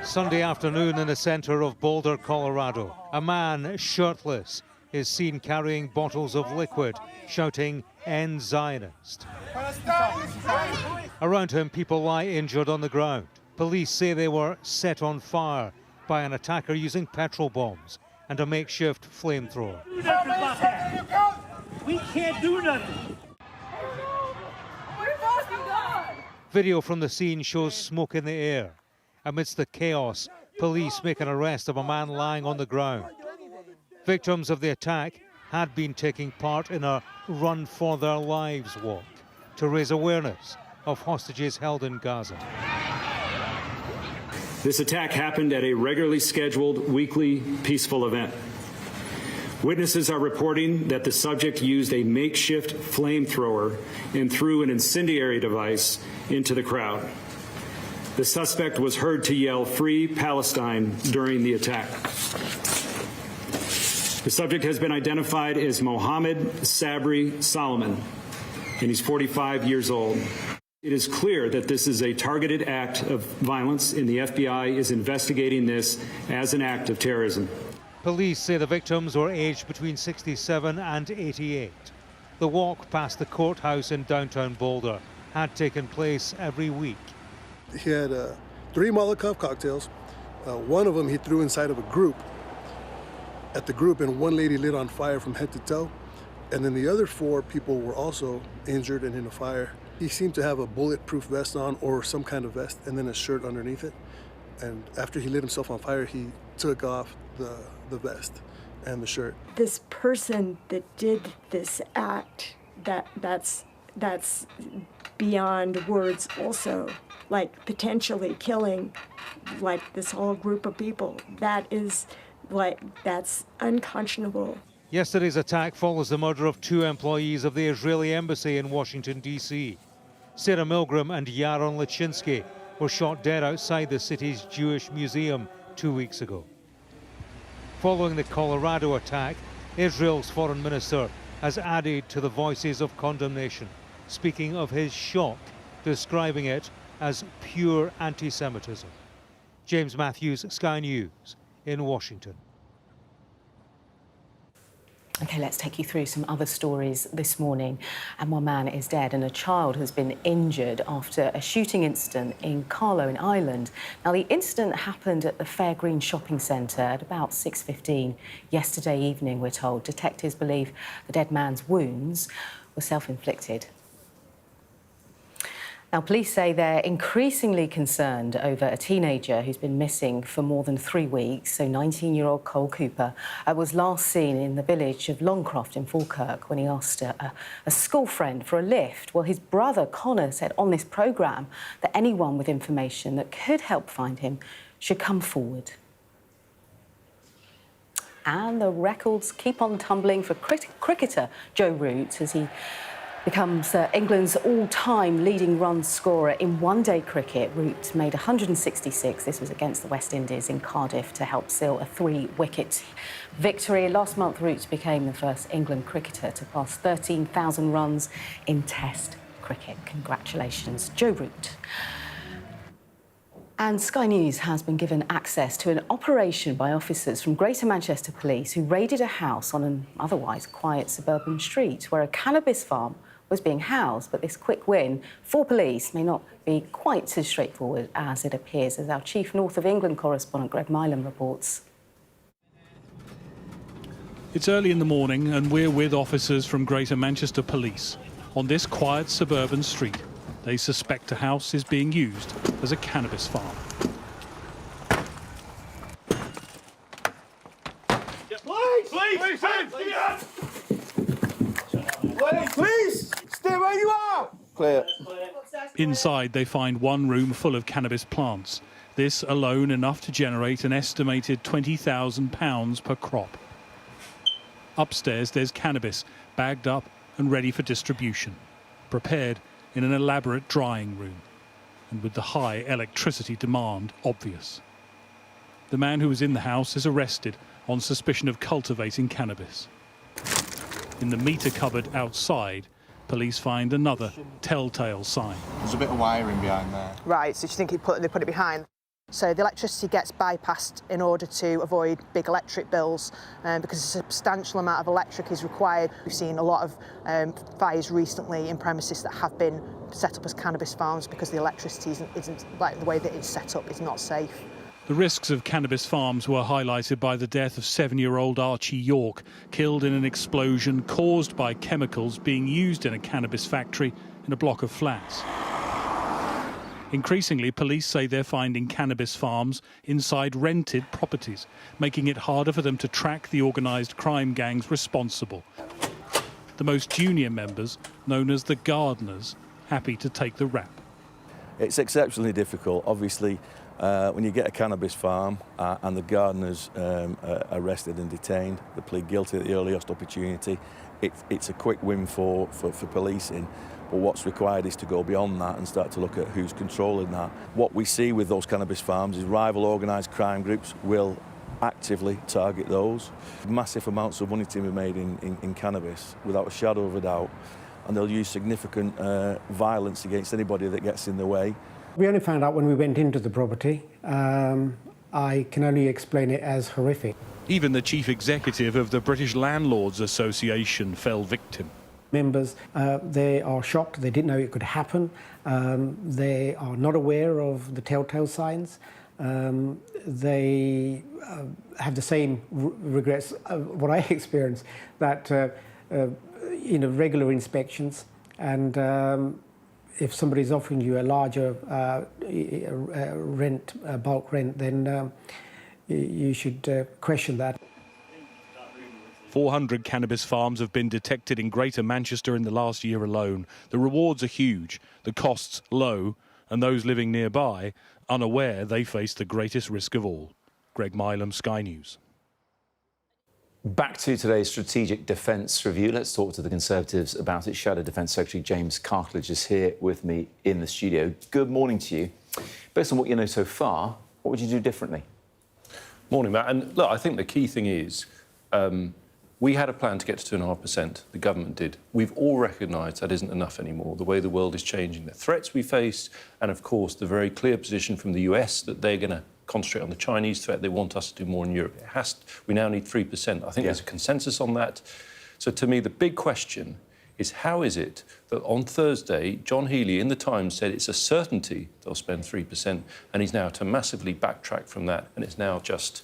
Sunday afternoon in the centre of Boulder, Colorado, a man shirtless is seen carrying bottles of liquid, shouting "End Zionist." Around him, people lie injured on the ground. Police say they were set on fire by an attacker using petrol bombs and a makeshift flamethrower. We can't do nothing. Video from the scene shows smoke in the air. Amidst the chaos, police make an arrest of a man lying on the ground. Victims of the attack had been taking part in a Run for Their Lives walk to raise awareness of hostages held in Gaza. This attack happened at a regularly scheduled weekly peaceful event. Witnesses are reporting that the subject used a makeshift flamethrower and threw an incendiary device into the crowd. The suspect was heard to yell "Free Palestine" during the attack. The subject has been identified as Mohammed Sabri Solomon, and he's 45 years old. It is clear that this is a targeted act of violence, and the FBI is investigating this as an act of terrorism. Police say the victims were aged between 67 and 88. The walk past the courthouse in downtown Boulder had taken place every week. He had 3 Molotov cocktails. One of them he threw inside of a group. At the group, and one lady lit on fire from head to toe. And then the other 4 people were also injured and in a fire. He seemed to have a bulletproof vest on or some kind of vest and then a shirt underneath it. And after he lit himself on fire, he took off the vest and the shirt. This person that did this act, that's beyond words also, like potentially killing like this whole group of people. That's unconscionable. Yesterday's attack follows the murder of 2 employees of the Israeli embassy in Washington, D.C. Sarah Milgram and Yaron Lachinsky were shot dead outside the city's Jewish museum 2 weeks ago. Following the Colorado attack, Israel's foreign minister has added to the voices of condemnation, speaking of his shock, describing it as pure anti-Semitism. James Matthews, Sky News in Washington. OK, let's take you through some other stories this morning. And one man is dead and a child has been injured after a shooting incident in Carlow in Ireland. Now, the incident happened at the Fairgreen shopping centre at about 6:15 yesterday evening, we're told. Detectives believe the dead man's wounds were self-inflicted. Now, police say they're increasingly concerned over a teenager who's been missing for more than 3 weeks. So 19-year-old Cole Cooper was last seen in the village of Longcroft in Falkirk when he asked a school friend for a lift. Well, his brother Connor said on this programme that anyone with information that could help find him should come forward. And the records keep on tumbling for cricketer Joe Root as he Becomes England's all-time leading run scorer in one-day cricket. Root made 166. This was against the West Indies in Cardiff to help seal a 3-wicket victory. Last month, Root became the first England cricketer to pass 13,000 runs in Test cricket. Congratulations, Joe Root. And Sky News has been given access to an operation by officers from Greater Manchester Police who raided a house on an otherwise quiet suburban street where a cannabis farm was being housed. But this quick win for police may not be quite so straightforward as it appears, as our chief North of England correspondent Greg Milam reports. It's early in the morning and we're with officers from Greater Manchester Police on this quiet suburban street. They suspect a house is being used as a cannabis farm. Please, stay where you are. Clear. Inside, they find one room full of cannabis plants. This alone enough to generate an estimated £20,000 per crop. Upstairs, there's cannabis, bagged up and ready for distribution, prepared in an elaborate drying room, and with the high electricity demand obvious. The man who was in the house is arrested on suspicion of cultivating cannabis. In the meter cupboard outside, police find another telltale sign. There's a bit of wiring behind there. Right, so you think they put it behind? So the electricity gets bypassed in order to avoid big electric bills because a substantial amount of electric is required. We've seen a lot of fires recently in premises that have been set up as cannabis farms because the electricity isn't like the way that it's set up is not safe. The risks of cannabis farms were highlighted by the death of 7-year-old Archie York, killed in an explosion caused by chemicals being used in a cannabis factory in a block of flats. Increasingly, police say they're finding cannabis farms inside rented properties, making it harder for them to track the organised crime gangs responsible. The most junior members, known as the gardeners, happy to take the rap. It's exceptionally difficult. Obviously, when you get a cannabis farm and the gardeners are arrested and detained, they plead guilty at the earliest opportunity, it's a quick win for policing. But what's required is to go beyond that and start to look at who's controlling that. What we see with those cannabis farms is rival organised crime groups will actively target those. Massive amounts of money to be made in cannabis, without a shadow of a doubt. And they'll use significant violence against anybody that gets in the way. We only found out when we went into the property. I can only explain it as horrific. Even the chief executive of the British Landlords Association fell victim. Members, they are shocked. They didn't know it could happen. They are not aware of the telltale signs. They have the same regrets what I experienced, that regular inspections, and if somebody's offering you a larger bulk rent, then you should question that. 400 cannabis farms have been detected in Greater Manchester in the last year alone. The rewards are huge, the costs low, and those living nearby unaware they face the greatest risk of all. Greg Milam, Sky News. Back to today's strategic defence review. Let's talk to the Conservatives about it. Shadow Defence Secretary James Cartledge is here with me in the studio. Good morning to you. Based on what you know so far, what would you do differently? Morning, Matt. And look, I think the key thing is we had a plan to get to 2.5%. The government did. We've all recognised that isn't enough anymore. The way the world is changing, the threats we face, and of course the very clear position from the US that they're going to concentrate on the Chinese threat. They want us to do more in Europe. We now need 3%. I think there's a consensus on that. So to me, the big question is how is it that on Thursday, John Healey in The Times said it's a certainty they'll spend 3%, and he's now to massively backtrack from that, and it's now just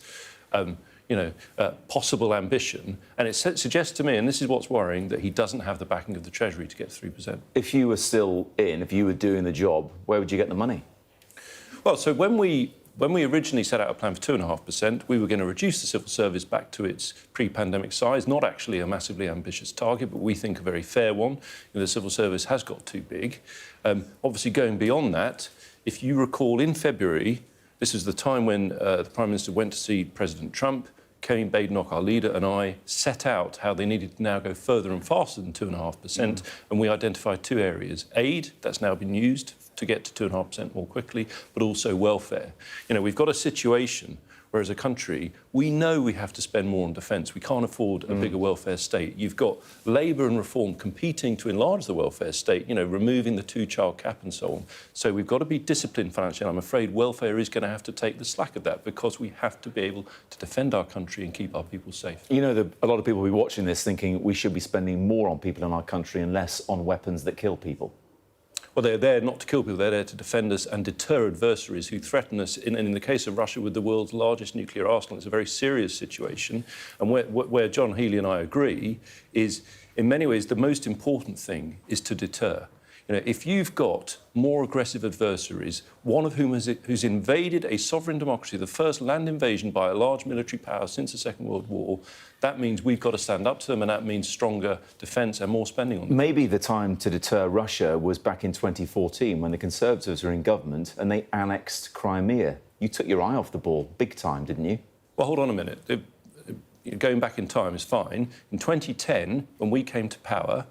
possible ambition. And it suggests to me, and this is what's worrying, that he doesn't have the backing of the Treasury to get 3%. If you were still if you were doing the job, where would you get the money? Well, so when we originally set out a plan for 2.5%, we were going to reduce the civil service back to its pre-pandemic size, not actually a massively ambitious target, but we think a very fair one. The civil service has got too big. Obviously, going beyond that, if you recall, in February, this is the time when the Prime Minister went to see President Trump. Kane Badenoch, our leader, and I set out how they needed to now go further and faster than 2.5%, and we identified 2 areas. Aid, that's now been used to get to 2.5% more quickly, but also welfare. You know, we've got a situation where, as a country, we know we have to spend more on defence. We can't afford a bigger welfare state. You've got Labour and Reform competing to enlarge the welfare state, you know, removing the 2-child cap and so on. So we've got to be disciplined financially. I'm afraid welfare is going to have to take the slack of that, because we have to be able to defend our country and keep our people safe. You know, a lot of people will be watching this thinking we should be spending more on people in our country and less on weapons that kill people. Well, they're there not to kill people, they're there to defend us and deter adversaries who threaten us. And in the case of Russia, with the world's largest nuclear arsenal, it's a very serious situation. And where John Healey and I agree is, in many ways, the most important thing is to deter. You know, if you've got more aggressive adversaries, one of whom who's invaded a sovereign democracy, the first land invasion by a large military power since the Second World War, that means we've got to stand up to them, and that means stronger defence and more spending on them. Maybe the time to deter Russia was back in 2014 when the Conservatives were in government and they annexed Crimea. You took your eye off the ball big time, didn't you? Well, hold on a minute. Going back in time is fine. In 2010, when we came to power,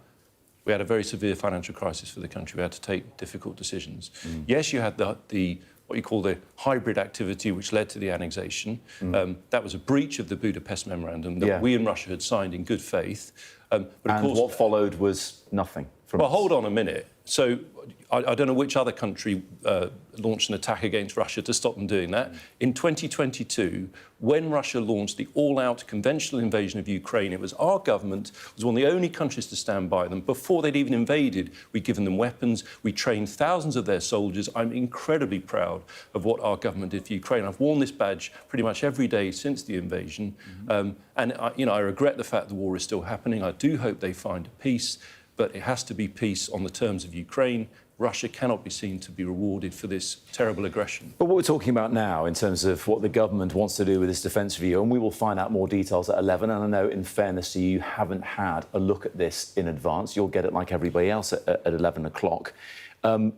we had a very severe financial crisis for the country. We had to take difficult decisions. Yes, you had the what you call the hybrid activity, which led to the annexation. That was a breach of the Budapest Memorandum that we and Russia had signed in good faith. But of course, what followed was nothing. Well, hold on a minute. So I don't know which other country launched an attack against Russia to stop them doing that. In 2022, when Russia launched the all-out conventional invasion of Ukraine, it was our government, was one of the only countries to stand by them. Before they'd even invaded, we'd given them weapons. We trained thousands of their soldiers. I'm incredibly proud of what our government did for Ukraine. I've worn this badge pretty much every day since the invasion. And I regret the fact the war is still happening. I do hope they find peace. But it has to be peace on the terms of Ukraine. Russia cannot be seen to be rewarded for this terrible aggression. But what we're talking about now, in terms of what the government wants to do with this defence review, and we will find out more details at 11, and I know, in fairness to you, you haven't had a look at this in advance. You'll get it like everybody else at 11 o'clock. We're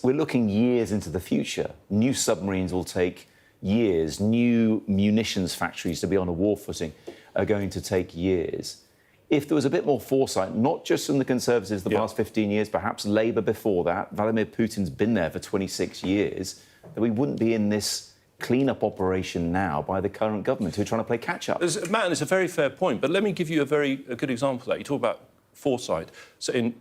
looking years into the future. New submarines will take years. New munitions factories to be on a war footing are going to take years. If there was a bit more foresight, not just from the Conservatives the past 15 years, perhaps Labour before that, Vladimir Putin's been there for 26 years, that we wouldn't be in this clean-up operation now by the current government who are trying to play catch-up. Matt, it's a very fair point, but let me give you a good example of that. You talk about foresight. So in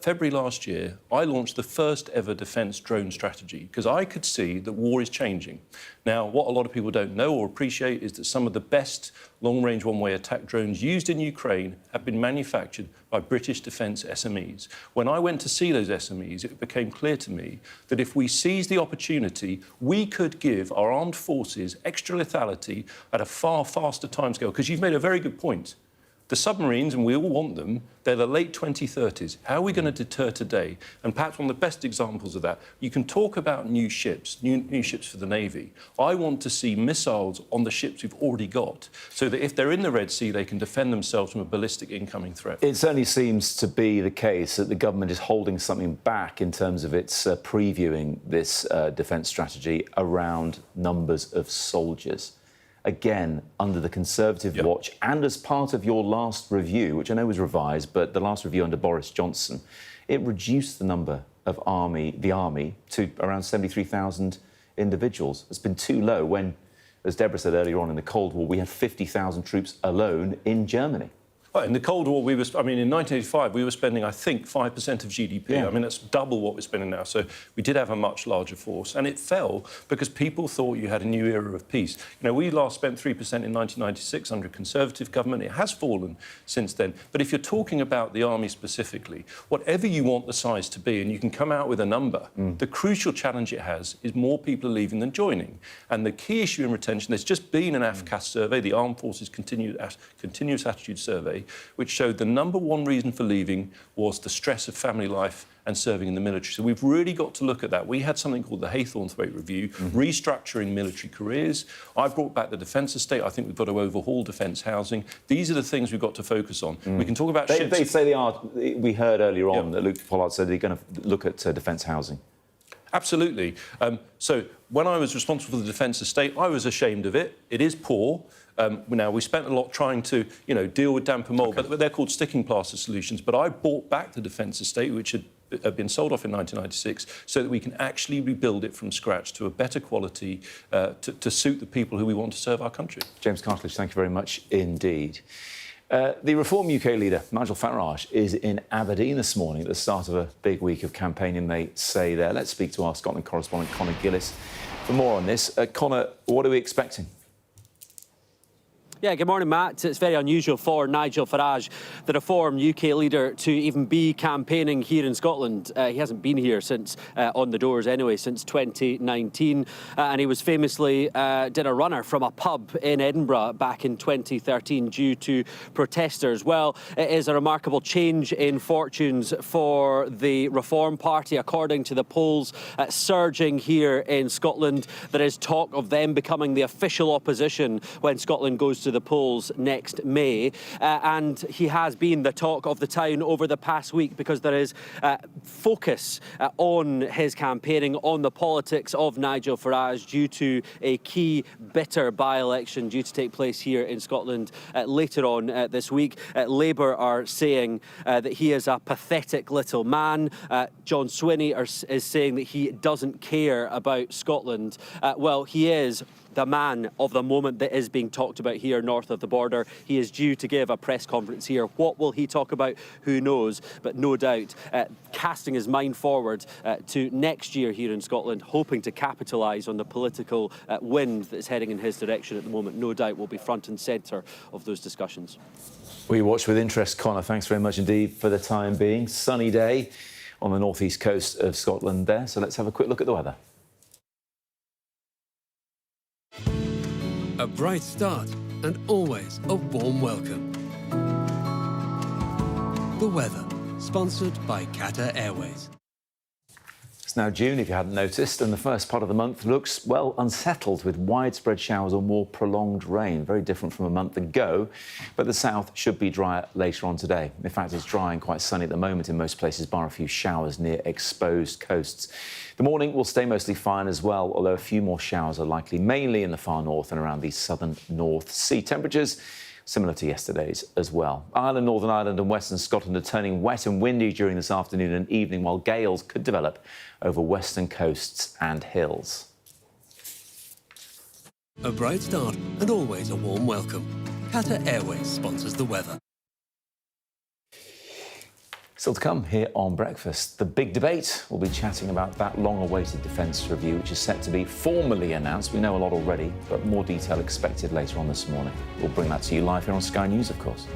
February last year, I launched the first ever defence drone strategy because I could see that war is changing. Now, what a lot of people don't know or appreciate is that some of the best long-range one-way attack drones used in Ukraine have been manufactured by British defence SMEs. When I went to see those SMEs, it became clear to me that if we seized the opportunity, we could give our armed forces extra lethality at a far faster timescale. Because you've made a very good point. The submarines, and we all want them, they're the late 2030s. How are we going to deter today? And perhaps one of the best examples of that, you can talk about new ships for the Navy. I want to see missiles on the ships we've already got, so that if they're in the Red Sea, they can defend themselves from a ballistic incoming threat. It certainly seems to be the case that the government is holding something back in terms of its previewing this defence strategy around numbers of soldiers. Again, under the Conservative watch, and as part of your last review, which I know was revised, but the last review under Boris Johnson, it reduced the number of the army to around 73,000 individuals. It's been too low when, as Deborah said earlier on, in the Cold War, we had 50,000 troops alone in Germany. Well, in the Cold War, in 1985, we were spending, I think, 5% of GDP. Yeah. I mean, that's double what we're spending now. So we did have a much larger force. And it fell because people thought you had a new era of peace. You know, we last spent 3% in 1996 under a Conservative government. It has fallen since then. But if you're talking about the army specifically, whatever you want the size to be, and you can come out with a number, the crucial challenge it has is more people are leaving than joining. And the key issue in retention, there's just been an AFCAS survey, the Armed Forces Continuous Attitude Survey, which showed the number one reason for leaving was the stress of family life and serving in the military. So we've really got to look at that. We had something called the Haythornthwaite Review, restructuring military careers. I've brought back the defence estate. I think we've got to overhaul defence housing. These are the things we've got to focus on. We can talk about ships. They say they are. We heard earlier on that Luke Pollard said they're going to look at defence housing. Absolutely. So when I was responsible for the defence estate, I was ashamed of it. It is poor. Now, we spent a lot trying to, deal with damp and mould, but they're called sticking plaster solutions. But I bought back the defence estate, which had been sold off in 1996, so that we can actually rebuild it from scratch to a better quality to suit the people who we want to serve our country. James Cartledge, thank you very much indeed. The Reform UK leader, Nigel Farage, is in Aberdeen this morning at the start of a big week of campaigning, they say there. Let's speak to our Scotland correspondent, Conor Gillis, for more on this. Conor, what are we expecting? Yeah, good morning, Matt. It's very unusual for Nigel Farage, the Reform UK leader, to even be campaigning here in Scotland. He hasn't been here since, on the doors anyway, since 2019. And he was famously did a runner from a pub in Edinburgh back in 2013 due to protesters. Well, it is a remarkable change in fortunes for the Reform Party, according to the polls surging here in Scotland. There is talk of them becoming the official opposition when Scotland goes to the polls next May, and he has been the talk of the town over the past week because there is focus on his campaigning, on the politics of Nigel Farage due to a key bitter by-election due to take place here in Scotland later on this week. Labour are saying that he is a pathetic little man. John Swinney is saying that he doesn't care about Scotland. Well, he is the man of the moment that is being talked about here north of the border. He is due to give a press conference here. What will he talk about? Who knows? But no doubt, casting his mind forward to next year here in Scotland, hoping to capitalise on the political wind that is heading in his direction at the moment, no doubt will be front and centre of those discussions. We watch with interest, Conor. Thanks very much indeed for the time being. Sunny day on the northeast coast of Scotland there. So let's have a quick look at the weather. A bright start and always a warm welcome. The weather, sponsored by Qatar Airways. It's now June, if you hadn't noticed, and the first part of the month looks, well, unsettled with widespread showers or more prolonged rain. Very different from a month ago, but the south should be drier later on today. In fact, it's dry and quite sunny at the moment in most places, bar a few showers near exposed coasts. The morning will stay mostly fine as well, although a few more showers are likely, mainly in the far north and around the southern North Sea. Temperatures similar to yesterday's as well. Ireland, Northern Ireland and Western Scotland are turning wet and windy during this afternoon and evening, while gales could develop over western coasts and hills. A bright start and always a warm welcome. Qatar Airways sponsors the weather. Still to come here on Breakfast, the big debate. We'll be chatting about that long-awaited defence review, which is set to be formally announced. We know a lot already, but more detail expected later on this morning. We'll bring that to you live here on Sky News, of course.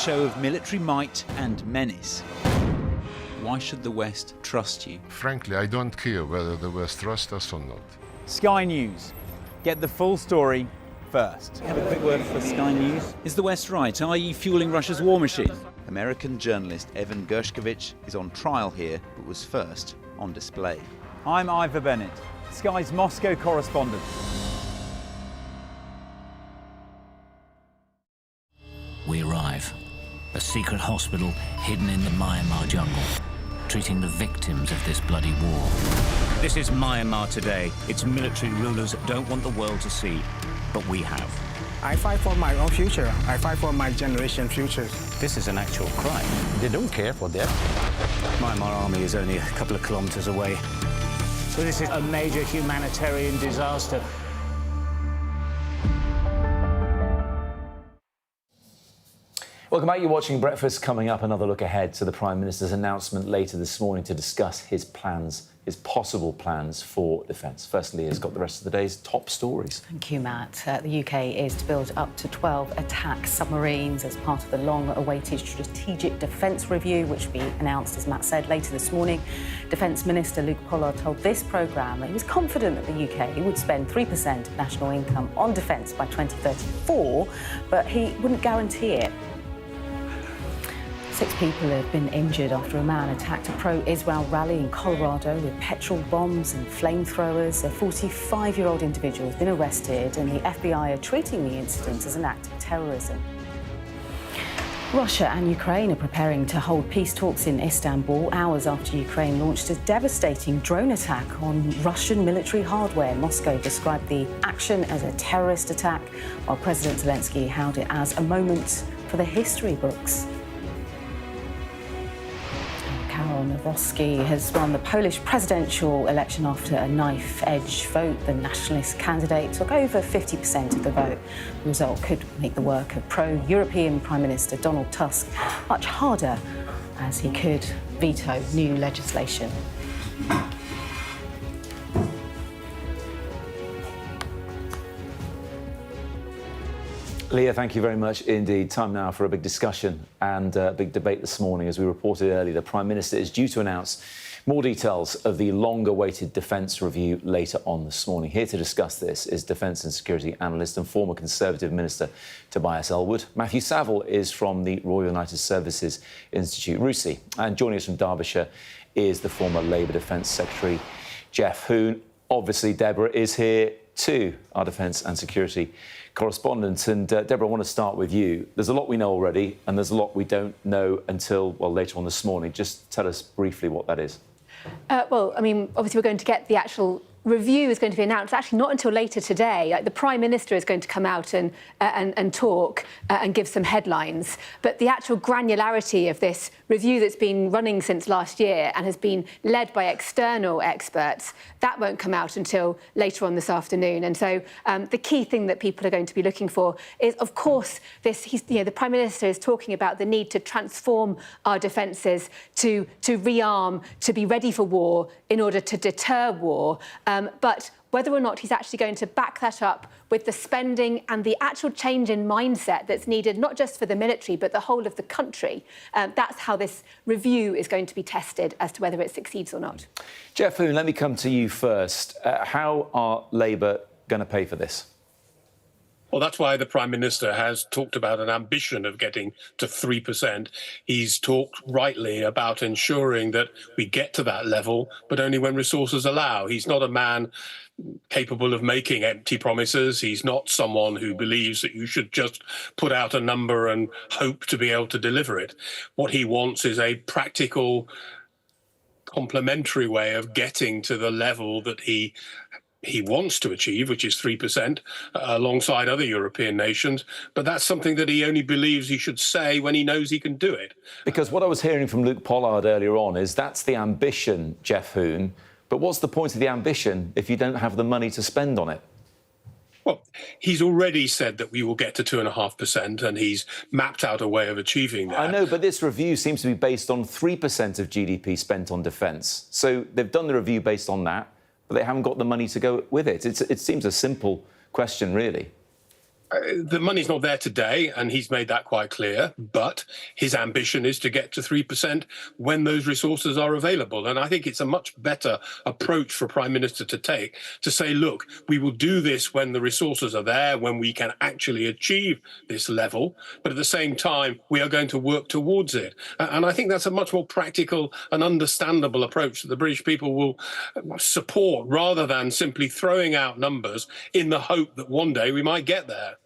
show of military might and menace. Why should the West trust you? Frankly, I don't care whether the West trusts us or not. Sky News. Get the full story first. Have a quick word for Sky News. Is the West right? Are you fueling Russia's war machine? American journalist Evan Gershkovich is on trial here, but was first on display. I'm Ivor Bennett, Sky's Moscow correspondent. We arrive. A secret hospital hidden in the Myanmar jungle, treating the victims of this bloody war. This is Myanmar today. Its military rulers don't want the world to see, but we have. I fight for my own future. I fight for my generation's future. This is an actual crime. They don't care for that. Myanmar army is only a couple of kilometers away. So this is a major humanitarian disaster. Welcome back. You're watching Breakfast. Coming up, another look ahead to the Prime Minister's announcement later this morning to discuss his plans, his possible plans for defence. Firstly, he's got the rest of the day's top stories. Thank you, Matt. The UK is to build up to 12 attack submarines as part of the long-awaited Strategic Defence Review, which will be announced, as Matt said, later this morning. Defence Minister Luke Pollard told this programme that he was confident that the UK would spend 3% of national income on defence by 2034, but he wouldn't guarantee it. 6 people have been injured after a man attacked a pro-Israel rally in Colorado with petrol bombs and flamethrowers. A 45-year-old individual has been arrested, and the FBI are treating the incident as an act of terrorism. Russia and Ukraine are preparing to hold peace talks in Istanbul hours after Ukraine launched a devastating drone attack on Russian military hardware. Moscow described the action as a terrorist attack, while President Zelensky hailed it as a moment for the history books. Karol Nawrocki has won the Polish presidential election after a knife-edge vote. The nationalist candidate took over 50% of the vote. The result could make the work of pro-European Prime Minister Donald Tusk much harder, as he could veto new legislation. Leah, thank you very much indeed. Time now for a big discussion and a big debate this morning. As we reported earlier, the Prime Minister is due to announce more details of the long-awaited defence review later on this morning. Here to discuss this is Defence and Security Analyst and former Conservative Minister Tobias Ellwood. Matthew Saville is from the Royal United Services Institute, RUSI. And joining us from Derbyshire is the former Labour Defence Secretary, Geoff Hoon. Obviously, Deborah is here too, our Defence and Security correspondent. And Deborah, I want to start with you. There's a lot we know already, and there's a lot we don't know until, well, later on this morning. Just tell us briefly what that is. Well, I mean, obviously we're going to get the actual review is going to be announced actually not until later today. Like, the Prime Minister is going to come out and talk and give some headlines. But the actual granularity of this review that's been running since last year and has been led by external experts, that won't come out until later on this afternoon. And so the key thing that people are going to be looking for is, of course, the Prime Minister is talking about the need to transform our defences, to rearm, to be ready for war in order to deter war. But whether or not he's actually going to back that up with the spending and the actual change in mindset that's needed, not just for the military, but the whole of the country, that's how this review is going to be tested as to whether it succeeds or not. Geoff Hoon, let me come to you first. How are Labour going to pay for this? Well, that's why the Prime Minister has talked about an ambition of getting to 3%. He's talked rightly about ensuring that we get to that level, but only when resources allow. He's not a man capable of making empty promises. He's not someone who believes that you should just put out a number and hope to be able to deliver it. What he wants is a practical, complementary way of getting to the level that he wants to achieve, which is 3%, alongside other European nations. But that's something that he only believes he should say when he knows he can do it. Because what I was hearing from Luke Pollard earlier on is that's the ambition, Geoff Hoon. But what's the point of the ambition if you don't have the money to spend on it? Well, he's already said that we will get to 2.5%, and he's mapped out a way of achieving that. I know, but this review seems to be based on 3% of GDP spent on defence. So they've done the review based on that, but they haven't got the money to go with it. It seems a simple question, really. the money's not there today, and he's made that quite clear, but his ambition is to get to 3% when those resources are available. And I think it's a much better approach for a Prime Minister to take, to say, look, we will do this when the resources are there, when we can actually achieve this level, but at the same time, we are going to work towards it. And I think that's a much more practical and understandable approach that the British people will support, rather than simply throwing out numbers in the hope that one day we might get there.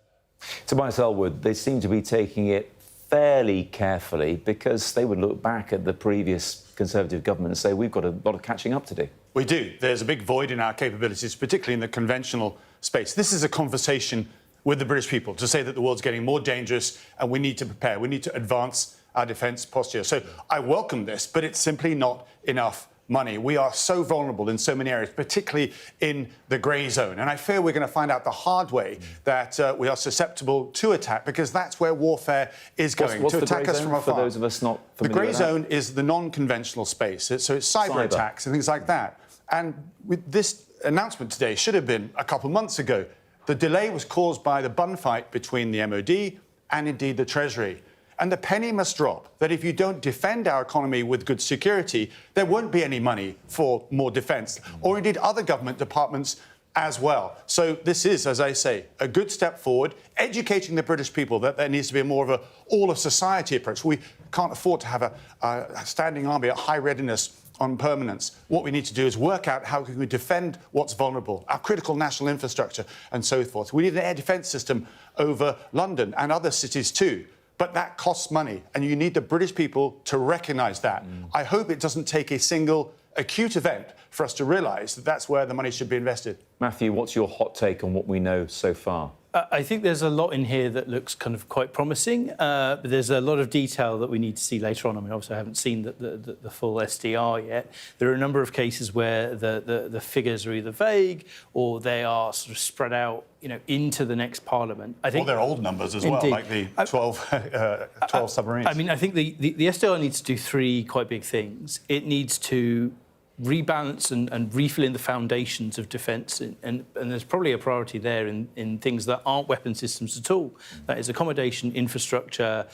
Tobias Elwood, they seem to be taking it fairly carefully, because they would look back at the previous Conservative government and say, we've got a lot of catching up to do. We do. There's a big void in our capabilities, particularly in the conventional space. This is a conversation with the British people to say that the world's getting more dangerous and we need to prepare. We need to advance our defence posture. So I welcome this, but it's simply not enough money. We are so vulnerable in so many areas, particularly in the grey zone. And I fear we're going to find out the hard way that we are susceptible to attack, because that's where warfare is going, what's to attack us from afar. For those of us not familiar the grey with that? zone is the non-conventional space. So it's cyber attacks and things like that. And with this announcement today should have been a couple of months ago. The delay was caused by the bun fight between the MOD and indeed the Treasury. And the penny must drop that if you don't defend our economy with good security, there won't be any money for more defence, or indeed other government departments as well. So this is, as I say, a good step forward, educating the British people that there needs to be more of an all-of-society approach. We can't afford to have a standing army at high readiness on permanence. What we need to do is work out how we can defend what's vulnerable, our critical national infrastructure and so forth. We need an air defence system over London and other cities too. But that costs money, and you need the British people to recognise that. I hope it doesn't take a single acute event for us to realise that that's where the money should be invested. Matthew, what's your hot take on what we know so far? I think there's a lot in here that looks kind of quite promising, but there's a lot of detail that we need to see later on. I mean, obviously, I haven't seen the full SDR yet. There are a number of cases where the figures are either vague or they are sort of spread out, into the next Parliament. I think, well, they're old numbers as well, like the 12 submarines. I mean, I think the SDR needs to do three quite big things. It needs to rebalance and refill in the foundations of defence, and there's probably a priority there in things that aren't weapon systems at all. That is accommodation, infrastructure,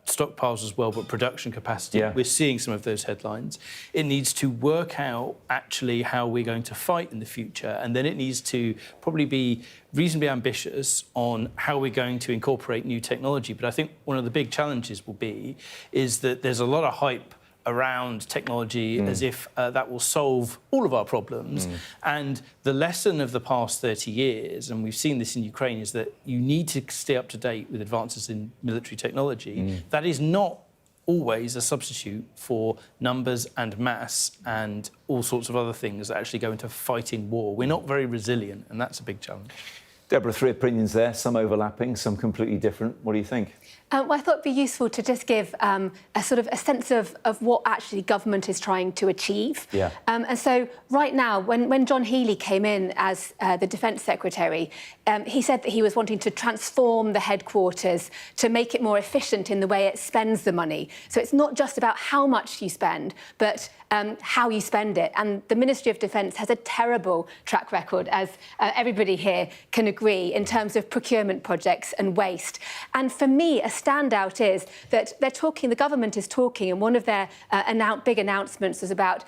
stockpiles as well, but production capacity. Yeah. We're seeing some of those headlines. It needs to work out actually how we're going to fight in the future, and then it needs to probably be reasonably ambitious on how we're going to incorporate new technology. But I think one of the big challenges will be is that there's a lot of hype around technology as if that will solve all of our problems. And the lesson of the past 30 years, and we've seen this in Ukraine, is that you need to stay up to date with advances in military technology. That is not always a substitute for numbers and mass and all sorts of other things that actually go into fighting war. We're not very resilient, and that's a big challenge. Deborah, three opinions there, some overlapping, some completely different. What do you think? Well, I thought it'd be useful to just give a sort of a sense of what actually government is trying to achieve. Yeah. And so right now, when John Healey came in as the Defence Secretary, he said that he was wanting to transform the headquarters to make it more efficient in the way it spends the money. So it's not just about how much you spend, but how you spend it. And the Ministry of Defence has a terrible track record, as everybody here can agree, in terms of procurement projects and waste. And for me, a standout is that the government is talking, and one of their big announcements was about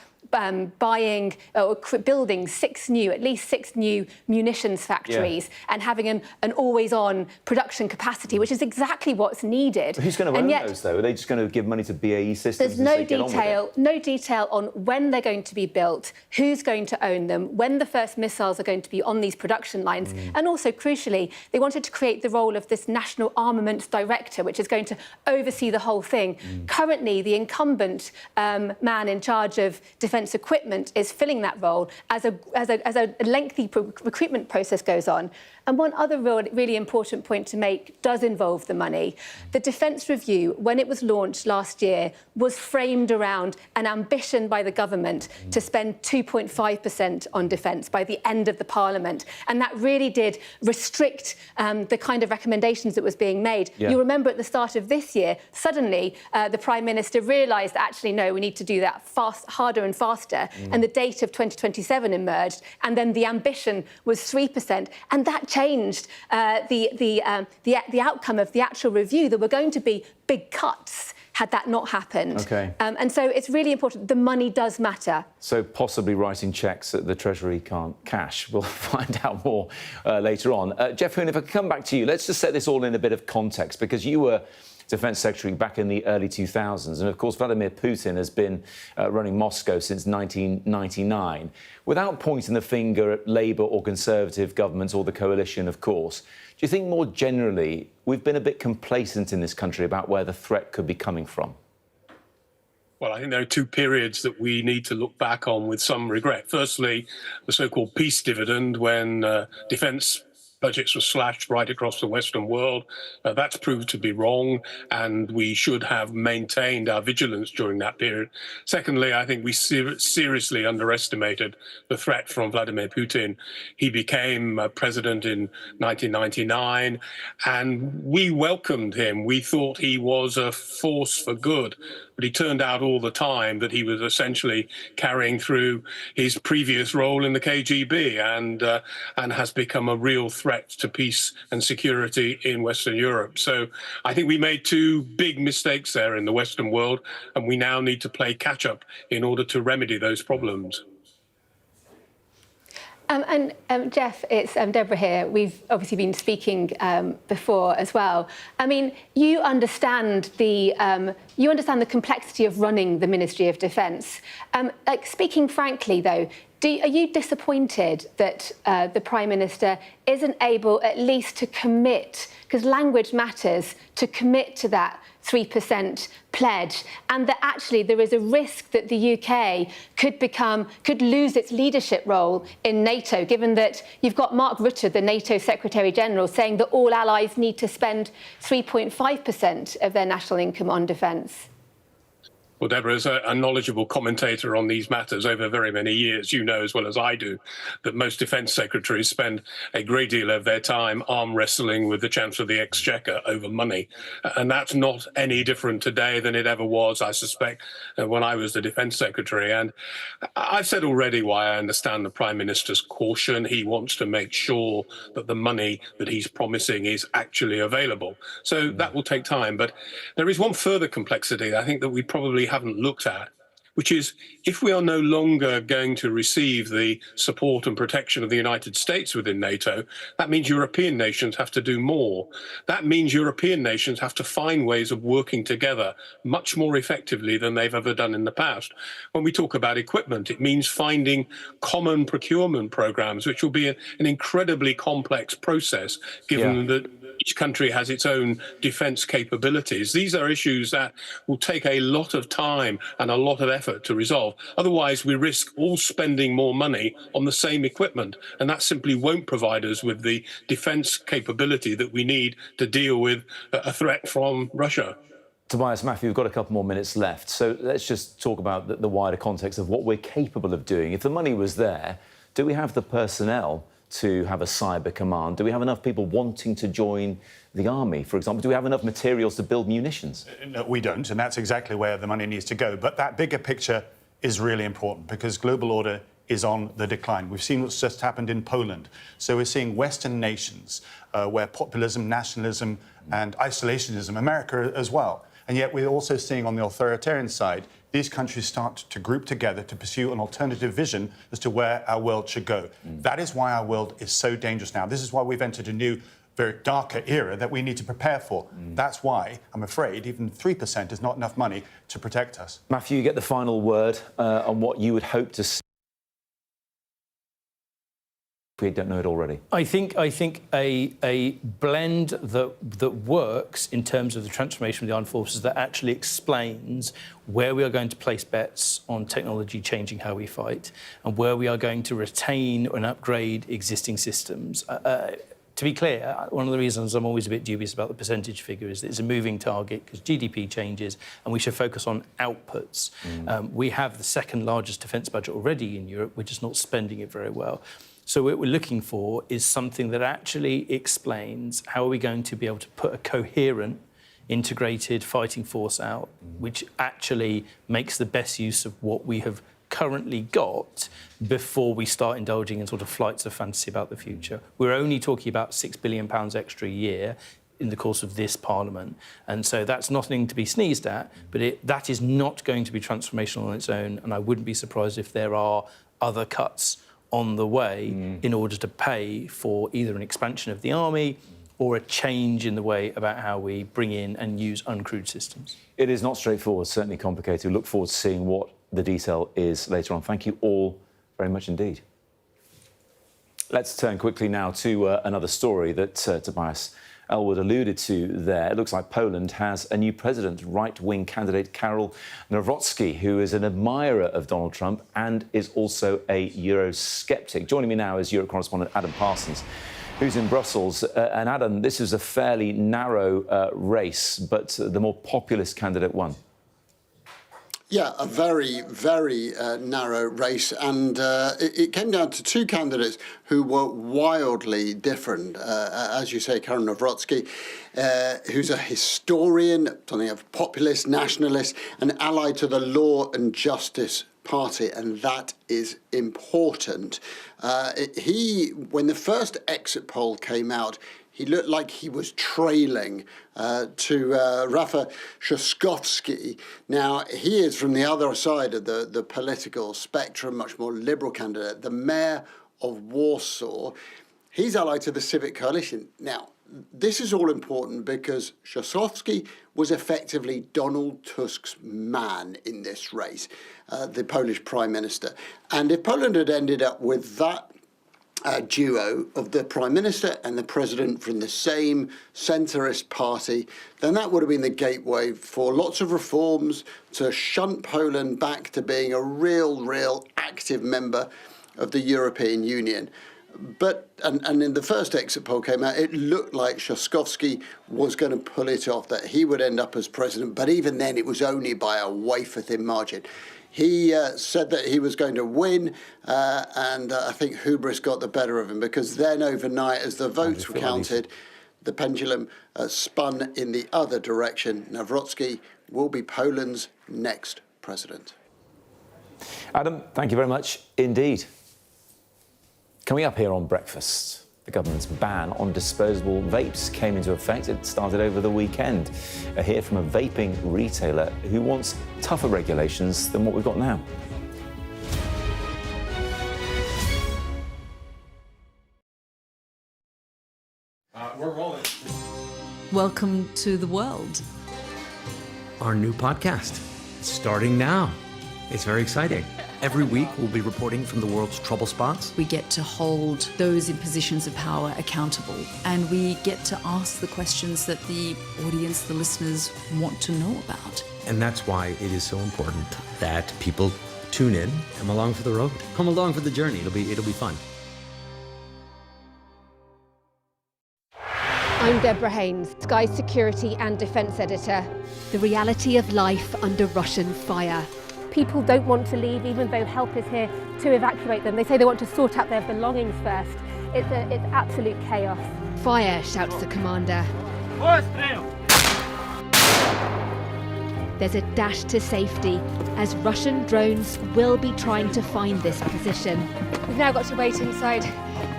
buying or building at least six new munitions factories, and having an always-on production capacity, which is exactly what's needed. But who's going to own those, though? Are they just going to give money to BAE Systems? There's no detail on when they're going to be built, who's going to own them, when the first missiles are going to be on these production lines, and also, crucially, they wanted to create the role of this National Armaments Director, which is going to oversee the whole thing. Currently, the incumbent man in charge of defence equipment is filling that role as a lengthy recruitment process goes on. And one other really important point to make does involve the money. The Defence Review, when it was launched last year, was framed around an ambition by the government to spend 2.5% on defence by the end of the Parliament. And that really did restrict the kind of recommendations that was being made. Yeah. You remember at the start of this year, suddenly the Prime Minister realised that actually, no, we need to do that harder and faster. faster. And the date of 2027 emerged, and then the ambition was 3%, and that changed the outcome of the actual review. There were going to be big cuts had that not happened. Okay. And so it's really important. The money does matter. So possibly writing cheques that the Treasury can't cash. We'll find out more later on. Jeff Hoon, if I could come back to you, let's just set this all in a bit of context, because you were Defence Secretary back in the early 2000s. And, of course, Vladimir Putin has been running Moscow since 1999. Without pointing the finger at Labour or Conservative governments or the coalition, of course, do you think more generally we've been a bit complacent in this country about where the threat could be coming from? Well, I think there are two periods that we need to look back on with some regret. Firstly, the so-called peace dividend, when defence budgets were slashed right across the Western world. That's proved to be wrong, and we should have maintained our vigilance during that period. Secondly, I think we seriously underestimated the threat from Vladimir Putin. He became president in 1999, and we welcomed him. We thought he was a force for good, but he turned out all the time that he was essentially carrying through his previous role in the KGB, and has become a real threat to peace and security in Western Europe. So I think we made two big mistakes there in the Western world, and we now need to play catch up in order to remedy those problems. Jeff, it's Deborah here. We've obviously been speaking before as well. I mean, you understand the complexity of running the Ministry of Defence. Speaking frankly, though, are you disappointed that the Prime Minister isn't able at least to commit, because language matters, to commit to that 3% pledge, and that actually there is a risk that the UK could lose its leadership role in NATO, given that you've got Mark Rutte, the NATO Secretary General, saying that all allies need to spend 3.5% of their national income on defence? Well, Deborah, as a knowledgeable commentator on these matters over very many years, you know as well as I do that most defence secretaries spend a great deal of their time arm wrestling with the Chancellor of the Exchequer over money. And that's not any different today than it ever was, I suspect, when I was the Defence Secretary. And I've said already why I understand the Prime Minister's caution. He wants to make sure that the money that he's promising is actually available. So that will take time. But there is one further complexity I think that we probably haven't looked at, which is if we are no longer going to receive the support and protection of the United States within NATO, that means European nations have to do more. That means European nations have to find ways of working together much more effectively than they've ever done in the past. When we talk about equipment, it means finding common procurement programs, which will be an incredibly complex process, given that each country has its own defence capabilities. These are issues that will take a lot of time and a lot of effort to resolve. Otherwise, we risk all spending more money on the same equipment, and that simply won't provide us with the defence capability that we need to deal with a threat from Russia. Tobias, Matthew, we've got a couple more minutes left, so let's just talk about the wider context of what we're capable of doing. If the money was there, do we have the personnel to have a cyber command? Do we have enough people wanting to join the army, for example? Do we have enough materials to build munitions? No, we don't, and that's exactly where the money needs to go. But that bigger picture is really important, because global order is on the decline. We've seen what's just happened in Poland. So we're seeing Western nations where populism, nationalism and isolationism, America as well. And yet we're also seeing on the authoritarian side, these countries start to group together to pursue an alternative vision as to where our world should go. That is why our world is so dangerous now. This is why we've entered a new, very darker era that we need to prepare for. That's why, I'm afraid, even 3% is not enough money to protect us. Matthew, you get the final word on what you would hope to see. We don't know it already. I think a blend that works in terms of the transformation of the armed forces that actually explains where we are going to place bets on technology changing how we fight and where we are going to retain and upgrade existing systems. To be clear, one of the reasons I'm always a bit dubious about the percentage figure is that it's a moving target because GDP changes and we should focus on outputs. We have the second largest defence budget already in Europe, we're just not spending it very well. So what we're looking for is something that actually explains how are we going to be able to put a coherent, integrated fighting force out, which actually makes the best use of what we have currently got before we start indulging in sort of flights of fantasy about the future. We're only talking about £6 billion extra a year in the course of this Parliament. And so that's nothing to be sneezed at, but that is not going to be transformational on its own, and I wouldn't be surprised if there are other cuts on the way in order to pay for either an expansion of the army or a change in the way about how we bring in and use uncrewed systems. It is not straightforward, certainly complicated. We look forward to seeing what the detail is later on. Thank you all very much indeed. Let's turn quickly now to another story that Tobias Elwood alluded to there. It looks like Poland has a new president, right-wing candidate Karol Nawrocki, who is an admirer of Donald Trump and is also a Eurosceptic. Joining me now is Euro correspondent Adam Parsons, who's in Brussels. And Adam, this is a fairly narrow race, but the more populist candidate won. Yeah, a very, very narrow race. And it came down to two candidates who were wildly different. As you say, Karol Nawrocki, who's a historian, something of populist, nationalist, and allied to the Law and Justice Party, and that is important. When the first exit poll came out, he looked like he was trailing to Rafał Trzaskowski. Now, he is from the other side of the political spectrum, much more liberal candidate, the mayor of Warsaw. He's allied to the Civic Coalition. Now, this is all important because Trzaskowski was effectively Donald Tusk's man in this race, the Polish Prime Minister. And if Poland had ended up with that duo of the Prime Minister and the President from the same centrist party, then that would have been the gateway for lots of reforms to shunt Poland back to being a real active member of the European Union. But, and in the first exit poll came out, it looked like Trzaskowski was going to pull it off, that he would end up as president. But even then, it was only by a wafer-thin margin. He said that he was going to win, and I think hubris got the better of him, because then overnight, as the votes were counted, the pendulum spun in the other direction. Nawrocki will be Poland's next president. Adam, thank you very much indeed. Coming up here on Breakfast, the government's ban on disposable vapes came into effect. It started over the weekend. I hear from a vaping retailer who wants tougher regulations than what we've got now. We're rolling. Welcome to the world. Our new podcast, starting now. It's very exciting. Every week, we'll be reporting from the world's trouble spots. We get to hold those in positions of power accountable, and we get to ask the questions that the audience, the listeners, want to know about. And that's why it is so important that people tune in, come along for the road, come along for the journey. It'll be fun. I'm Deborah Haynes, Sky Security and Defence Editor. The reality of life under Russian fire. People don't want to leave, even though help is here to evacuate them. They say they want to sort out their belongings first. It's absolute chaos. Fire, shouts the commander. There's a dash to safety, as Russian drones will be trying to find this position. We've now got to wait inside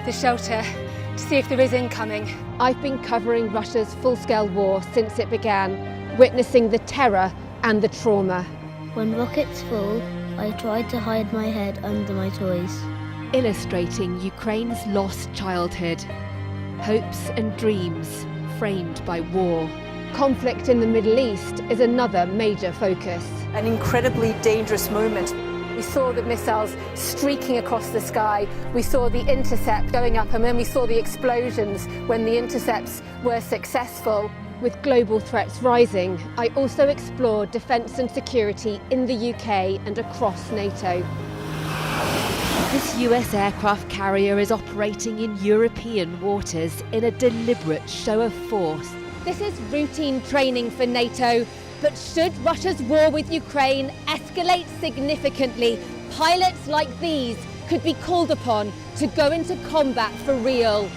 the shelter to see if there is incoming. I've been covering Russia's full-scale war since it began, witnessing the terror and the trauma. When rockets fall, I try to hide my head under my toys. Illustrating Ukraine's lost childhood. Hopes and dreams framed by war. Conflict in the Middle East is another major focus. An incredibly dangerous moment. We saw the missiles streaking across the sky. We saw the intercept going up, and then we saw the explosions when the intercepts were successful. With global threats rising, I also explored defence and security in the UK and across NATO. This US aircraft carrier is operating in European waters in a deliberate show of force. This is routine training for NATO, but should Russia's war with Ukraine escalate significantly, pilots like these could be called upon to go into combat for real.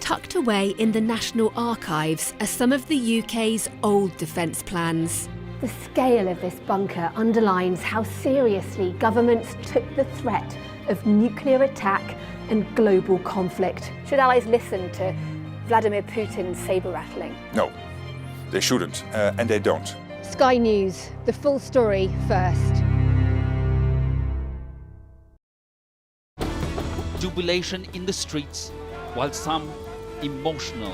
Tucked away in the National Archives are some of the UK's old defence plans. The scale of this bunker underlines how seriously governments took the threat of nuclear attack and global conflict. Should allies listen to Vladimir Putin's saber-rattling? No, they shouldn't, and they don't. Sky News, the full story first. Jubilation in the streets, while some emotional.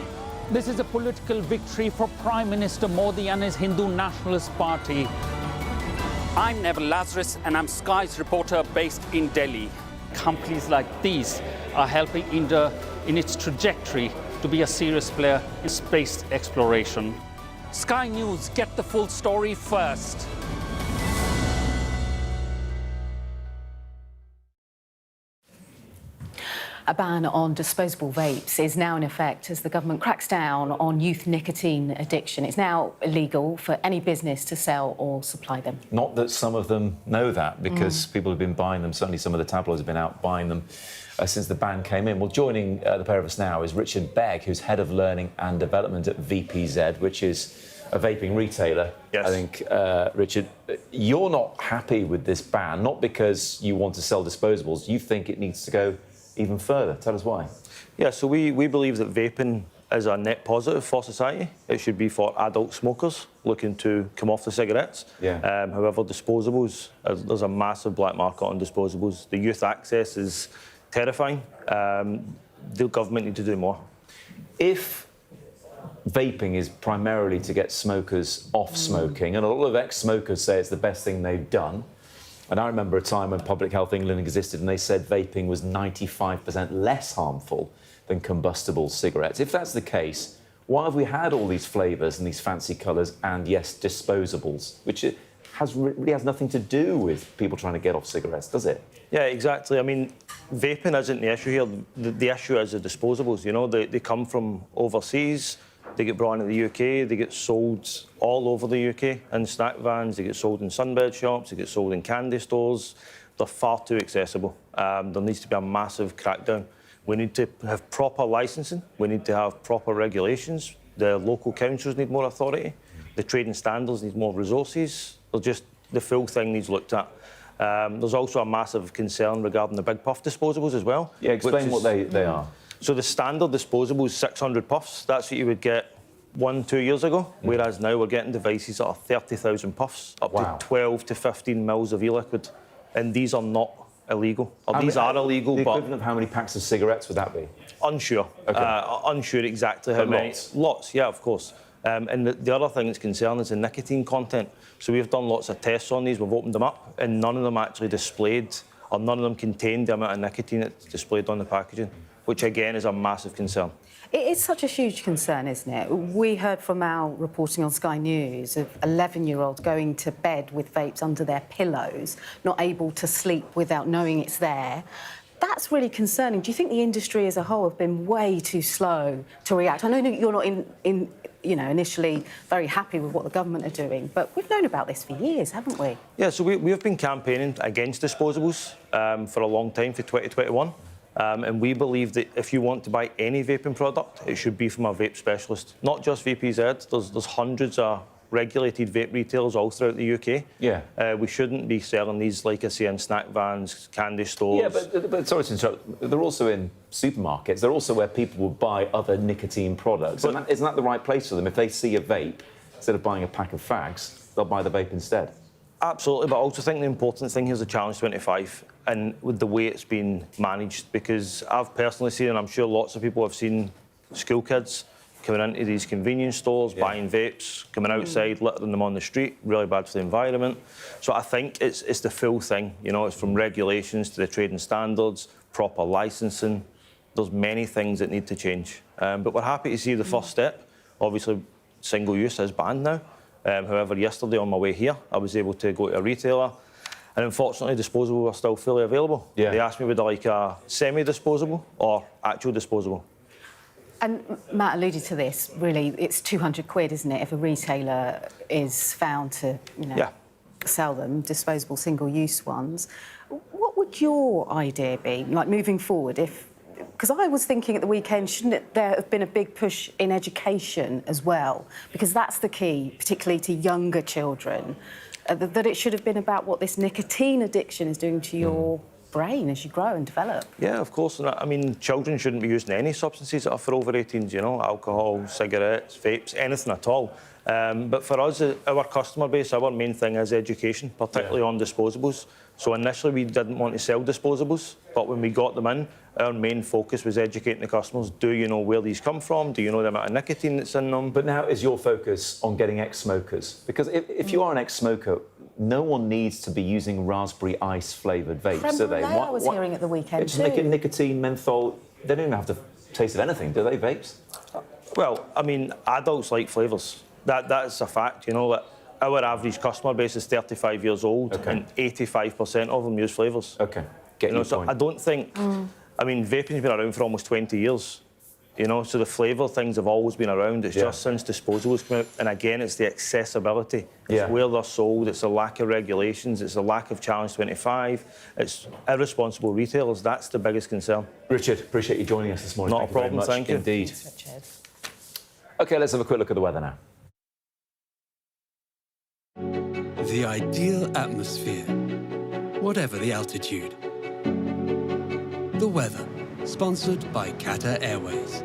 This is a political victory for Prime Minister Modi and his Hindu Nationalist Party. I'm Neville Lazarus, and I'm Sky's reporter based in Delhi. Companies like these are helping India in its trajectory to be a serious player in space exploration. Sky News, get the full story first. A ban on disposable vapes is now in effect as the government cracks down on youth nicotine addiction. It's now illegal for any business to sell or supply them. Not that some of them know that, because people have been buying them. Certainly some of the tabloids have been out buying them since the ban came in. Well, joining the pair of us now is Richard Begg, who's Head of Learning and Development at VPZ, which is a vaping retailer. Yes. I think, Richard, you're not happy with this ban, not because you want to sell disposables. You think it needs to go even further. Tell us why. Yeah, so we believe that vaping is a net positive for society. It should be for adult smokers looking to come off the cigarettes. Yeah. However, disposables, there's a massive black market on disposables. The youth access is terrifying. The government need to do more. If vaping is primarily to get smokers off smoking, and a lot of ex-smokers say it's the best thing they've done, and I remember a time when Public Health England existed and they said vaping was 95% less harmful than combustible cigarettes. If that's the case, why have we had all these flavours and these fancy colours and, yes, disposables, which really has nothing to do with people trying to get off cigarettes, does it? Yeah, exactly. I mean, vaping isn't the issue here. The issue is the disposables. You know, they come from overseas. They get brought into the UK, they get sold all over the UK in snack vans, they get sold in sunbed shops, they get sold in candy stores. They're far too accessible. There needs to be a massive crackdown. We need to have proper licensing, we need to have proper regulations. The local councils need more authority, the trading standards need more resources. The full thing needs looked at. There's also a massive concern regarding the big puff disposables as well. Yeah, explain what they are. So the standard disposable is 600 puffs. That's what you would get 1-2 years ago, whereas now we're getting devices that are 30,000 puffs, up to 12 to 15 mils of e-liquid, and these are not illegal. These are illegal, the but... equivalent of how many packs of cigarettes would that be? Unsure. Okay. Unsure exactly how many. Lots? Lots, yeah, of course. And the other thing that's concerning is the nicotine content. So we've done lots of tests on these, we've opened them up, and none of them actually displayed, or none of them contained the amount of nicotine that's displayed on the packaging, which again is a massive concern. It is such a huge concern, isn't it? We heard from our reporting on Sky News of 11-year-olds going to bed with vapes under their pillows, not able to sleep without knowing it's there. That's really concerning. Do you think the industry as a whole have been way too slow to react? I know you're not initially very happy with what the government are doing, but we've known about this for years, haven't we? Yeah, so we've been campaigning against disposables for a long time, for 2021. And we believe that if you want to buy any vaping product, it should be from a vape specialist. Not just VPZ, there's hundreds of regulated vape retailers all throughout the UK. Yeah. We shouldn't be selling these, like I say, in snack vans, candy stores. Yeah, but sorry to interrupt, they're also in supermarkets. They're also where people will buy other nicotine products. Isn't that the right place for them? If they see a vape, instead of buying a pack of fags, they'll buy the vape instead. Absolutely, but I also think the important thing here is the Challenge 25 and with the way it's been managed, because I've personally seen, and I'm sure lots of people have seen, school kids coming into these convenience stores, buying vapes, coming outside, littering them on the street, really bad for the environment. So I think it's the full thing, you know, it's from regulations to the trading standards, proper licensing. There's many things that need to change. But we're happy to see the first step. Obviously, single use is banned now. However, yesterday on my way here, I was able to go to a retailer, and unfortunately, disposable were still fully available. Yeah. They asked me would I like a semi-disposable or actual disposable. And Matt alluded to this, really, it's 200 quid, isn't it, if a retailer is found to, sell them, disposable single-use ones. What would your idea be, like, moving forward, if because I was thinking at the weekend, shouldn't there have been a big push in education as well? Because that's the key, particularly to younger children, that it should have been about what this nicotine addiction is doing to your brain as you grow and develop. Yeah, of course. And I mean, children shouldn't be using any substances that are for over 18s, you know, alcohol, cigarettes, vapes, anything at all. But for us, our customer base, our main thing is education, particularly on disposables. So initially we didn't want to sell disposables, but when we got them in, our main focus was educating the customers. Do you know where these come from? Do you know the amount of nicotine that's in them? But now is your focus on getting ex-smokers? Because if you are an ex-smoker, no one needs to be using raspberry ice flavoured vapes, do they? I was hearing at the weekend It's nicotine, menthol. They don't even have the taste of anything, do they, vapes? Well, I mean, adults like flavours. That's a fact, you know. That our average customer base is 35 years old, and 85% of them use flavours. Okay, so I don't think. I mean, vaping's been around for almost 20 years. You know, so the flavour things have always been around. It's just since disposables came out. And again, it's the accessibility. It's where they're sold. It's the lack of regulations. It's the lack of Challenge 25. It's irresponsible retailers. That's the biggest concern. Richard, appreciate you joining us this morning. Not a problem, thank you. Indeed. OK, let's have a quick look at the weather now. The ideal atmosphere, whatever the altitude. The weather, sponsored by Qatar Airways.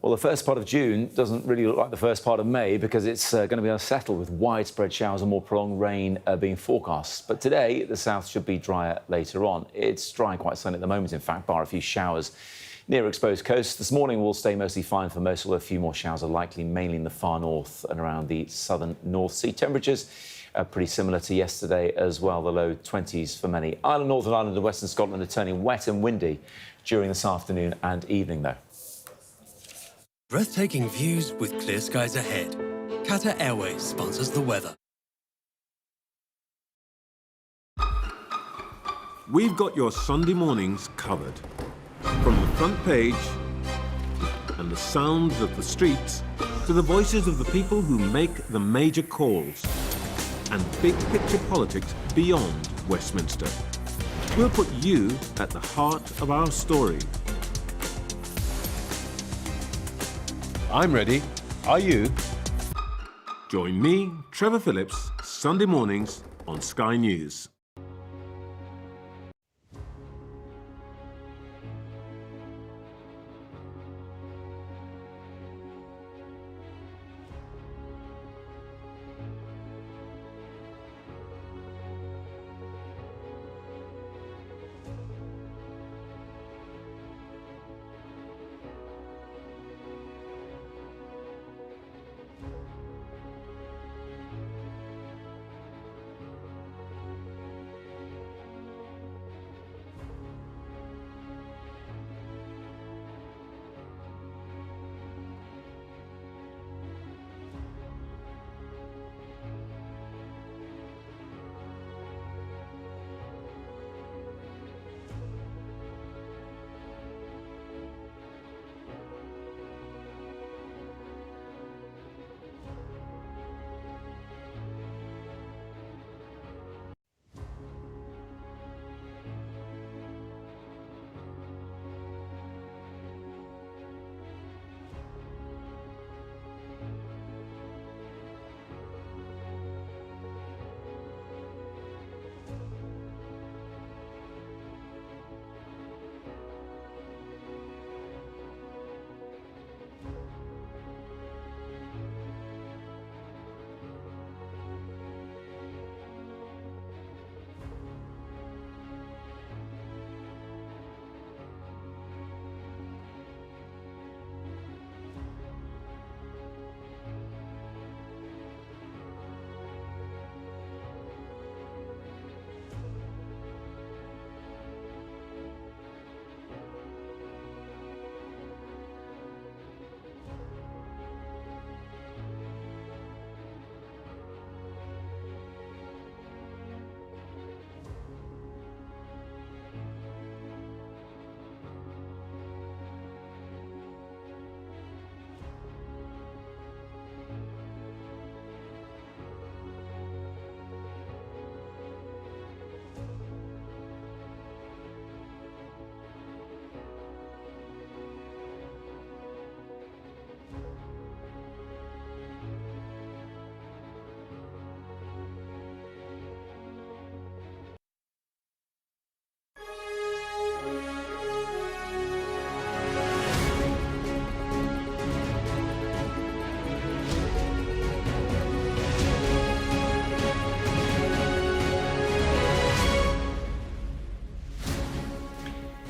Well, the first part of June doesn't really look like the first part of May because it's going to be unsettled with widespread showers and more prolonged rain being forecast. But today, the south should be drier later on. It's dry and quite sunny at the moment, in fact, bar a few showers near exposed coasts. This morning will stay mostly fine for most, although a few more showers are likely, mainly in the far north and around the southern North Sea. Temperatures are pretty similar to yesterday as well, the low 20s for many. Ireland, Northern Ireland and Western Scotland are turning wet and windy during this afternoon and evening, though. Breathtaking views with clear skies ahead. Qatar Airways sponsors the weather. We've got your Sunday mornings covered. From the front page and the sounds of the streets to the voices of the people who make the major calls and big picture politics beyond Westminster. We'll put you at the heart of our story. I'm ready. Are you? Join me, Trevor Phillips, Sunday mornings on Sky News.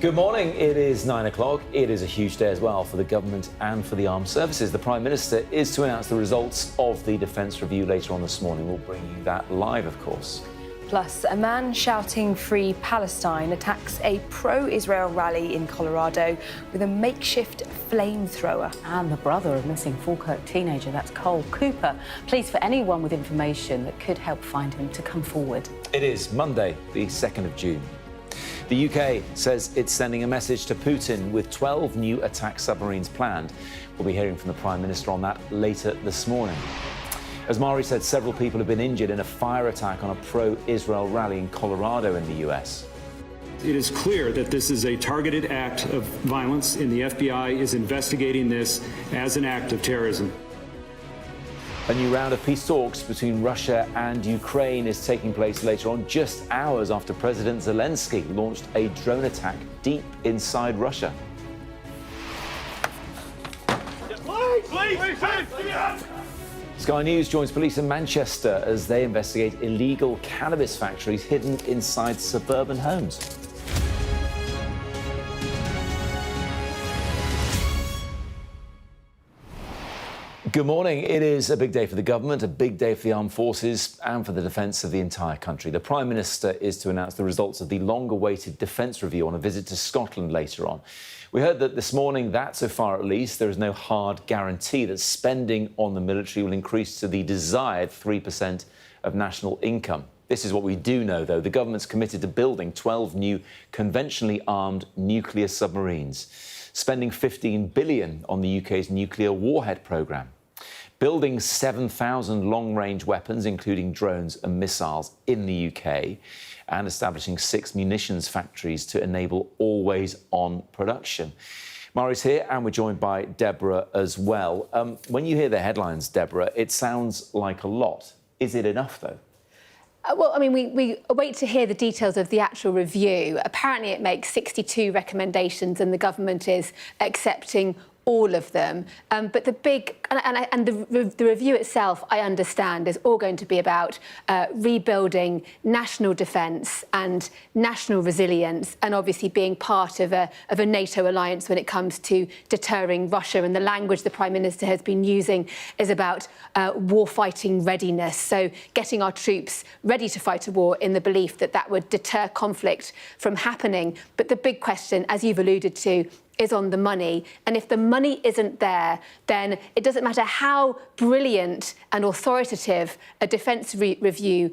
Good morning. It is 9 o'clock. It is a huge day as well for the government and for the armed services. The Prime Minister is to announce the results of the Defence Review later on this morning. We'll bring you that live, of course. Plus, a man shouting "Free Palestine" attacks a pro-Israel rally in Colorado with a makeshift flamethrower. And the brother of missing Falkirk teenager, that's Cole Cooper, pleads for anyone with information that could help find him to come forward. It is Monday, the 2nd of June. The UK says it's sending a message to Putin with 12 new attack submarines planned. We'll be hearing from the Prime Minister on that later this morning. As Mari said, several people have been injured in a fire attack on a pro-Israel rally in Colorado in the US. It is clear that this is a targeted act of violence, and the FBI is investigating this as an act of terrorism. A new round of peace talks between Russia and Ukraine is taking place later on, just hours after President Zelensky launched a drone attack deep inside Russia. Sky News joins police in Manchester as they investigate illegal cannabis factories hidden inside suburban homes. Good morning. It is a big day for the government, a big day for the armed forces and for the defence of the entire country. The Prime Minister is to announce the results of the long-awaited Defence Review on a visit to Scotland later on. We heard that this morning that, so far at least, there is no hard guarantee that spending on the military will increase to the desired 3% of national income. This is what we do know, though. The government's committed to building 12 new conventionally armed nuclear submarines, spending $15 billion on the UK's nuclear warhead programme, building 7,000 long-range weapons, including drones and missiles, in the UK, and establishing 6 munitions factories to enable always-on production. Mari's here, and we're joined by Deborah as well. When you hear the headlines, Deborah, it sounds like a lot. Is it enough, though? Well, I mean, we wait to hear the details of the actual review. Apparently, it makes 62 recommendations, and the government is accepting all of them. But the big and the review itself, I understand, is all going to be about rebuilding national defence and national resilience, and obviously being part of a NATO alliance when it comes to deterring Russia. And the language the Prime Minister has been using is about war-fighting readiness, so getting our troops ready to fight a war in the belief that that would deter conflict from happening. But the big question, as you've alluded to, is on the money. And if the money isn't there, then it doesn't matter how brilliant and authoritative a defence review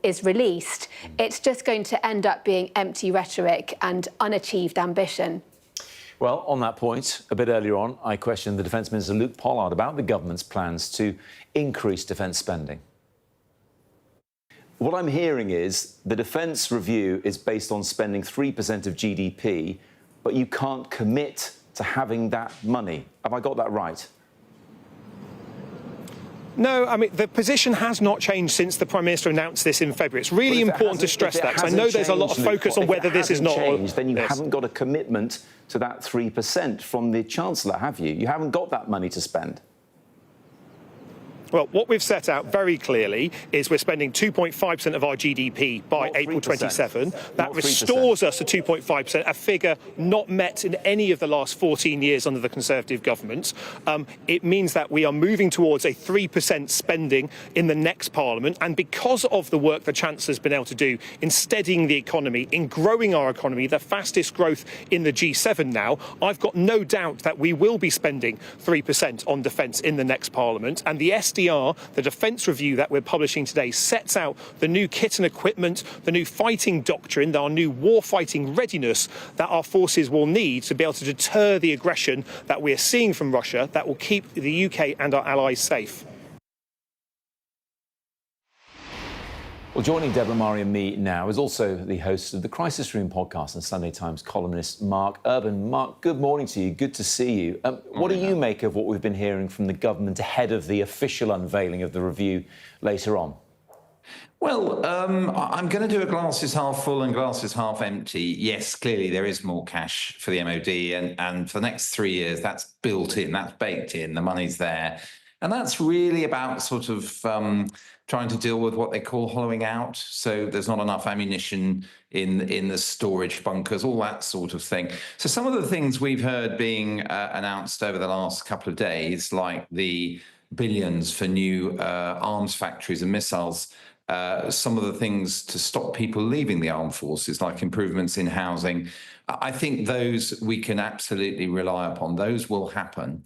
is released, it's just going to end up being empty rhetoric and unachieved ambition. Well, on that point, a bit earlier on, I questioned the Defence Minister Luke Pollard about the government's plans to increase defence spending. What I'm hearing is the defence review is based on spending 3% of GDP, but you can't commit to having that money. Have I got that right? No, I mean, the position has not changed since the Prime Minister announced this in February. It's really important to stress that, because I know there's a lot of focus on whether this is not... changed, then you haven't got a commitment to that 3% from the Chancellor, have you? You haven't got that money to spend. Well, what we've set out very clearly is we're spending 2.5% of our GDP by April 27. That restores us to 2.5%, a figure not met in any of the last 14 years under the Conservative government. It means that we are moving towards a 3% spending in the next Parliament. And because of the work the Chancellor's been able to do in steadying the economy, in growing our economy, the fastest growth in the G7 now, I've got no doubt that we will be spending 3% on defence in the next Parliament. And the SDR, the Defence Review that we're publishing today, sets out the new kit and equipment, the new fighting doctrine, our new war-fighting readiness that our forces will need to be able to deter the aggression that we're seeing from Russia, that will keep the UK and our allies safe. Well, joining Deborah, Mari and me now is also the host of the Crisis Room podcast and Sunday Times columnist Mark Urban. Mark, good morning to you. Good to see you. What do you make of what we've been hearing from the government ahead of the official unveiling of the review later on? Well, I'm going to do a glasses half full and glasses half empty. Yes, clearly there is more cash for the MOD, and for the next 3 years, that's built in, that's baked in, the money's there. And that's really about sort of trying to deal with what they call hollowing out. So there's not enough ammunition in the storage bunkers, all that sort of thing. So some of the things we've heard being announced over the last couple of days, like the billions for new arms factories and missiles, some of the things to stop people leaving the armed forces, like improvements in housing, I think those we can absolutely rely upon. Those will happen.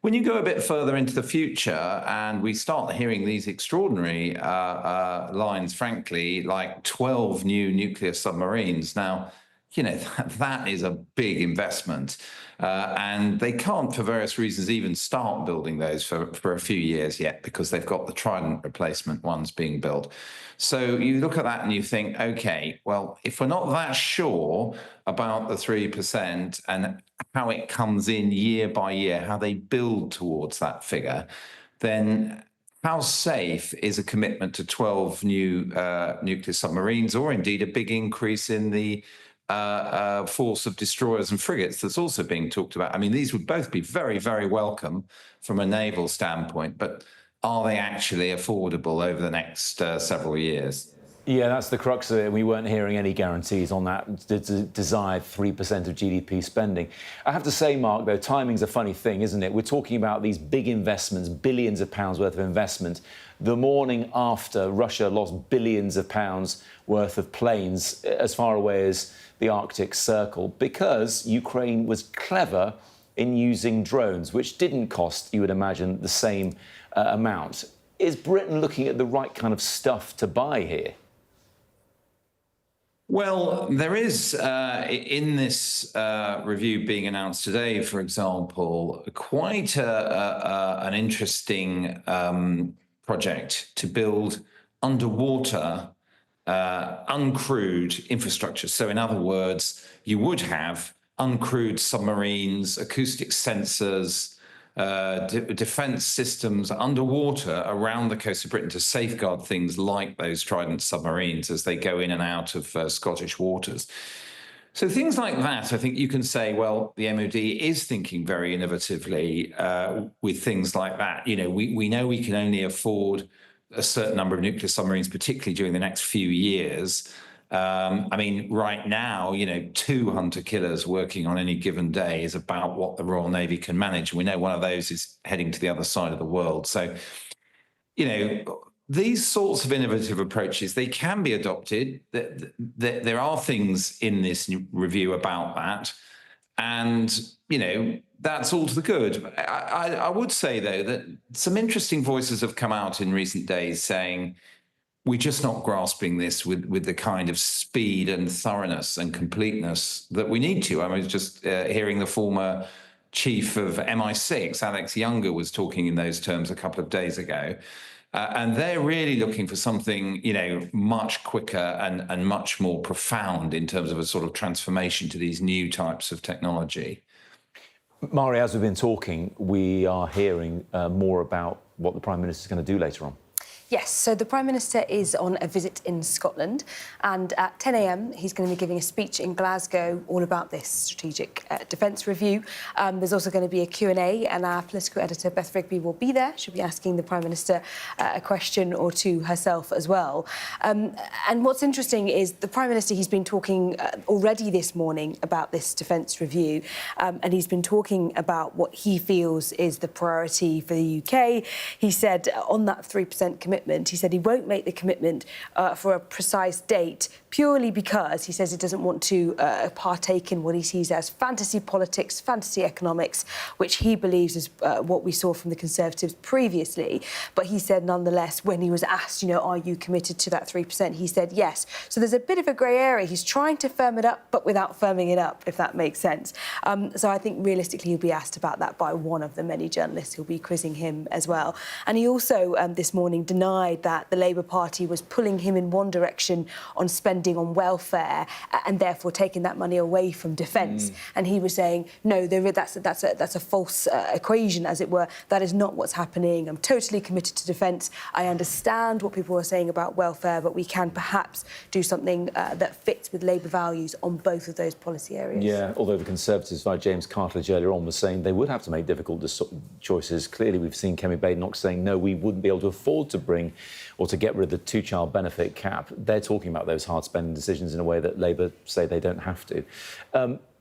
When you go a bit further into the future and we start hearing these extraordinary lines, frankly, like 12 new nuclear submarines. Now, you know, that is a big investment. And they can't, for various reasons, even start building those for a few years yet, because they've got the Trident replacement ones being built. So you look at that and you think, OK, well, if we're not that sure about the 3% and how it comes in year by year, how they build towards that figure, then how safe is a commitment to 12 new nuclear submarines, or indeed a big increase in the force of destroyers and frigates that's also being talked about? I mean, these would both be very, very welcome from a naval standpoint, but are they actually affordable over the next several years? Yeah, that's the crux of it. We weren't hearing any guarantees on that desired 3% of GDP spending. I have to say, Mark, though, timing's a funny thing, isn't it? We're talking about these big investments, billions of pounds worth of investment, the morning after Russia lost billions of pounds worth of planes as far away as the Arctic Circle, because Ukraine was clever in using drones, which didn't cost, you would imagine, the same amount. Is Britain looking at the right kind of stuff to buy here? Well, there is, in this review being announced today, for example, quite an interesting project to build underwater uncrewed infrastructure. So in other words, you would have uncrewed submarines, acoustic sensors, defense systems underwater around the coast of Britain to safeguard things like those Trident submarines as they go in and out of Scottish waters. So things like that, I think you can say, well, the MOD is thinking very innovatively with things like that. You know, we know we can only afford a certain number of nuclear submarines, particularly during the next few years. I mean, right now, you know, 2 hunter-killers working on any given day is about what the Royal Navy can manage. We know one of those is heading to the other side of the world. So, you know, these sorts of innovative approaches, they can be adopted. There are things in this review about that. And, you know, that's all to the good. I would say, though, that some interesting voices have come out in recent days saying, we're just not grasping this with the kind of speed and thoroughness and completeness that we need to. I was just hearing the former chief of MI6, Alex Younger, was talking in those terms a couple of days ago. And they're really looking for something, you know, much quicker and much more profound in terms of a sort of transformation to these new types of technology. Mari, as we've been talking, we are hearing more about what the Prime Minister is going to do later on. Yes, so the Prime Minister is on a visit in Scotland, and at 10 a.m. he's going to be giving a speech in Glasgow all about this strategic defence review. There's also going to be a Q&A, and our political editor, Beth Rigby, will be there. She'll be asking the Prime Minister a question or two herself as well. And what's interesting is the Prime Minister, he's been talking already this morning about this defence review, and he's been talking about what he feels is the priority for the UK. He said on that 3% commitment, he said he won't make the commitment for a precise date purely because he says he doesn't want to partake in what he sees as fantasy politics, fantasy economics, which he believes is what we saw from the Conservatives previously. But he said, nonetheless, when he was asked, you know, are you committed to that 3%, he said yes. So there's a bit of a grey area. He's trying to firm it up, but without firming it up, if that makes sense. So I think realistically he'll be asked about that by one of the many journalists who'll be quizzing him as well. And he also this morning denied denied that the Labour Party was pulling him in one direction on spending on welfare and therefore taking that money away from defence. And he was saying, no, that's a false equation, as it were. That is not what's happening. I'm totally committed to defence. I understand what people are saying about welfare, but we can perhaps do something that fits with Labour values on both of those policy areas. Yeah, although the Conservatives, via James Cartledge earlier on, was saying they would have to make difficult choices. Clearly, we've seen Kemi Badenoch saying, no, we wouldn't be able to afford to bring or to get rid of the two-child benefit cap. They're talking about those hard spending decisions in a way that Labour say they don't have to.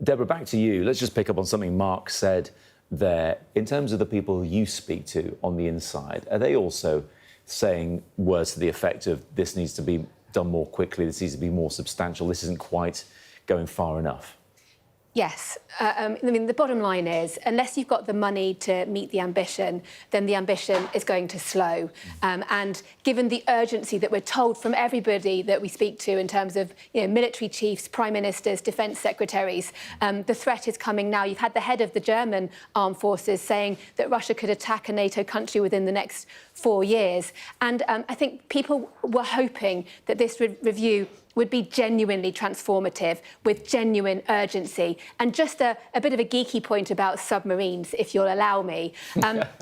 Deborah, back to you. Let's just pick up on something Mark said there. In terms of the people you speak to on the inside, are they also saying words to the effect of this needs to be done more quickly, this needs to be more substantial, this isn't quite going far enough? Yes. I mean, the bottom line is, unless you've got the money to meet the ambition, then the ambition is going to slow. And given the urgency that we're told from everybody that we speak to in terms of military chiefs, prime ministers, defence secretaries, the threat is coming now. You've had the head of the German armed forces saying that Russia could attack a NATO country within the next 4 years. And I think people were hoping that this review would be genuinely transformative with genuine urgency. And just a bit of a geeky point about submarines, if you'll allow me,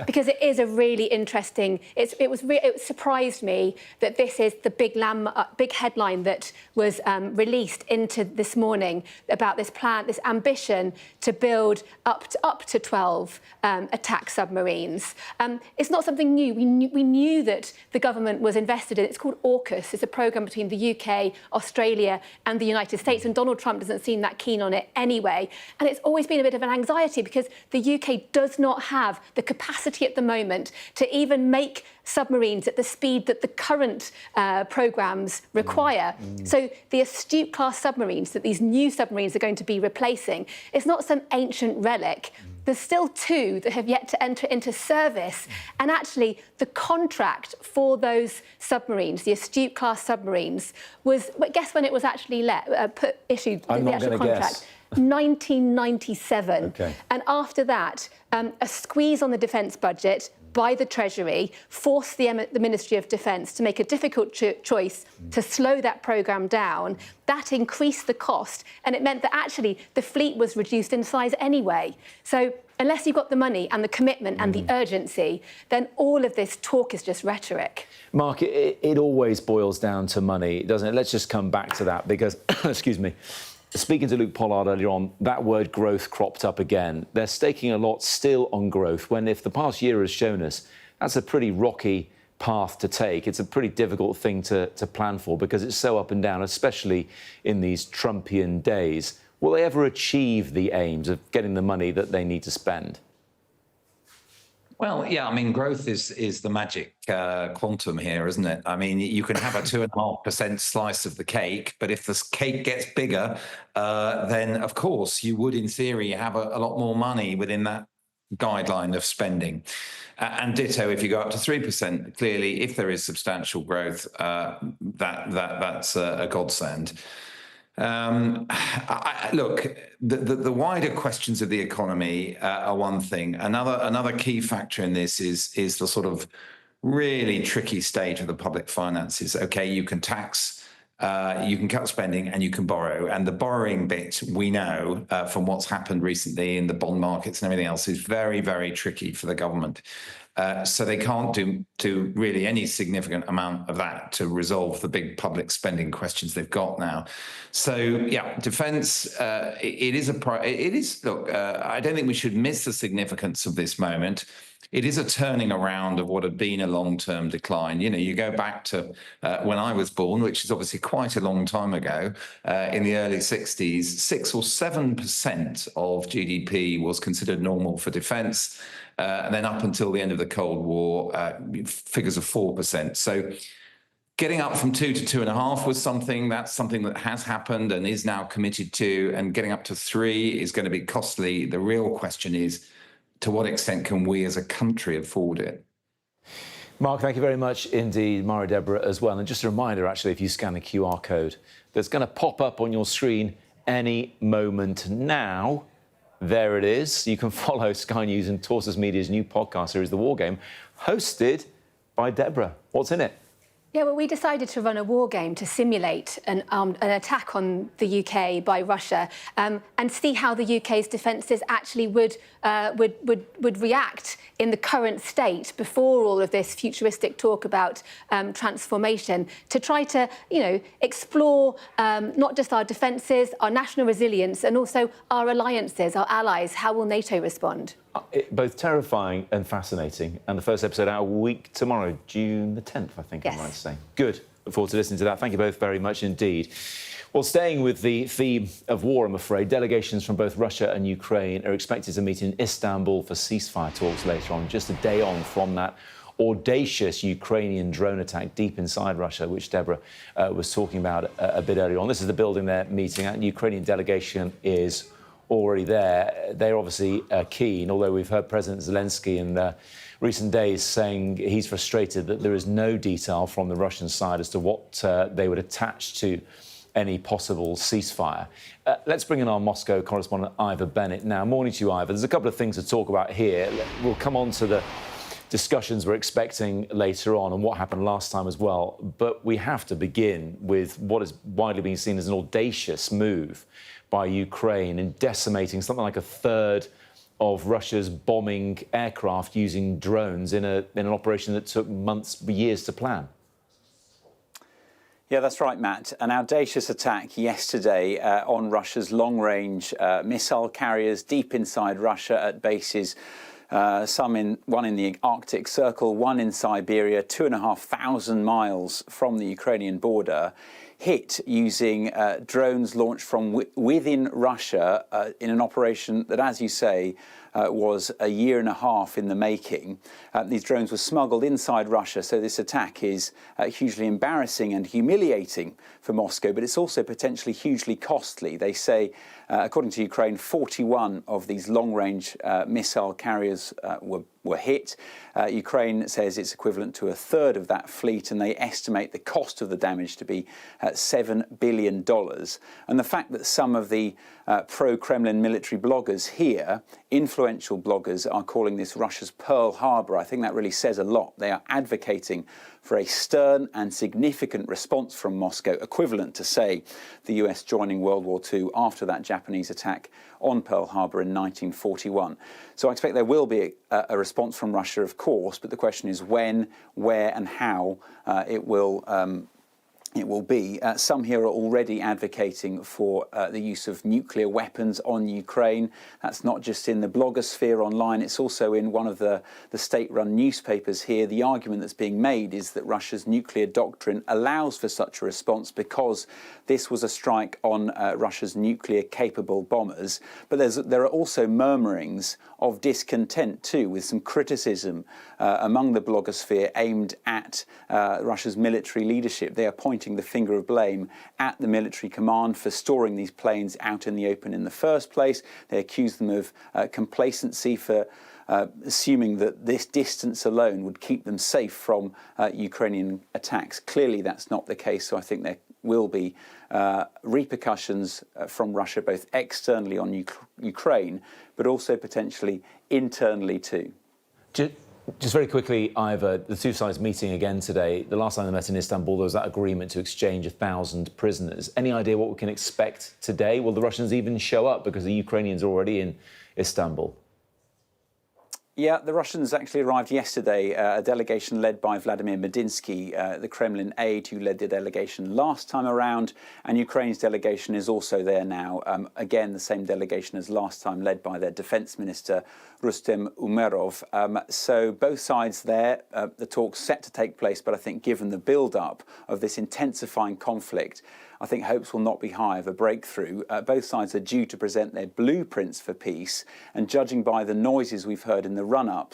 because it is a really interesting... It surprised me that this is the big headline that was released into this morning about this plan, this ambition to build up to 12 attack submarines. It's not something new. We knew that the government was invested in. It's called AUKUS. It's a programme between the UK, Australia and the United States, and Donald Trump doesn't seem that keen on it anyway. And it's always been a bit of an anxiety because the UK does not have the capacity at the moment to even make submarines at the speed that the current programmes require. So the Astute-class submarines that these new submarines are going to be replacing, it's not some ancient relic. There's still 2 that have yet to enter into service. And actually, the contract for those submarines, the Astute-class submarines, was, guess when it was actually issued, the actual contract? 1997. Okay. And after that, a squeeze on the defence budget by the Treasury forced the Ministry of Defence to make a difficult choice to slow that programme down. That increased the cost, and it meant that actually the fleet was reduced in size anyway. So unless you've got the money and the commitment and the urgency, then all of this talk is just rhetoric. Mark, it always boils down to money, doesn't it? Let's just come back to that because, excuse me, speaking to Luke Pollard earlier on, that word growth cropped up again. They're staking a lot still on growth, when if the past year has shown us, that's a pretty rocky path to take. It's a pretty difficult thing to plan for because it's so up and down, especially in these Trumpian days. Will they ever achieve the aims of getting the money that they need to spend? Well, yeah, I mean, growth is the magic quantum here, isn't it? I mean, you can have a 2.5% slice of the cake, but if the cake gets bigger, then, of course, you would, in theory, have a lot more money within that guideline of spending. And ditto, if you go up to 3%, clearly, if there is substantial growth, that's a godsend. Look, the wider questions of the economy are one thing. Another key factor in this is the sort of really tricky state of the public finances. Okay, you can tax, you can cut spending, and you can borrow. And the borrowing bit, we know from what's happened recently in the bond markets and everything else, is very, very tricky for the government. So they can't do really any significant amount of that to resolve the big public spending questions they've got now. So yeah, defence, it is. Look, I don't think we should miss the significance of this moment. It is a turning around of what had been a long-term decline. You know, you go back to when I was born, which is obviously quite a long time ago, in the early 60s, 6 or 7% of GDP was considered normal for defence. And then up until the end of the Cold War, figures of 4%. So getting up from 2 to 2.5 was something that has happened and is now committed to, and getting up to 3 is going to be costly. The real question is, to what extent can we as a country afford it? Mark, thank you very much indeed. Mara, Deborah as well. And just a reminder, actually, if you scan the QR code that's going to pop up on your screen any moment now, there it is. You can follow Sky News and Torsus Media's new podcast series, The War Game, hosted by Deborah. What's in it? Yeah, well, we decided to run a war game to simulate an attack on the UK by Russia, and see how the UK's defences actually would react in the current state before all of this futuristic talk about transformation, to try to, explore not just our defences, our national resilience, and also our alliances, our allies. How will NATO respond? Both terrifying and fascinating. And the first episode out a week tomorrow, June the 10th, I think I'm right to say. Good. Look forward to listening to that. Thank you both very much indeed. Well, staying with the theme of war, I'm afraid, delegations from both Russia and Ukraine are expected to meet in Istanbul for ceasefire talks later on, just a day on from that audacious Ukrainian drone attack deep inside Russia, which Deborah was talking about a bit earlier on. This is the building they're meeting at. The Ukrainian delegation is already there. They're obviously keen, although we've heard President Zelensky in recent days saying he's frustrated that there is no detail from the Russian side as to what they would attach to any possible ceasefire. Let's bring in our Moscow correspondent, Ivor Bennett. Now, morning to you, Ivor. There's a couple of things to talk about here. We'll come on to the discussions we're expecting later on and what happened last time as well. But we have to begin with what is widely being seen as an audacious move by Ukraine in decimating something like a third of Russia's bombing aircraft using drones in an operation that took months, years to plan. Yeah, that's right, Matt. An audacious attack yesterday on Russia's long-range missile carriers deep inside Russia at bases. One in the Arctic Circle, one in Siberia, 2,500 miles from the Ukrainian border, hit using drones launched from within Russia in an operation that, as you say, was a year and a half in the making. These drones were smuggled inside Russia, so this attack is hugely embarrassing and humiliating for Moscow, but it's also potentially hugely costly. They say, according to Ukraine, 41 of these long-range missile carriers were hit. Ukraine says it's equivalent to a third of that fleet, and they estimate the cost of the damage to be $7 billion. And the fact that some of the pro-Kremlin military bloggers here, influential bloggers, are calling this Russia's Pearl Harbor, I think that really says a lot. They are advocating for a stern and significant response from Moscow, equivalent to, say, the US joining World War II after that Japanese attack on Pearl Harbor in 1941. So I expect there will be a response from Russia, of course, but the question is when, where and how it will be. Some here are already advocating for the use of nuclear weapons on Ukraine. That's not just in the blogosphere online, it's also in one of the state-run newspapers here. The argument that's being made is that Russia's nuclear doctrine allows for such a response because this was a strike on Russia's nuclear-capable bombers. But there are also murmurings of discontent too, with some criticism among the blogosphere aimed at Russia's military leadership. They are pointing the finger of blame at the military command for storing these planes out in the open in the first place. They accuse them of complacency for assuming that this distance alone would keep them safe from Ukrainian attacks. Clearly that's not the case, so I think there will be repercussions from Russia, both externally on Ukraine, but also potentially internally too. Just very quickly, Ivor, the two sides meeting again today. The last time they met in Istanbul, there was that agreement to exchange 1,000 prisoners. Any idea what we can expect today? Will the Russians even show up because the Ukrainians are already in Istanbul? Yeah, the Russians actually arrived yesterday, a delegation led by Vladimir Medinsky, the Kremlin aide who led the delegation last time around, and Ukraine's delegation is also there now. Again, the same delegation as last time, led by their defence minister, Rustem Umerov. So both sides there, the talks set to take place, but I think given the build-up of this intensifying conflict, I think hopes will not be high of a breakthrough. Both sides are due to present their blueprints for peace, and judging by the noises we've heard in the run-up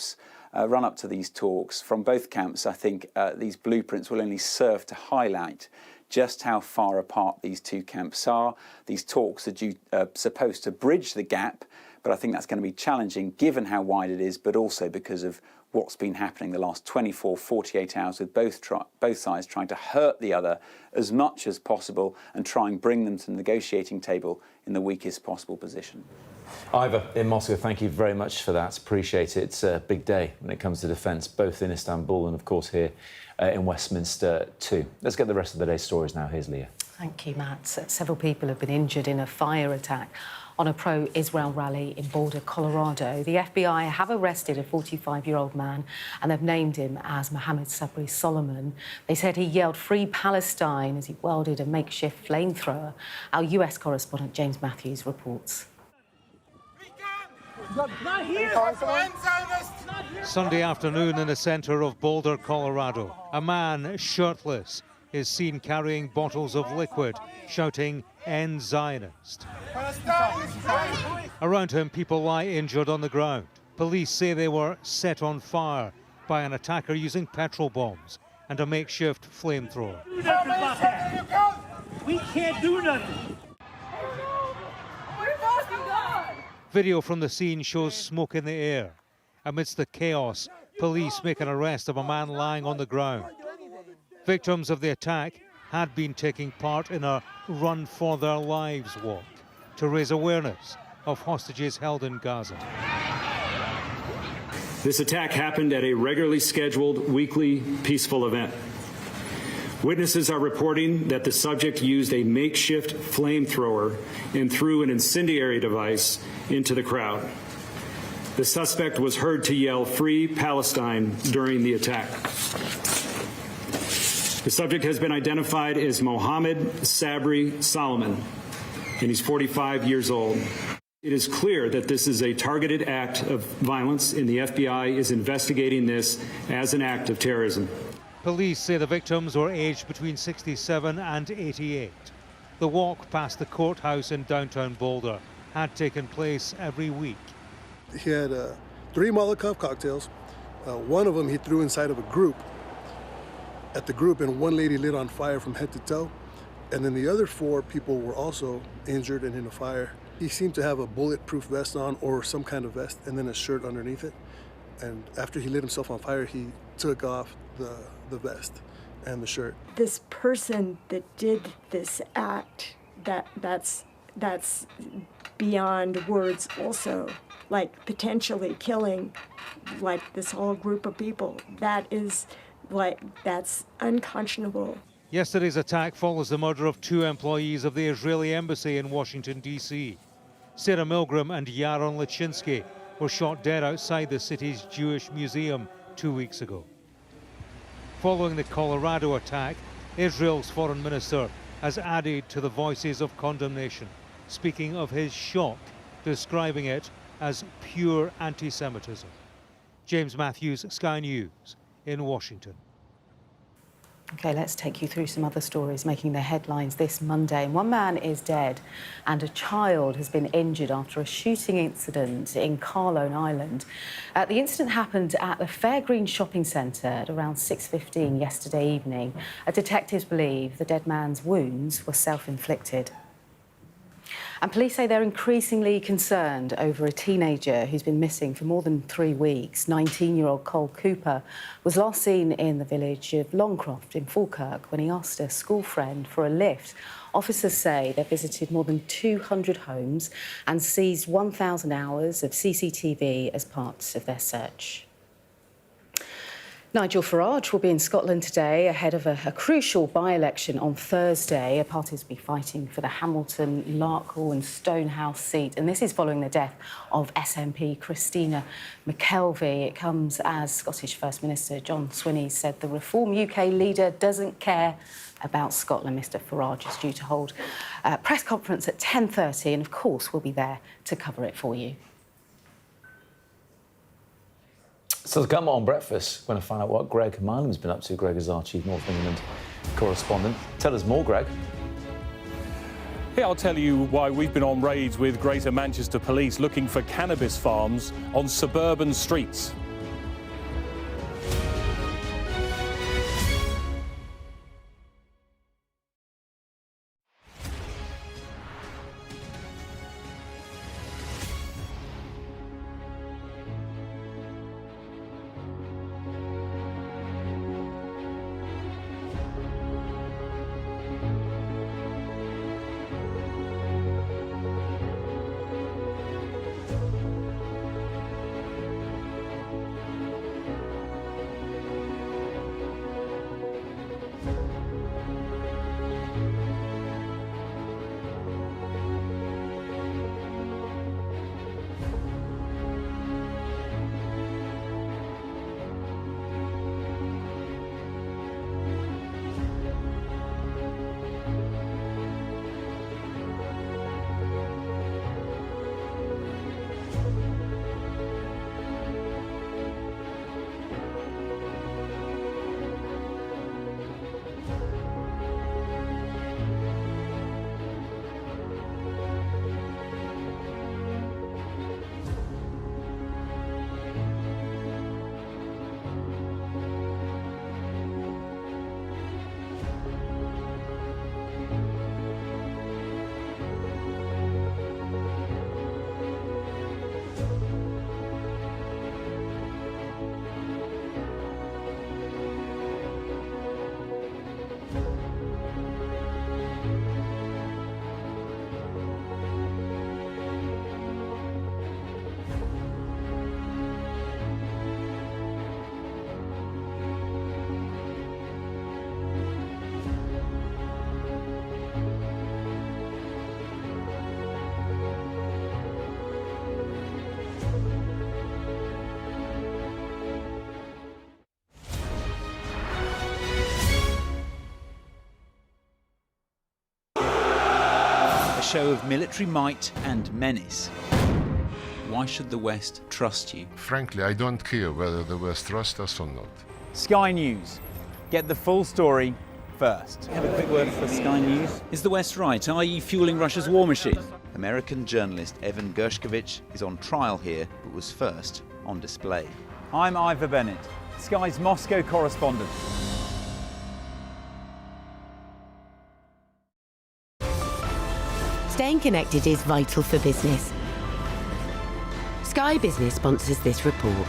to these talks from both camps, I think these blueprints will only serve to highlight just how far apart these two camps are. These talks are supposed to bridge the gap, but I think that's going to be challenging given how wide it is, but also because of what's been happening the last 24, 48 hours with both sides trying to hurt the other as much as possible and try and bring them to the negotiating table in the weakest possible position. Ivor in Moscow, thank you very much for that. Appreciate it. It's a big day when it comes to defence, both in Istanbul and, of course, here in Westminster too. Let's get the rest of the day's stories now. Here's Leah. Thank you, Matt. Several people have been injured in a fire attack on a pro-Israel rally in Boulder, Colorado. The FBI have arrested a 45-year-old man and they've named him as Mohammed Sabri Solomon. They said he yelled "Free Palestine" as he wielded a makeshift flamethrower. Our US correspondent James Matthews reports. Sunday afternoon in the centre of Boulder, Colorado, a man shirtless is seen carrying bottles of liquid, shouting "End Zionist." Around him, people lie injured on the ground. Police say they were set on fire by an attacker using petrol bombs and a makeshift flamethrower. We can't do nothing. Video from the scene shows smoke in the air. Amidst the chaos, police make an arrest of a man lying on the ground. Victims of the attack had been taking part in a Run for Their Lives walk to raise awareness of hostages held in Gaza. This attack happened at a regularly scheduled weekly peaceful event. Witnesses are reporting that the subject used a makeshift flamethrower and threw an incendiary device into the crowd. The suspect was heard to yell "Free Palestine" during the attack. The subject has been identified as Mohammed Sabri Solomon, and he's 45 years old. It is clear that this is a targeted act of violence, and the FBI is investigating this as an act of terrorism. Police say the victims were aged between 67 and 88. The walk past the courthouse in downtown Boulder had taken place every week. He had 3 Molotov cocktails. One of them he threw inside of a group. At the group, and one lady lit on fire from head to toe. And then the other 4 people were also injured and in a fire. He seemed to have a bulletproof vest on or some kind of vest and then a shirt underneath it. And after he lit himself on fire, he took off the vest and the shirt. This person that did this act, that's beyond words also, like potentially killing like this whole group of people. That's unconscionable. Yesterday's attack follows the murder of 2 employees of the Israeli embassy in Washington, D.C. Sarah Milgram and Yaron Lachinsky were shot dead outside the city's Jewish museum 2 weeks ago. Following the Colorado attack, Israel's foreign minister has added to the voices of condemnation, speaking of his shock, describing it as pure anti-Semitism. James Matthews, Sky News in Washington. OK, let's take you through some other stories making the headlines this Monday. One man is dead and a child has been injured after a shooting incident in Carlone Island. The incident happened at the Fairgreen shopping centre at around 6:15 yesterday evening. Detectives believe the dead man's wounds were self-inflicted. And police say they're increasingly concerned over a teenager who's been missing for more than 3 weeks. 19-year-old Cole Cooper was last seen in the village of Longcroft in Falkirk when he asked a school friend for a lift. Officers say they visited more than 200 homes and seized 1,000 hours of CCTV as part of their search. Nigel Farage will be in Scotland today ahead of a crucial by-election on Thursday. Parties will be fighting for the Hamilton, Larkhall and Stonehouse seat. And this is following the death of SNP Christina McKelvey. It comes as Scottish First Minister John Swinney said the Reform UK leader doesn't care about Scotland. Mr Farage is due to hold a press conference at 10:30 and, of course, we'll be there to cover it for you. So to come on breakfast, we're going to find out what Greg Milam's been up to. Greg is our Chief North England correspondent. Tell us more, Greg. Here I'll tell you why we've been on raids with Greater Manchester Police looking for cannabis farms on suburban streets. show of military might and menace. Why should the West trust you? Frankly, I don't care whether the West trusts us or not. Sky News. Get the full story first. Have a quick word for Sky News. Is the West right? Are you fueling Russia's war machine? American journalist Evan Gershkovich is on trial here, but was first on display. I'm Ivor Bennett, Sky's Moscow correspondent. Staying connected is vital for business. Sky Business sponsors this report.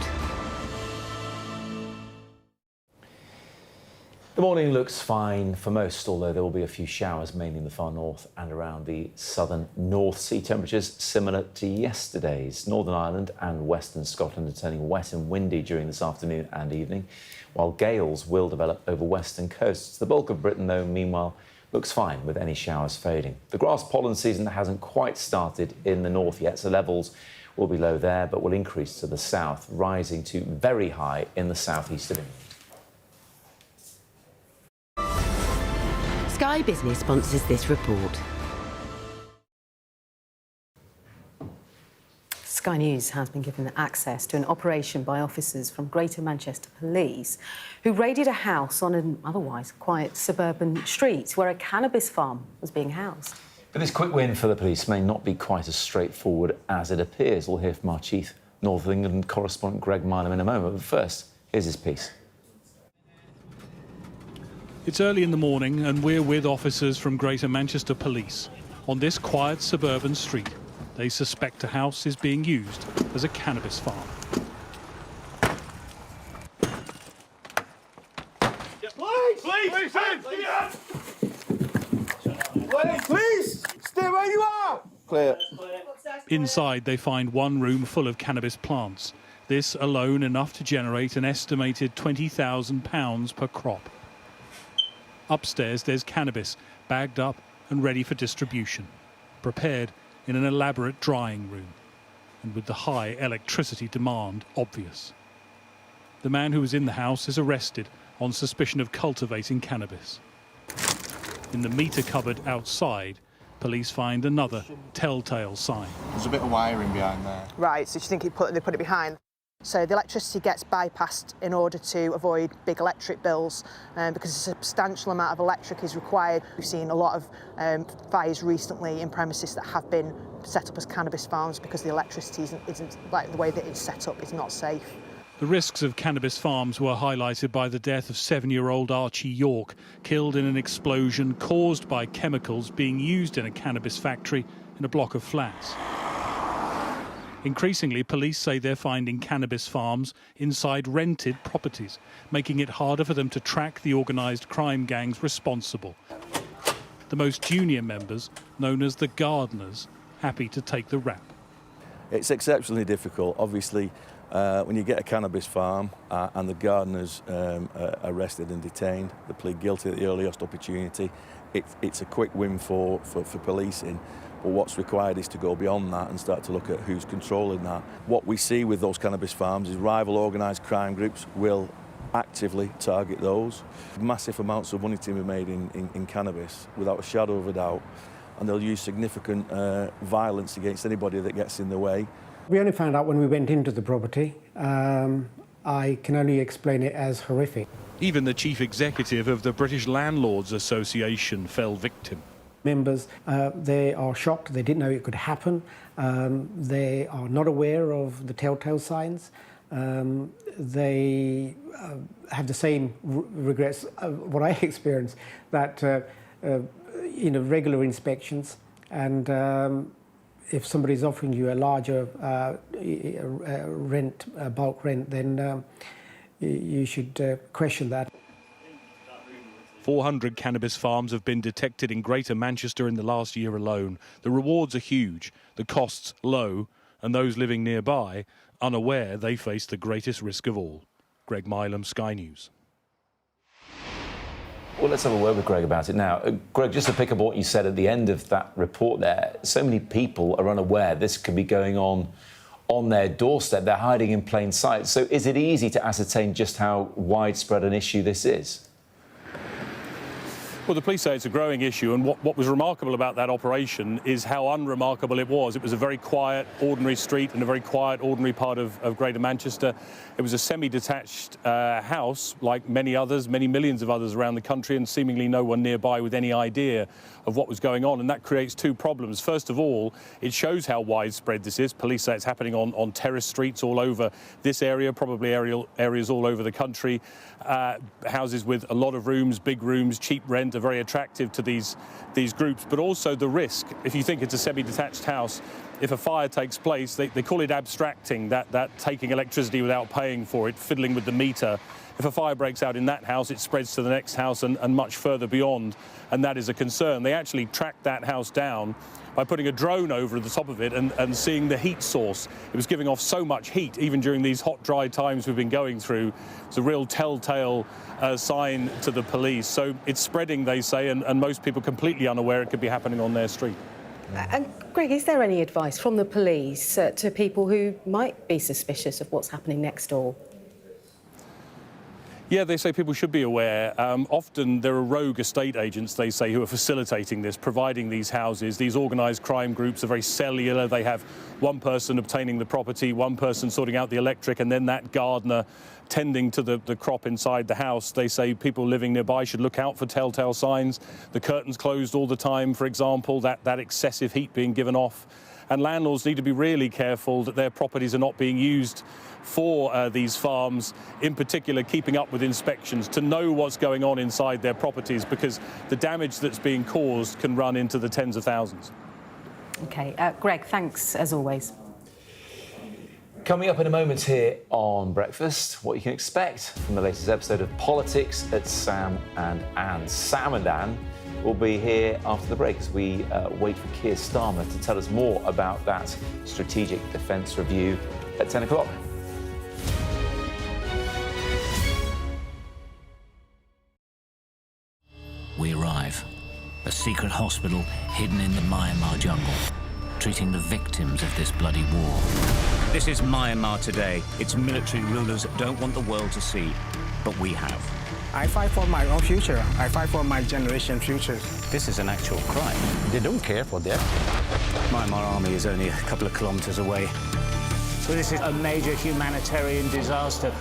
The morning looks fine for most, although there will be a few showers, mainly in the far north and around the southern North Sea. Temperatures similar to yesterday's. Northern Ireland and western Scotland are turning wet and windy during this afternoon and evening, while gales will develop over western coasts. The bulk of Britain, though, meanwhile, looks fine, with any showers fading. The grass pollen season hasn't quite started in the north yet, so levels will be low there, but will increase to the south, rising to very high in the southeast of England. Sky Business sponsors this report. Sky News has been given access to an operation by officers from Greater Manchester Police who raided a house on an otherwise quiet suburban street where a cannabis farm was being housed. But this quick win for the police may not be quite as straightforward as it appears. We'll hear from our chief North England correspondent Greg Milam in a moment. But first, here's his piece. It's early in the morning and we're with officers from Greater Manchester Police on this quiet suburban street. They suspect a house is being used as a cannabis farm. Please, stay where you are. Clear. Inside, they find one room full of cannabis plants. This alone enough to generate an estimated £20,000 per crop. Upstairs, there's cannabis, bagged up and ready for distribution, prepared in an elaborate drying room, and with the high electricity demand obvious. The man who was in the house is arrested on suspicion of cultivating cannabis. In the meter cupboard outside, police find another telltale sign. There's a bit of wiring behind there. Right, so you think they put it behind? So the electricity gets bypassed in order to avoid big electric bills because a substantial amount of electric is required. We've seen a lot of fires recently in premises that have been set up as cannabis farms because the electricity isn't like the way that it's set up is not safe. The risks of cannabis farms were highlighted by the death of 7-year-old Archie York, killed in an explosion caused by chemicals being used in a cannabis factory in a block of flats. Increasingly, police say they're finding cannabis farms inside rented properties, making it harder for them to track the organised crime gangs responsible. The most junior members, known as the gardeners, happy to take the rap. It's exceptionally difficult, obviously, when you get a cannabis farm and the gardeners are arrested and detained, they plead guilty at the earliest opportunity. It's a quick win for policing. But what's required is to go beyond that and start to look at who's controlling that. What we see with those cannabis farms is rival organised crime groups will actively target those. Massive amounts of money to be made in cannabis, without a shadow of a doubt, and they'll use significant violence against anybody that gets in the way. We only found out when we went into the property. I can only explain it as horrific. Even the chief executive of the British Landlords Association fell victim. Members, they are shocked. They didn't know it could happen. They are not aware of the telltale signs. They have the same regrets, what I experienced, that regular inspections, and if somebody's offering you a larger bulk rent, then you should question that. 400 cannabis farms have been detected in Greater Manchester in the last year alone. The rewards are huge, the costs low, and those living nearby unaware they face the greatest risk of all. Greg Milam, Sky News. Well, let's have a word with Greg about it now. Greg, just to pick up what you said at the end of that report there, so many people are unaware this could be going on their doorstep. They're hiding in plain sight. So is it easy to ascertain just how widespread an issue this is? Well, the police say it's a growing issue, and what was remarkable about that operation is how unremarkable it was. It was a very quiet, ordinary street in a very quiet, ordinary part of Greater Manchester. It was a semi-detached house, like many others, many millions of others around the country, and seemingly no one nearby with any idea of what was going on. And that creates two problems. First of all, it shows how widespread this is. Police say it's happening on terrace streets all over this area, probably areas all over the country. Houses with a lot of rooms, big rooms, cheap rent, are very attractive to these groups, but also the risk. If you think it's a semi-detached house, if a fire takes place, they call it abstracting, that taking electricity without paying for it, fiddling with the meter. If a fire breaks out in that house, it spreads to the next house and much further beyond, and that is a concern. They actually tracked that house down by putting a drone over the top of it and seeing the heat source. It was giving off so much heat, even during these hot, dry times we've been going through. It's a real telltale sign to the police. So it's spreading, they say, and most people completely unaware it could be happening on their street. And Greg, is there any advice from the police to people who might be suspicious of what's happening next door? Yeah, they say people should be aware. Often there are rogue estate agents, they say, who are facilitating this, providing these houses. These organised crime groups are very cellular. They have one person obtaining the property, one person sorting out the electric, and then that gardener tending to the crop inside the house. They say people living nearby should look out for telltale signs. The curtains closed all the time, for example, that excessive heat being given off. And landlords need to be really careful that their properties are not being used for these farms, in particular keeping up with inspections, to know what's going on inside their properties, because the damage that's being caused can run into the tens of thousands. OK, Greg, thanks as always. Coming up in a moment here on Breakfast, what you can expect from the latest episode of Politics at Sam and Anne. Sam and Anne will be here after the break as we wait for Keir Starmer to tell us more about that strategic defence review at 10 o'clock. We arrive. A secret hospital hidden in the Myanmar jungle, treating the victims of this bloody war. This is Myanmar today. Its military rulers don't want the world to see, but we have. I fight for my own future. I fight for my generation's future. This is an actual crime. They don't care for that. Myanmar army is only a couple of kilometers away. So this is a major humanitarian disaster.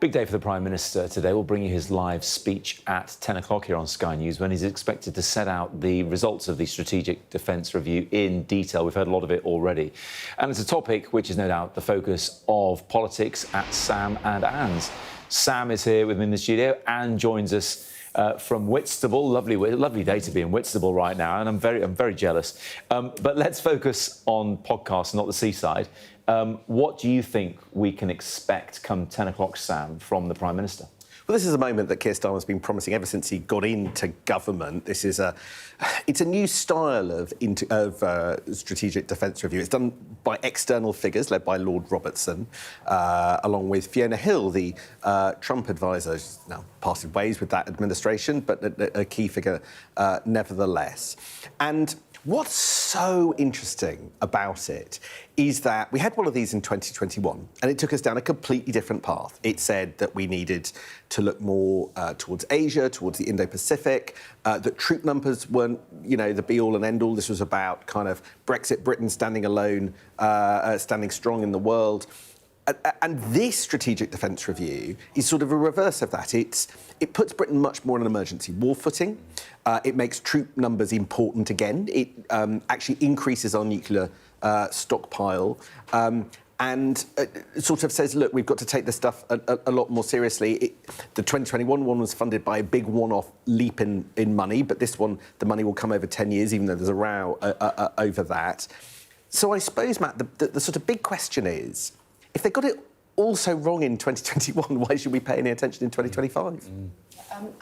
Big day for the Prime Minister today. We'll bring you his live speech at 10 o'clock here on Sky News, when he's expected to set out the results of the Strategic Defence Review in detail. We've heard a lot of it already. And it's a topic which is no doubt the focus of politics at Sam and Anne's. Sam is here with me in the studio. Anne joins us from Whitstable. Lovely day to be in Whitstable right now, and I'm very jealous. But let's focus on podcasts, not the seaside. What do you think we can expect come 10 o'clock, Sam, from the Prime Minister? Well, this is a moment that Keir Starmer's been promising ever since he got into government. It's a new style of strategic defence review. It's done by external figures led by Lord Robertson, along with Fiona Hill, the Trump advisor. She's now parted ways with that administration, but a key figure nevertheless. And what's so interesting about it is that we had one of these in 2021, and it took us down a completely different path. It said that we needed to look more towards Asia, towards the Indo-Pacific, that troop numbers weren't, the be-all and end-all. This was about kind of Brexit Britain standing alone, standing strong in the world. And this strategic defence review is sort of a reverse of that. It puts Britain much more on an emergency war footing. It makes troop numbers important again. It actually increases our nuclear stockpile. And sort of says, look, we've got to take this stuff a lot more seriously. The 2021 one was funded by a big one-off leap in money, but this one, the money will come over 10 years, even though there's a row over that. So I suppose, Matt, the sort of big question is, if they got it all so wrong in 2021, why should we pay any attention in 2025?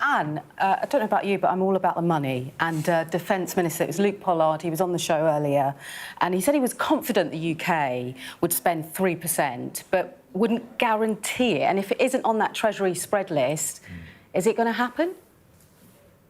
Anne, I don't know about you, but I'm all about the money. And Defence Minister, it was Luke Pollard, he was on the show earlier, and he said he was confident the UK would spend 3%, but wouldn't guarantee it. And if it isn't on that Treasury spread list, is it going to happen?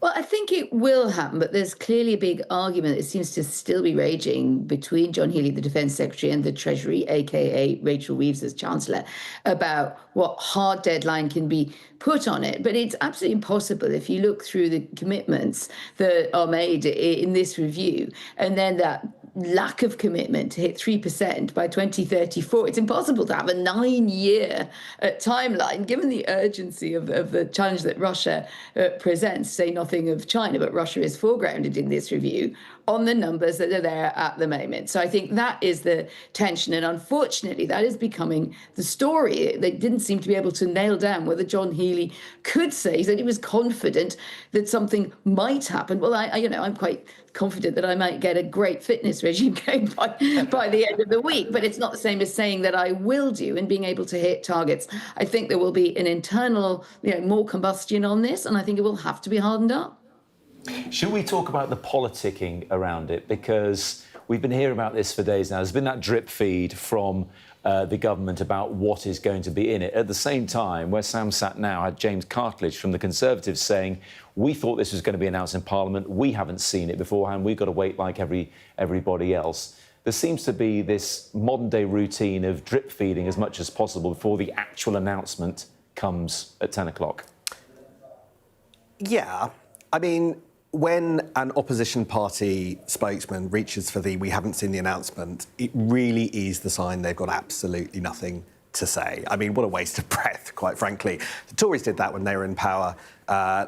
Well, I think it will happen, but there's clearly a big argument that seems to still be raging between John Healey, the Defence Secretary, and the Treasury, a.k.a. Rachel Reeves as Chancellor, about what hard deadline can be put on it. But it's absolutely impossible if you look through the commitments that are made in this review, and then that lack of commitment to hit 3% by 2034. It's impossible to have a 9-year timeline, given the urgency of the challenge that Russia presents, say nothing of China, but Russia is foregrounded in this review, on the numbers that are there at the moment. So I think that is the tension. And unfortunately, that is becoming the story. They didn't seem to be able to nail down whether John Healey could say that he was confident that something might happen. Well, I'm quite confident that I might get a great fitness regime going by the end of the week, but it's not the same as saying that I will do and being able to hit targets. I think there will be an internal, more combustion on this, and I think it will have to be hardened up. Should we talk about the politicking around it? Because we've been hearing about this for days now. There's been that drip feed from the government about what is going to be in it. At the same time, where Sam sat now, had James Cartledge from the Conservatives saying, we thought this was going to be announced in Parliament. We haven't seen it beforehand. We've got to wait like everybody else. There seems to be this modern-day routine of drip feeding as much as possible before the actual announcement comes at 10 o'clock. Yeah, I mean, when an opposition party spokesman reaches for we haven't seen the announcement, it really is the sign they've got absolutely nothing to say. I mean, what a waste of breath, quite frankly. The Tories did that when they were in power.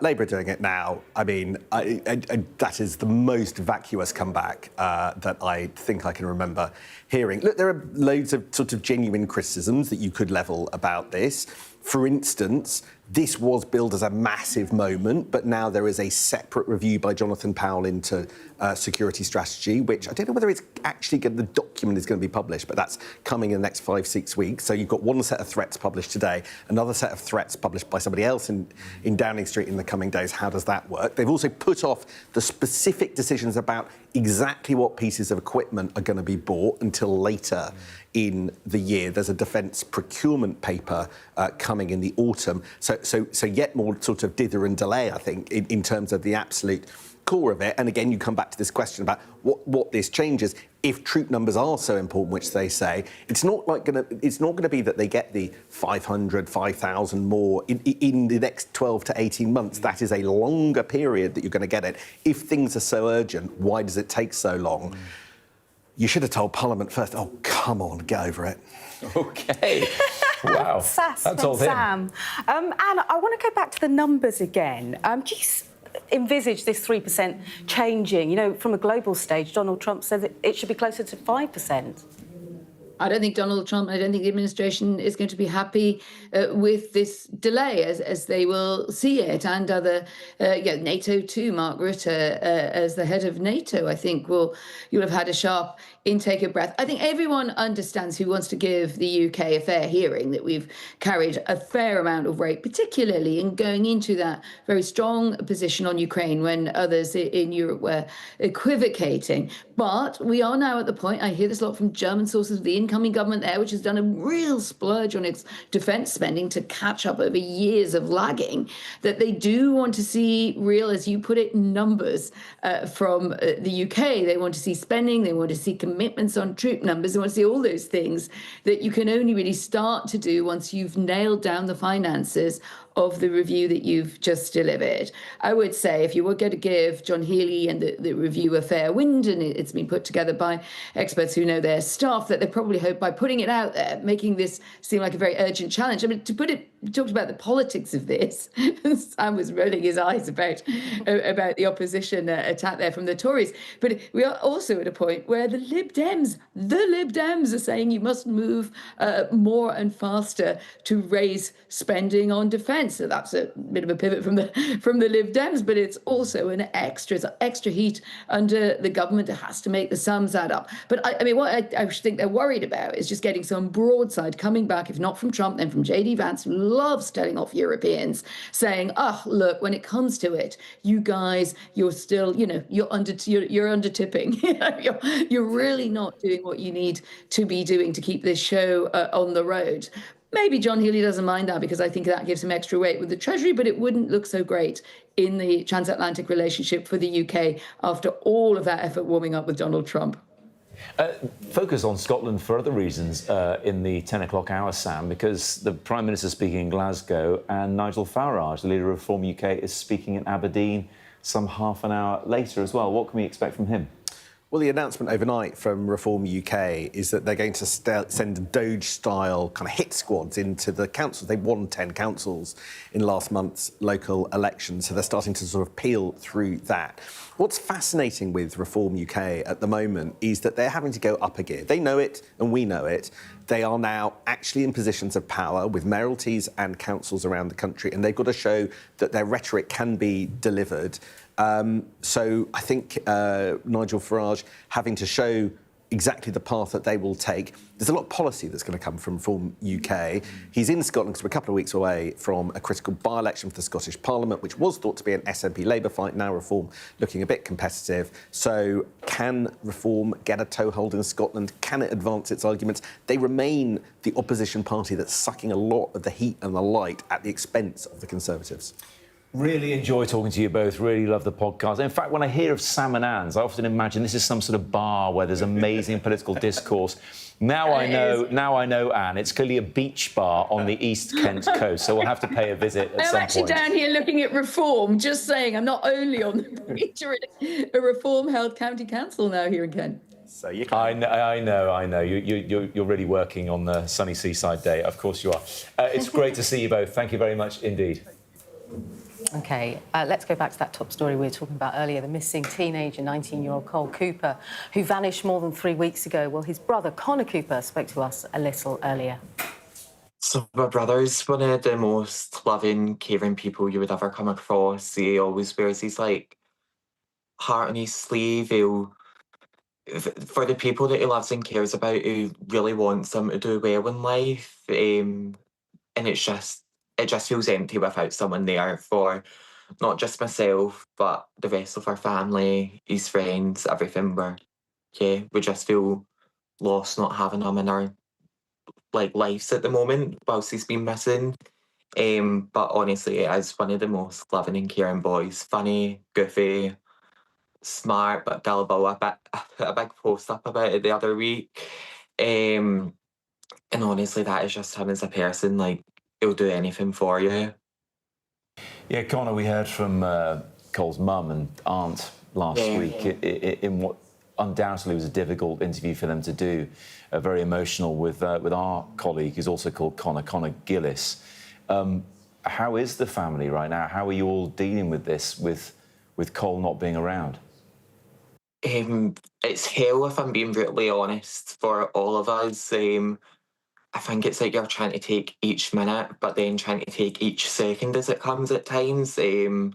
Labour are doing it now. I mean, that is the most vacuous comeback that I think I can remember hearing. Look, there are loads of sort of genuine criticisms that you could level about this. For instance, this was billed as a massive moment, but now there is a separate review by Jonathan Powell into security strategy, which I don't know whether it's actually the document is going to be published, but that's coming in the next 5-6 weeks. So you've got one set of threats published today, another set of threats published by somebody else in Downing Street in the coming days. How does that work? They've also put off the specific decisions about exactly what pieces of equipment are going to be bought until later in the year. There's a defence procurement paper coming in the autumn. So yet more sort of dither and delay, I think, in terms of the absolute core of it. And again, you come back to this question about what this changes. If troop numbers are so important, which they say, it's not going to be that they get the 500, 5,000 more in the next 12 to 18 months. That is a longer period that you're going to get it. If things are so urgent, why does it take so long? You should have told Parliament first. Oh, come on, get over it. OK. Wow. Sass That's from all him. Sam. And I want to go back to the numbers again. Do you envisage this 3% changing? You know, from a global stage, Donald Trump says it should be closer to 5%. I don't think Donald Trump, I don't think the administration is going to be happy with this delay as they will see it. And other, NATO too, Mark Rutte, as the head of NATO, I think you'll have had a sharp intake of breath. I think everyone understands who wants to give the UK a fair hearing that we've carried a fair amount of weight, particularly in going into that very strong position on Ukraine when others in Europe were equivocating. But we are now at the point, I hear this a lot from German sources, of the incoming government there, which has done a real splurge on its defence spending to catch up over years of lagging, that they do want to see real, as you put it, numbers from the UK. They want to see spending, they want to see commitments on troop numbers, they want to see all those things that you can only really start to do once you've nailed down the finances of the review that you've just delivered. I would say if you were going to give John Healey and the review a fair wind, and it's been put together by experts who know their stuff, that they probably hope by putting it out there, making this seem like a very urgent challenge. I mean, to put it, we talked about the politics of this. Sam was rolling his eyes about the opposition attack there from the Tories. But we are also at a point where the Lib Dems are saying you must move more and faster to raise spending on defence. So that's a bit of a pivot from the Lib Dems, but it's also an extra heat under the government that has to make the sums add up. But I mean, what I think they're worried about is just getting some broadside coming back, if not from Trump, then from J.D. Vance, who loves telling off Europeans, saying, look, when it comes to it, you guys, you're still, you're under tipping. You're really not doing what you need to be doing to keep this show on the road. Maybe John Healey doesn't mind that because I think that gives him extra weight with the Treasury, but it wouldn't look so great in the transatlantic relationship for the UK after all of that effort warming up with Donald Trump. Focus on Scotland for other reasons in the 10 o'clock hour, Sam, because the Prime Minister speaking in Glasgow and Nigel Farage, the leader of Reform UK, is speaking in Aberdeen some half an hour later as well. What can we expect from him? Well, the announcement overnight from Reform UK is that they're going to send Doge-style kind of hit squads into the councils. They won 10 councils in last month's local elections, so they're starting to sort of peel through that. What's fascinating with Reform UK at the moment is that they're having to go up a gear. They know it, and we know it. They are now actually in positions of power with mayoralties and councils around the country, and they've got to show that their rhetoric can be delivered. So I think Nigel Farage having to show exactly the path that they will take. There's a lot of policy that's going to come from Reform UK. He's in Scotland because we're a couple of weeks away from a critical by-election for the Scottish Parliament, which was thought to be an SNP Labour fight. Now Reform looking a bit competitive. So can Reform get a toehold in Scotland? Can it advance its arguments? They remain the opposition party that's sucking a lot of the heat and the light at the expense of the Conservatives. Really enjoy talking to you both. Really love the podcast. In fact, when I hear of Sam and Anne's, I often imagine this is some sort of bar where there's amazing political discourse. Now I know, Anne. It's clearly a beach bar on the East Kent coast, so we'll have to pay a visit at some point. I'm actually down here looking at Reform, just saying I'm not only on the beach, we're at a Reform-held county council now here in Kent. So you can... I know. You're really working on the sunny seaside day. Of course you are. It's great to see you both. Thank you very much indeed. OK, let's go back to that top story we were talking about earlier, the missing teenager, 19-year-old Cole Cooper, who vanished more than 3 weeks ago. Well, his brother, Connor Cooper, spoke to us a little earlier. So my brother's one of the most loving, caring people you would ever come across. He always wears his, heart on his sleeve. For the people that he loves and cares about, he really wants them to do well in life. And it just feels empty without someone there for not just myself, but the rest of our family, his friends, everything. We just feel lost not having him in our lives at the moment whilst he's been missing. But honestly, it is one of the most loving and caring boys. Funny, goofy, smart, but gullible. I put a big post up about it the other week. And honestly, that is just him as a person. He'll do anything for you. Yeah, Connor, we heard from Cole's mum and aunt last week in what undoubtedly was a difficult interview for them to do, very emotional with our colleague, who's also called Connor Gillis. How is the family right now? How are you all dealing with this, with Cole not being around? It's hell, if I'm being brutally honest, for all of us. I think it's like you're trying to take each minute, but then trying to take each second as it comes at times. 1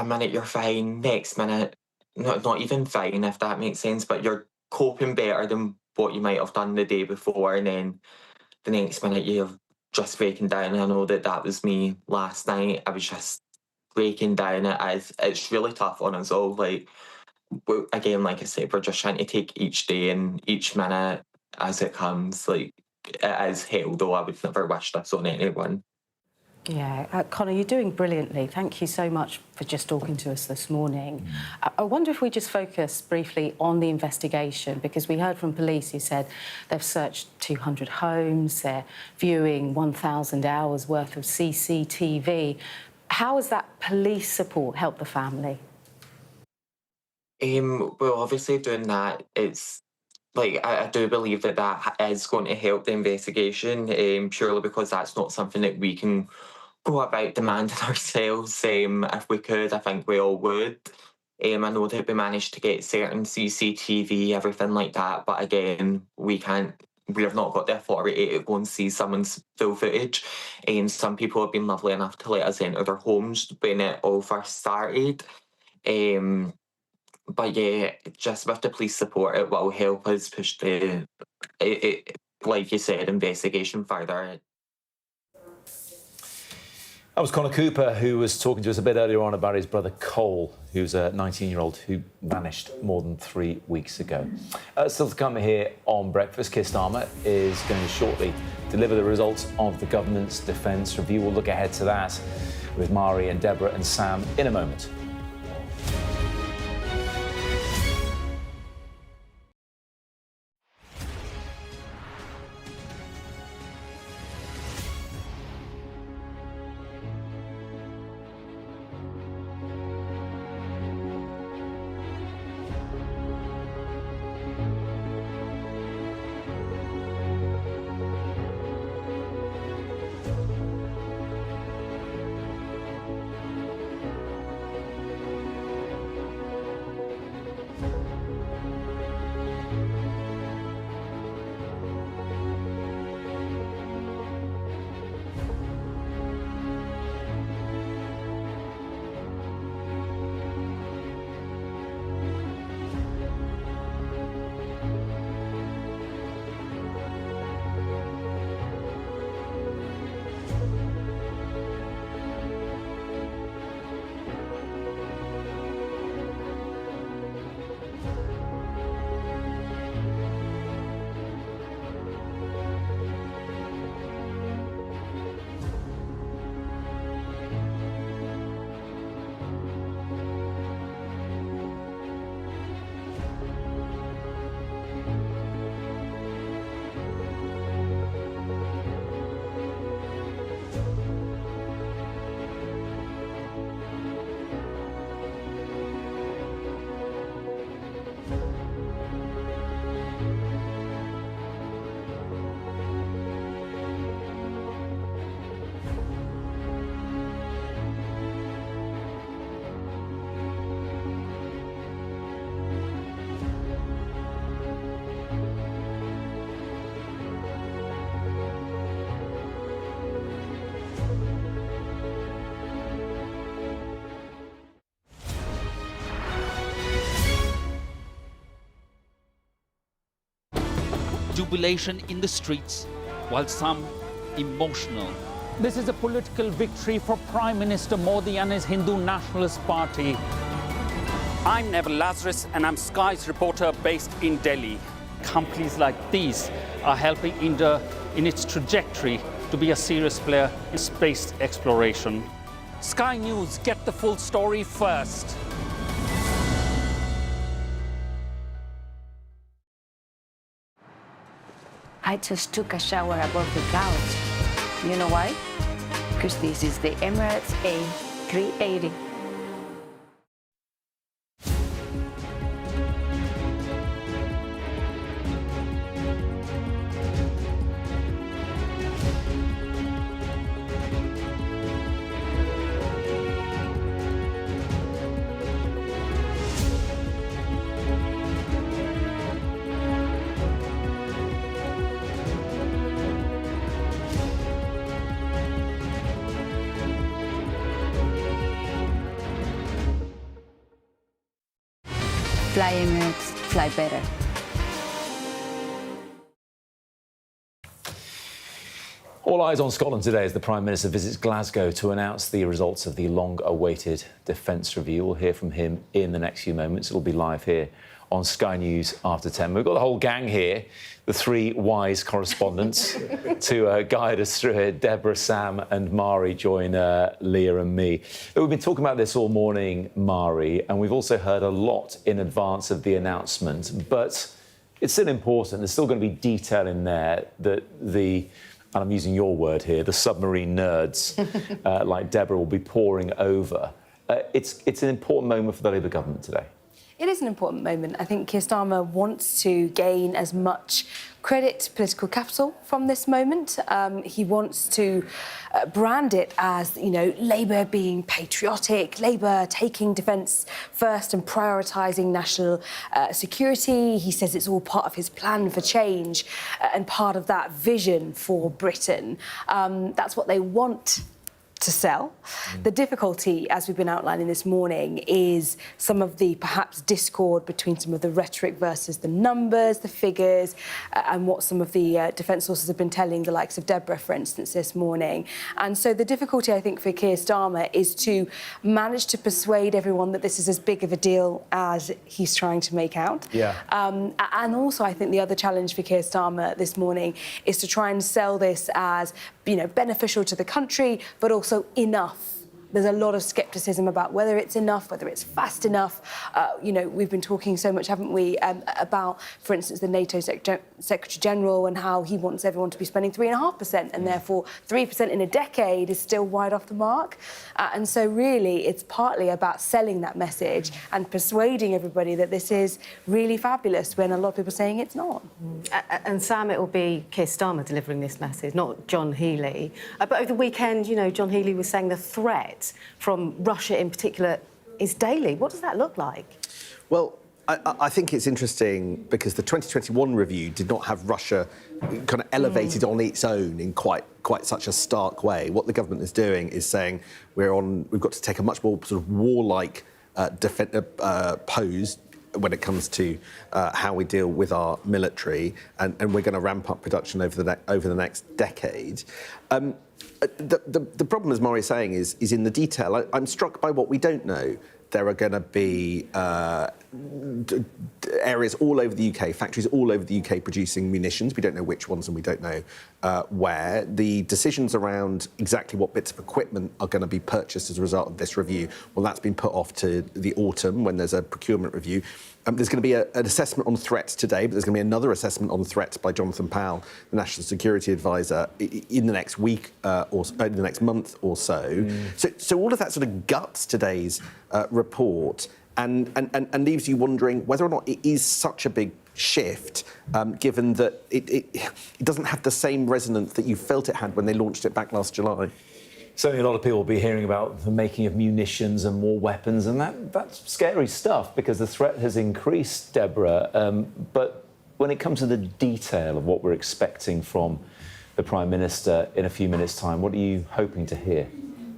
minute you're fine, next minute not even fine, if that makes sense, but you're coping better than what you might have done the day before, and then the next minute you're just breaking down. I know that was me last night. I was just breaking down. It's really tough on us all. Like, again, like I said, we're just trying to take each day and each minute as it comes. Like, it is hell, though I would never wish this on anyone. Yeah, Connor, you're doing brilliantly. Thank you so much for just talking to us this morning. I wonder if we just focus briefly on the investigation, because we heard from police who said they've searched 200 homes, they're viewing 1,000 hours worth of CCTV. How has that police support helped the family? Well, obviously doing that, it's like, I do believe that is going to help the investigation, purely because that's not something that we can go about demanding ourselves. If we could, I think we all would. I know that we managed to get certain CCTV, everything like that, but again, we have not got the authority to go and see someone's full footage. Some people have been lovely enough to let us into their homes when it all first started. But yeah, just with the police support, it will help us push the, like you said, investigation further. That was Connor Cooper, who was talking to us a bit earlier on about his brother Cole, who's a 19-year-old who vanished more than 3 weeks ago. Still to come here on Breakfast, Keir Starmer is going to shortly deliver the results of the government's defence review. We'll look ahead to that with Mari and Deborah and Sam in a moment. Jubilation in the streets, while some emotional. This is a political victory for Prime Minister Modi and his Hindu Nationalist Party. I'm Neville Lazarus and I'm Sky's reporter based in Delhi. Companies like these are helping India in its trajectory to be a serious player in space exploration. Sky News, get the full story first. I just took a shower above the clouds. You know why? Because this is the Emirates A380. fly Emirates, fly better. All eyes on Scotland today as the Prime Minister visits Glasgow to announce the results of the long-awaited defence review. We'll hear from him in the next few moments. It'll be live here on Sky News after 10. We've got the whole gang here, the three wise correspondents to guide us through it. Deborah, Sam and Mari join Leah and me. We've been talking about this all morning, Mari, and we've also heard a lot in advance of the announcement, but it's still important. There's still going to be detail in there that and I'm using your word here, the submarine nerds like Deborah will be poring over. It's an important moment for the Labour government today. It is an important moment. I think Keir Starmer wants to gain as much credit, political capital from this moment. He wants to brand it as, you know, Labour being patriotic, Labour taking defence first and prioritising national security. He says it's all part of his plan for change and part of that vision for Britain. That's what they want to sell. The difficulty, as we've been outlining this morning, is some of the perhaps discord between some of the rhetoric versus the numbers, the figures, and what some of the defence sources have been telling the likes of Deborah, for instance, this morning. And so the difficulty, I think, for Keir Starmer is to manage to persuade everyone that this is as big of a deal as he's trying to make out. Yeah. And also, I think the other challenge for Keir Starmer this morning is to try and sell this as, you know, beneficial to the country, but also enough. There's a lot of scepticism about whether it's enough, whether it's fast enough. You know, we've been talking so much, haven't we, about, for instance, the NATO Secretary-General and how he wants everyone to be spending 3.5%, and therefore 3% in a decade is still wide off the mark. And so really, it's partly about selling that message and persuading everybody that this is really fabulous when a lot of people are saying it's not. And Sam, it will be Keir Starmer delivering this message, not John Healey. But over the weekend, you know, John Healey was saying the threat from Russia in particular is daily. What does that look like? Well, I think it's interesting because the 2021 review did not have Russia kind of elevated on its own in quite such a stark way. What the government is doing is saying we've got to take a much more sort of warlike pose when it comes to how we deal with our military, and we're going to ramp up production over the next decade. The problem, as Mari is saying, is in the detail. I'm struck by what we don't know. There are going to be areas all over the UK, factories all over the UK producing munitions. We don't know which ones and we don't know where. The decisions around exactly what bits of equipment are going to be purchased as a result of this review, well, that's been put off to the autumn when there's a procurement review. There's going to be an assessment on threats today, but there's going to be another assessment on threats by Jonathan Powell, the National Security Advisor, in the next week or in the next month or so. So all of that sort of guts today's report and leaves you wondering whether or not it is such a big shift, given that it doesn't have the same resonance that you felt it had when they launched it back last July. Certainly a lot of people will be hearing about the making of munitions and more weapons, and that's scary stuff because the threat has increased, Deborah. But when it comes to the detail of what we're expecting from the Prime Minister in a few minutes' time, what are you hoping to hear?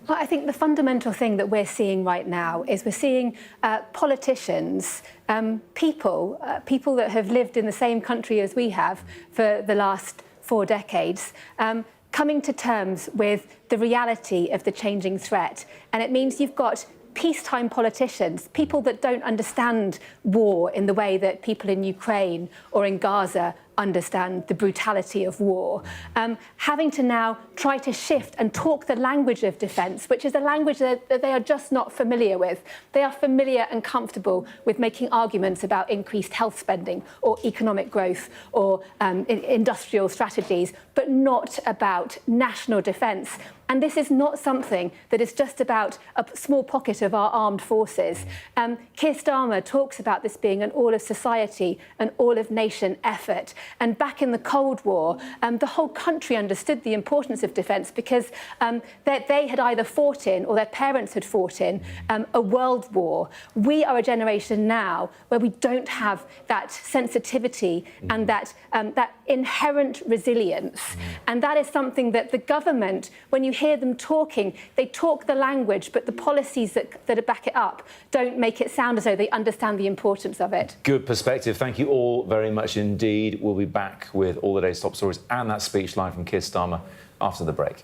Well, I think the fundamental thing that we're seeing right now is we're seeing politicians, people that have lived in the same country as we have for the last 4 decades, coming to terms with the reality of the changing threat. And it means you've got peacetime politicians, people that don't understand war in the way that people in Ukraine or in Gaza understand the brutality of war, having to now try to shift and talk the language of defence, which is a language that they are just not familiar with. They are familiar and comfortable with making arguments about increased health spending or economic growth or industrial strategies, but not about national defence. And this is not something that is just about a small pocket of our armed forces. Keir Starmer talks about this being an all-of-society, an all-of-nation effort. And back in the Cold War, the whole country understood the importance of defence because they had either fought in, or their parents had fought in, a world war. We are a generation now where we don't have that sensitivity and that inherent resilience. And that is something that the government, when you hear them talking, they talk the language, but the policies that back it up don't make it sound as though they understand the importance of it. Good perspective. Thank you all very much indeed. We'll be back with all the day's top stories and that speech live from Keir Starmer after the break.